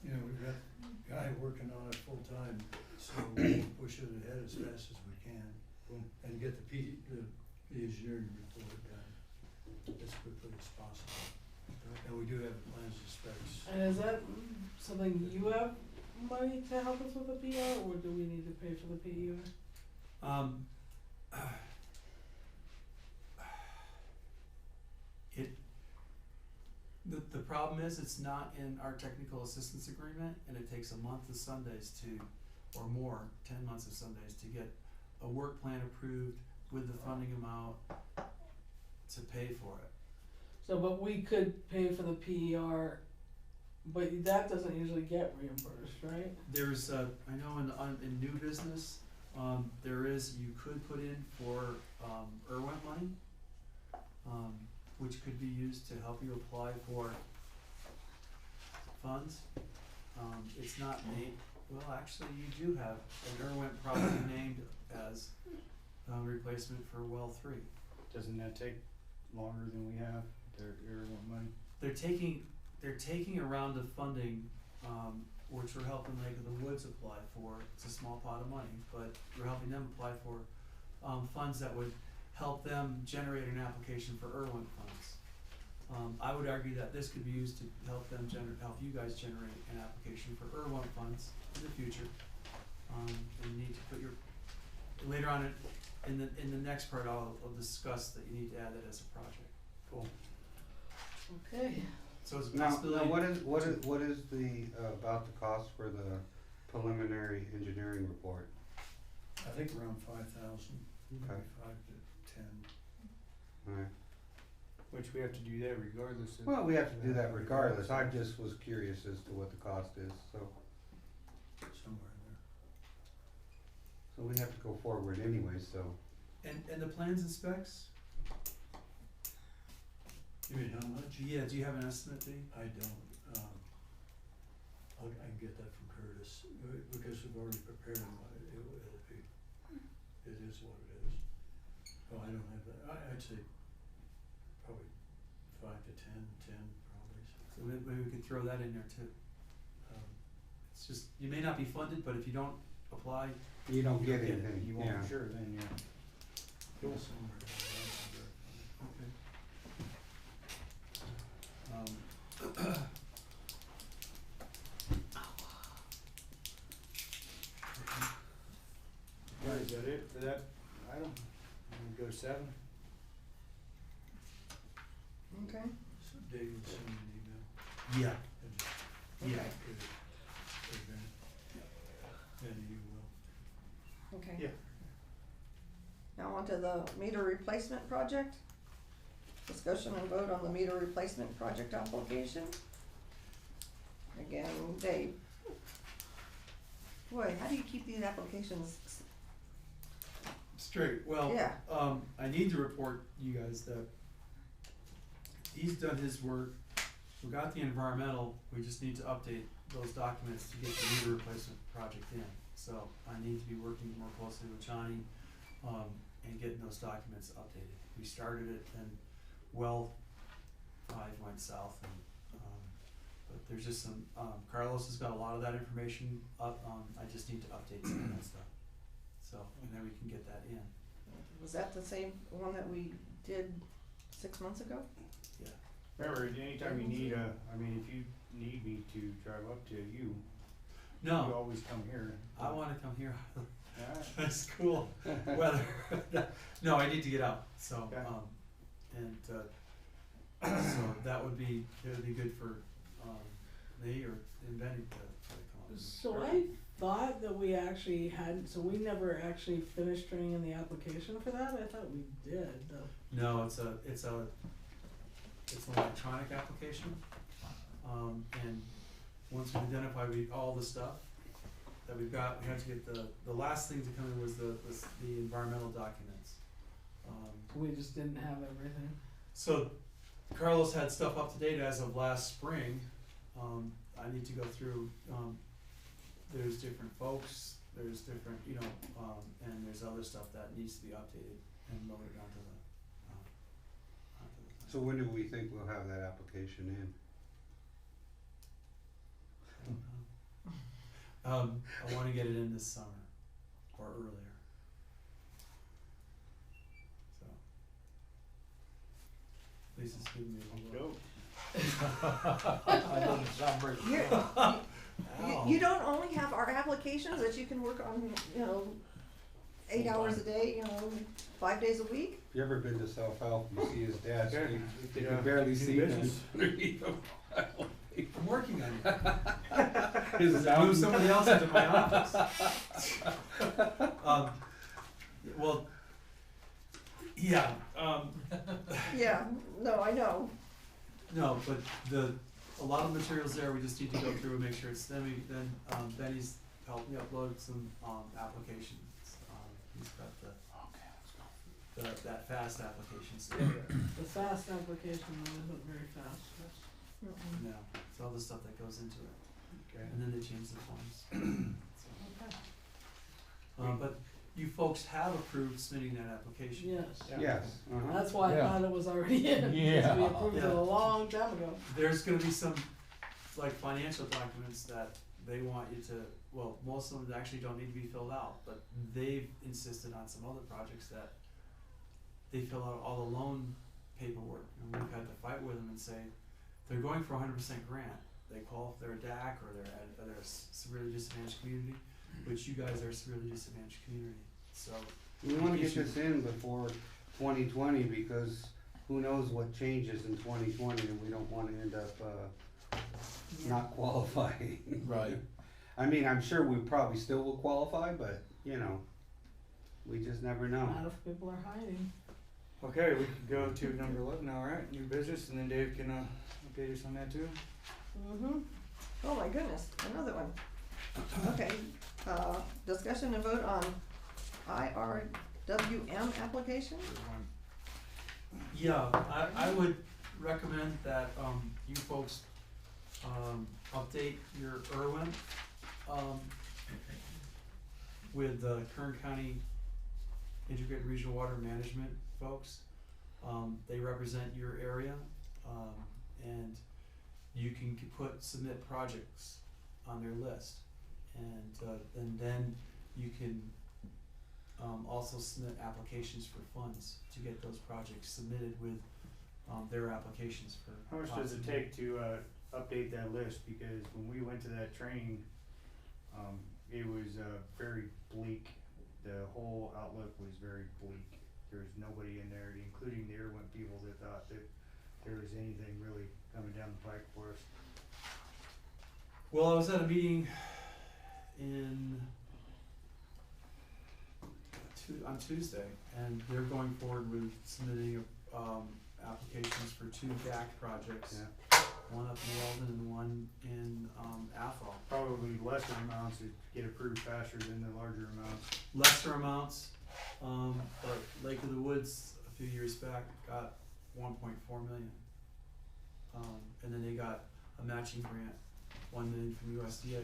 you know, we've got a guy working on it full time, so we'll push it ahead as fast as we can. And get the engineering report done as quickly as possible. And we do have the plans and specs. And is that something you have money to help us with the PR, or do we need to pay for the PER? The problem is, it's not in our technical assistance agreement, and it takes a month of Sundays or more, 10 months of Sundays to get a work plan approved with the funding amount to pay for it. So, but we could pay for the PER, but that doesn't usually get reimbursed, right? There's, I know in new business, you could put in for Irwin money, which could be used to help you apply for funds. It's not named, well, actually, you do have an Irwin property named as replacement for well 3. Doesn't that take longer than we have, their money? They're taking a round of funding which we're helping Lake of the Woods apply for. It's a small pot of money, but we're helping them apply for funds that would help them generate an application for Irwin funds. I would argue that this could be used to help them help you guys generate an application for Irwin funds in the future. And you need to put your, later on in the next part, I'll discuss that you need to add it as a project. Cool. Okay. So it's a Now, possibility. what is the, about the cost for the preliminary engineering report? I think around 5,000, maybe Okay. 5 to 10. Alright, Which we have to do that regardless of. well, we have to do that regardless, I just was curious as to what the cost is, so Somewhere in there. we have to go forward anyway, so. And the plans and specs? You mean how much? Yeah, do you have an estimate, Dee? I don't, I can get that from Curtis, because we've already prepared them, it'll be, it is what it is. Oh, I don't have that, I'd say probably 5 to 10 probably. So maybe we could throw that in there too. It's just, you may not be funded, but if you don't apply, You don't get get it. anything, You yeah. won't, sure, then, yeah. Cool. Somewhere in there. okay. Is that it for that item? We go to 7? Okay. So Dave will send me an email. Yeah. And just Yeah. Okay. give it to Ben. And you will. Okay. Yeah. Now on to the meter replacement project. Discussion and vote on the meter replacement project application. Again, Dave. Boy, how do you keep these applications? Straight, well, Yeah. I need to report you guys that he's done his work. We got the environmental, we just need to update those documents to get the meter replacement project in. So I need to be working more closely with Johnny, and getting those documents updated. We started it and well 5 went south and, but there's just some, Carlos has got a lot of that information up, I just need to update some of that stuff. So, and then we can get that in. Was that the same one that we did 6 months ago? Yeah. Remember, anytime you need I mean, if you need me to drive up to you, you No, always come here. I wanna come here. Alright. It's cool weather. No, I need to get out, so, Okay. and, so that would be, it would be good for, me or Benny to come up. So I thought that we actually hadn't, so we never actually finished turning in the application for that, I thought we did, though. No, it's an electronic application, and once we identify all the stuff that we've got, we have to get the last thing to come in was the environmental documents. We just didn't have everything. So Carlos had stuff up to date as of last spring. I need to go through, there's different folks, there's different, and there's other stuff that needs to be updated and loaded onto the So when do we think we'll have that application in? I wanna get it in this summer or earlier. So. Lisa's giving me a little. That doesn't sound very. You don't only have our applications that you can work on, 8 hours a day, 5 days a week? If you ever been to self-help, you see his desk, Okay. you can barely see him. business. I'm working on it. His Move mountain. somebody else into my office. Well, yeah, Yeah, no, I know. no, but a lot of the materials there, we just need to go through and make sure it's, then Benny's helped me upload some, applications. He's got that fast application, so, The fast application wasn't very fast. no, it's all the stuff that goes into it, Okay. and then they change the forms. So, but you folks have approved submitting that application. Yes. Yes, uh-huh. That's why I Yeah. thought it was already in, because Yeah. we approved it Yeah. a long time ago. There's gonna be some, like, financial documents that they want you to, well, most of them actually don't need to be filled out, but they've insisted on some other projects that they fill out all the loan paperwork, and we've had to fight with them and say, they're going for 100% grant. They call if they're a DAC or they're a severely disadvantaged community, which you guys are a severely disadvantaged community, so. We wanna get this in before 2020 because who knows what changes in 2020 and we don't wanna end up, not qualifying. Right. I mean, I'm sure we probably still will qualify, but, you know, we just never know. Not if people are hiding. Okay, we can go to number 11 now, right? New business, and then Dave can update us on that too. Oh my goodness, another one. Okay, discussion and vote on IRWM application? Yeah, I would recommend that, you folks, update your IRWIN, with the Kern County Integrated Regional Water Management folks. They represent your area, and you can submit projects on their list. And then you can, also submit applications for funds to get those projects submitted with, their applications for. How much does it take to update that list? Because when we went to that training, it was very bleak. The whole outlook was very bleak. There was nobody in there, including the Irwin people, that thought that there was anything really coming down the pike for us. Well, I was at a meeting on Tuesday, and they're going forward with submitting applications for 2 DAC projects. Yeah. One up in Weldon and one in Athol. Probably lesser amounts that get approved faster than the larger amounts. Lesser amounts, but Lake of the Woods a few years back got 1.4 million. And then they got a matching grant, 1 million from USDA.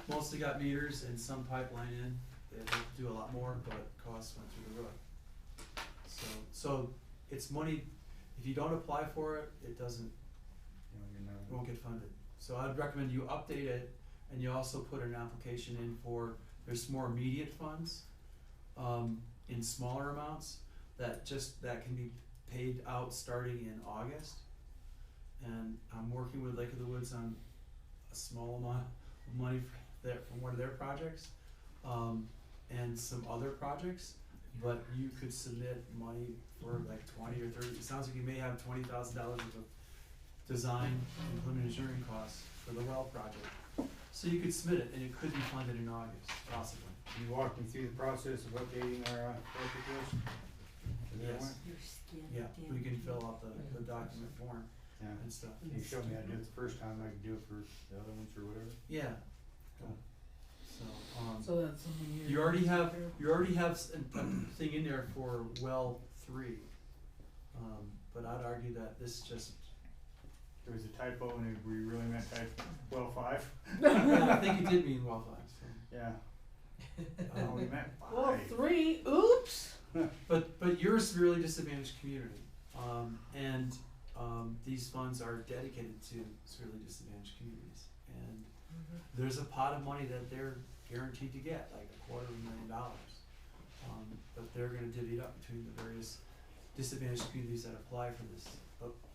Mostly got meters and some pipeline in. They had to do a lot more, but costs went through the roof. So it's money. If you don't apply for it, it won't get funded. So I'd recommend you update it, and you also put an application in for, there's more immediate funds, in smaller amounts, that can be paid out starting in August. And I'm working with Lake of the Woods on a small amount of money from one of their projects, and some other projects. But you could submit money for like 20 or 30. It sounds like you may have $20,000 worth of design and preliminary engineering costs for the well project. So you could submit it, and it could be funded in August, possibly. Can you walk me through the process of updating our project list? Yes. Yeah, we can fill out the document form Yeah. and stuff. You showed me how to do it the first time, I could do it for the other ones or whatever. Yeah. Cool. So that's something You already have a thing in there for well 3, but I'd argue that this just. There was a typo and we really meant well 5. Yeah, I think you did mean well 5. So. Yeah. We meant 5. Well, 3, oops. But you're a severely disadvantaged community, and these funds are dedicated to severely disadvantaged communities, and there's a pot of money that they're guaranteed to get, like $250,000, but they're going to divvy it up between the various disadvantaged communities that apply for this.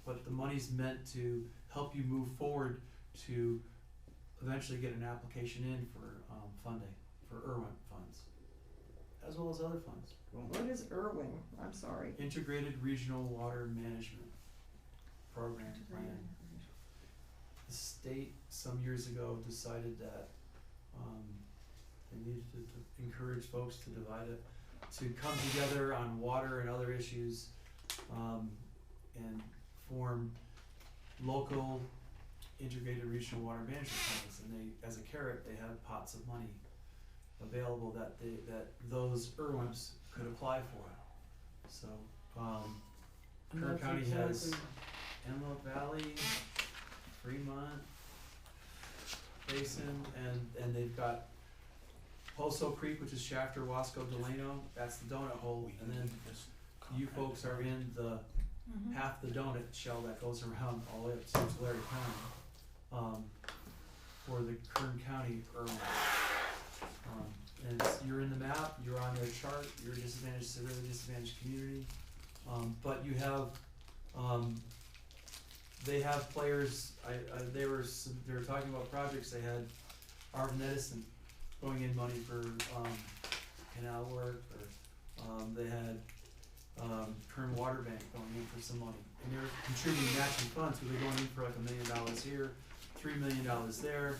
But the money's meant to help you move forward to eventually get an application in for funding for IRWIN funds, as well as other funds. What is IRWIN? I'm sorry. Integrated Regional Water Management Program Plan. The state some years ago decided that they needed to encourage folks to divide it, to come together on water and other issues, and form local integrated regional water management plans. And they, as a carrot, they have pots of money available that those IRWINs could apply for. So Kern County has Antelope Valley, Fremont Basin, and they've got Poso Creek, which is Shafter, Wasco, Delano. That's the donut hole, and then you folks are in the half the donut shell that goes around all the way up to Tulare County. for the Kern County Irma. And you're in the map, you're on their chart, you're a disadvantaged, severely disadvantaged community. But you have, they have players, they were talking about projects, they had Arvin Edison throwing in money for, canal work, or, they had, Kern Water Bank going in for some money. And they're contributing matching funds, so they're going in for like $1 million here, $3 million there,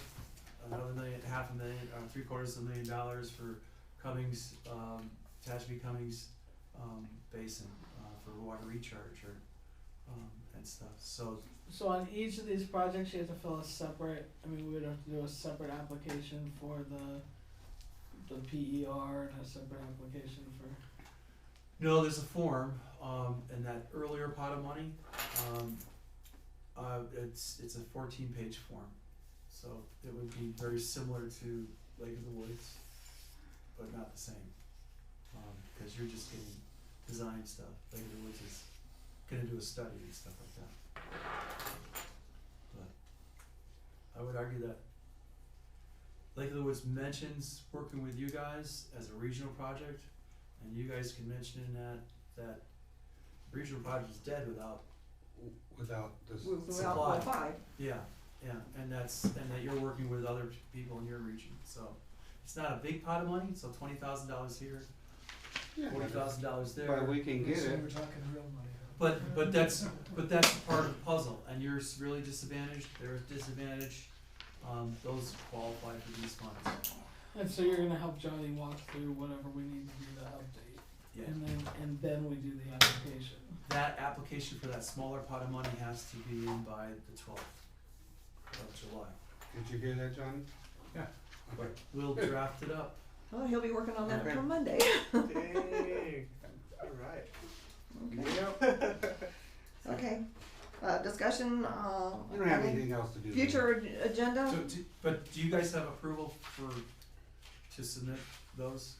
another million, $500,000, $750,000 for Cummings, Tehachapi Cummings, Basin, for water recharge or, and stuff, so. So on each of these projects, you have to fill a separate, we would have to do a separate application for the PER and a separate application for. No, there's a form, and that earlier pot of money, it's a 14-page form. So it would be very similar to Lake of the Woods, but not the same, cause you're just getting design stuff. Lake of the Woods is gonna do a study and stuff like that. But I would argue that Lake of the Woods mentions working with you guys as a regional project, and you guys can mention in that regional project is dead without this. Without 5. yeah, and that you're working with other people in your region, so it's not a big pot of money, so $20,000 here, $40,000 there. But we can get it. We're talking real money. But that's part of the puzzle, and you're really disadvantaged, they're disadvantaged, those qualify for these funds. And so you're gonna help Johnny walk through whatever we need to do to update, Yeah. and then we do the application. That application for that smaller pot of money has to be in by the 12th of July. Did you hear that, Johnny? Yeah. Okay. We'll draft it up. Well, he'll be working on that Okay. until Monday. Dang, alright. Okay. Okay, discussion, You don't have anything else to do. future agenda? So, but do you guys have approval to submit those,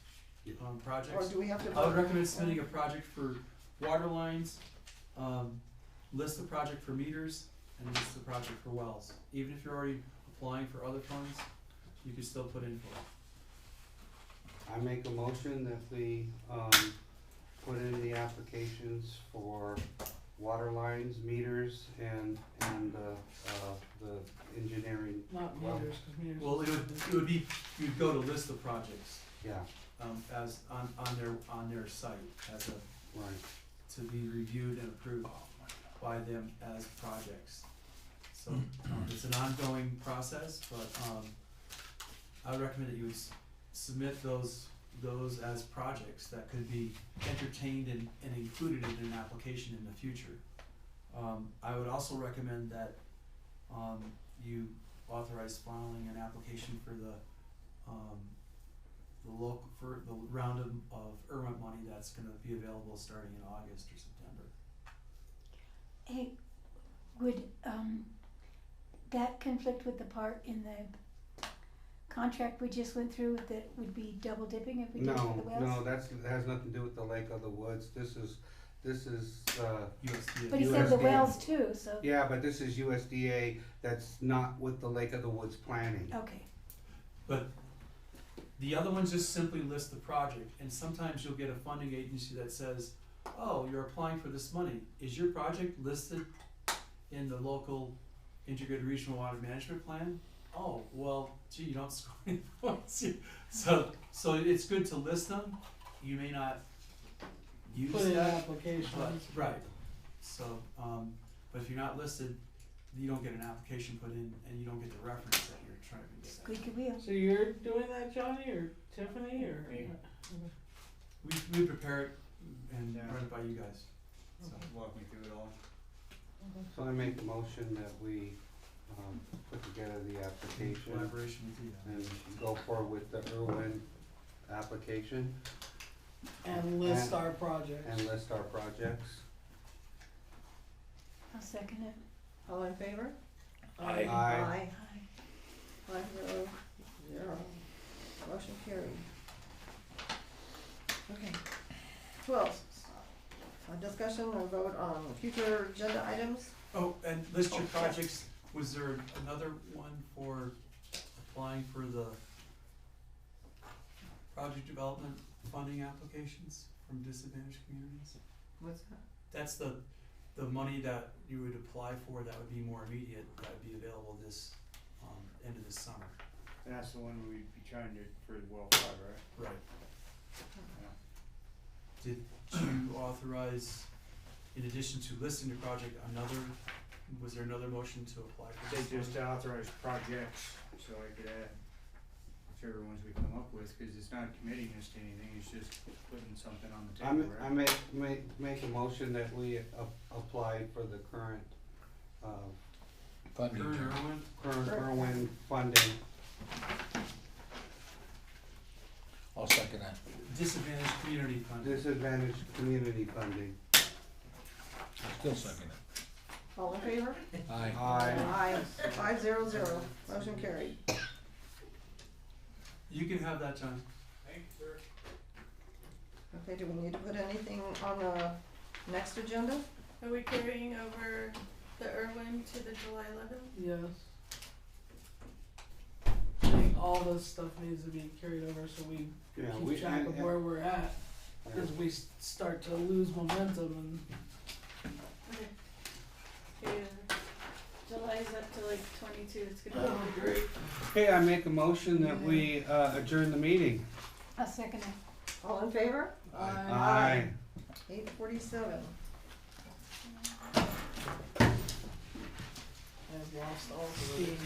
Or projects? do we have to I would vote? recommend submitting a project for water lines, list the project for meters, and list the project for wells. Even if you're already applying for other funds, you can still put in for it. I make a motion that we, put in the applications for water lines, meters, and the engineering. Not Well, meters, 'cause meters. Well, it would be, you'd go to list the projects, Yeah, as on their site, as a, right. to be reviewed and approved by them as projects. So, it's an ongoing process, but, I would recommend that you submit those as projects that could be entertained and included in an application in the future. I would also recommend that, you authorize filing an application for the round of IRMA money that's gonna be available starting in August or September. Hey, would, that conflict with the part in the contract we just went through that would be double dipping if we did it for the wells? No, that has nothing to do with the Lake of the Woods. This is, USDA. But he said the USDA. wells too, so, yeah, but this is USDA, that's not with the Lake of the Woods planning. okay. But the other ones just simply list the project, and sometimes you'll get a funding agency that says, oh, you're applying for this money, is your project listed in the local integrated regional water management plan? Oh, well, gee, you don't score any points. So it's good to list them, you may not use Put in that, applications. but, right, so, but if you're not listed, you don't get an application put in, and you don't get the reference that you're trying to get. Squeaky wheel. So you're doing that, Johnny, or Tiffany, or? Me. We prepare it and Yeah. run it by you guys, so. Walk me through it all. So I make a motion that we, put together the application Collaboration with you. and go forward with the Irwin application And list And- our projects. and list our projects. I'll second it. All in favor? Aye. Aye. 5-0. Motion carried. Okay. 12. Discussion or vote on future agenda items? Oh, and list your Oh, yeah. projects, was there another one for applying for the project development funding applications from disadvantaged communities. What's that? That's the money that you would apply for that would be more immediate, that would be available this, end of this summer. And that's the one we'd be trying to, for the well five, right? Right. Yeah. Did you authorize, in addition to listing the project, was there another motion to apply for They this? just authorize projects, so I could add whichever ones we come up with, cause it's not committing us to anything, it's just putting something on the table, I right? make a motion that we apply for the current, Funding. current Irwin funding. I'll second that. Disadvantaged community funding. Disadvantaged community funding. I still second it. All in favor? Aye. Aye. 500, motion carried. You can have that, John. Okay, do we need to put anything on the next agenda? Are we carrying over the Irwin to the July 11th? Yes. I think all this stuff needs to be carried over so we Yeah, keep track of where we're at, yeah. cause we start to lose momentum Okay. Yeah. July's up to like 22, it's gonna be great. Okay, I make a motion that we adjourn the meeting. I'll second it. All in favor? and. Aye. 8:47. I've lost all steam.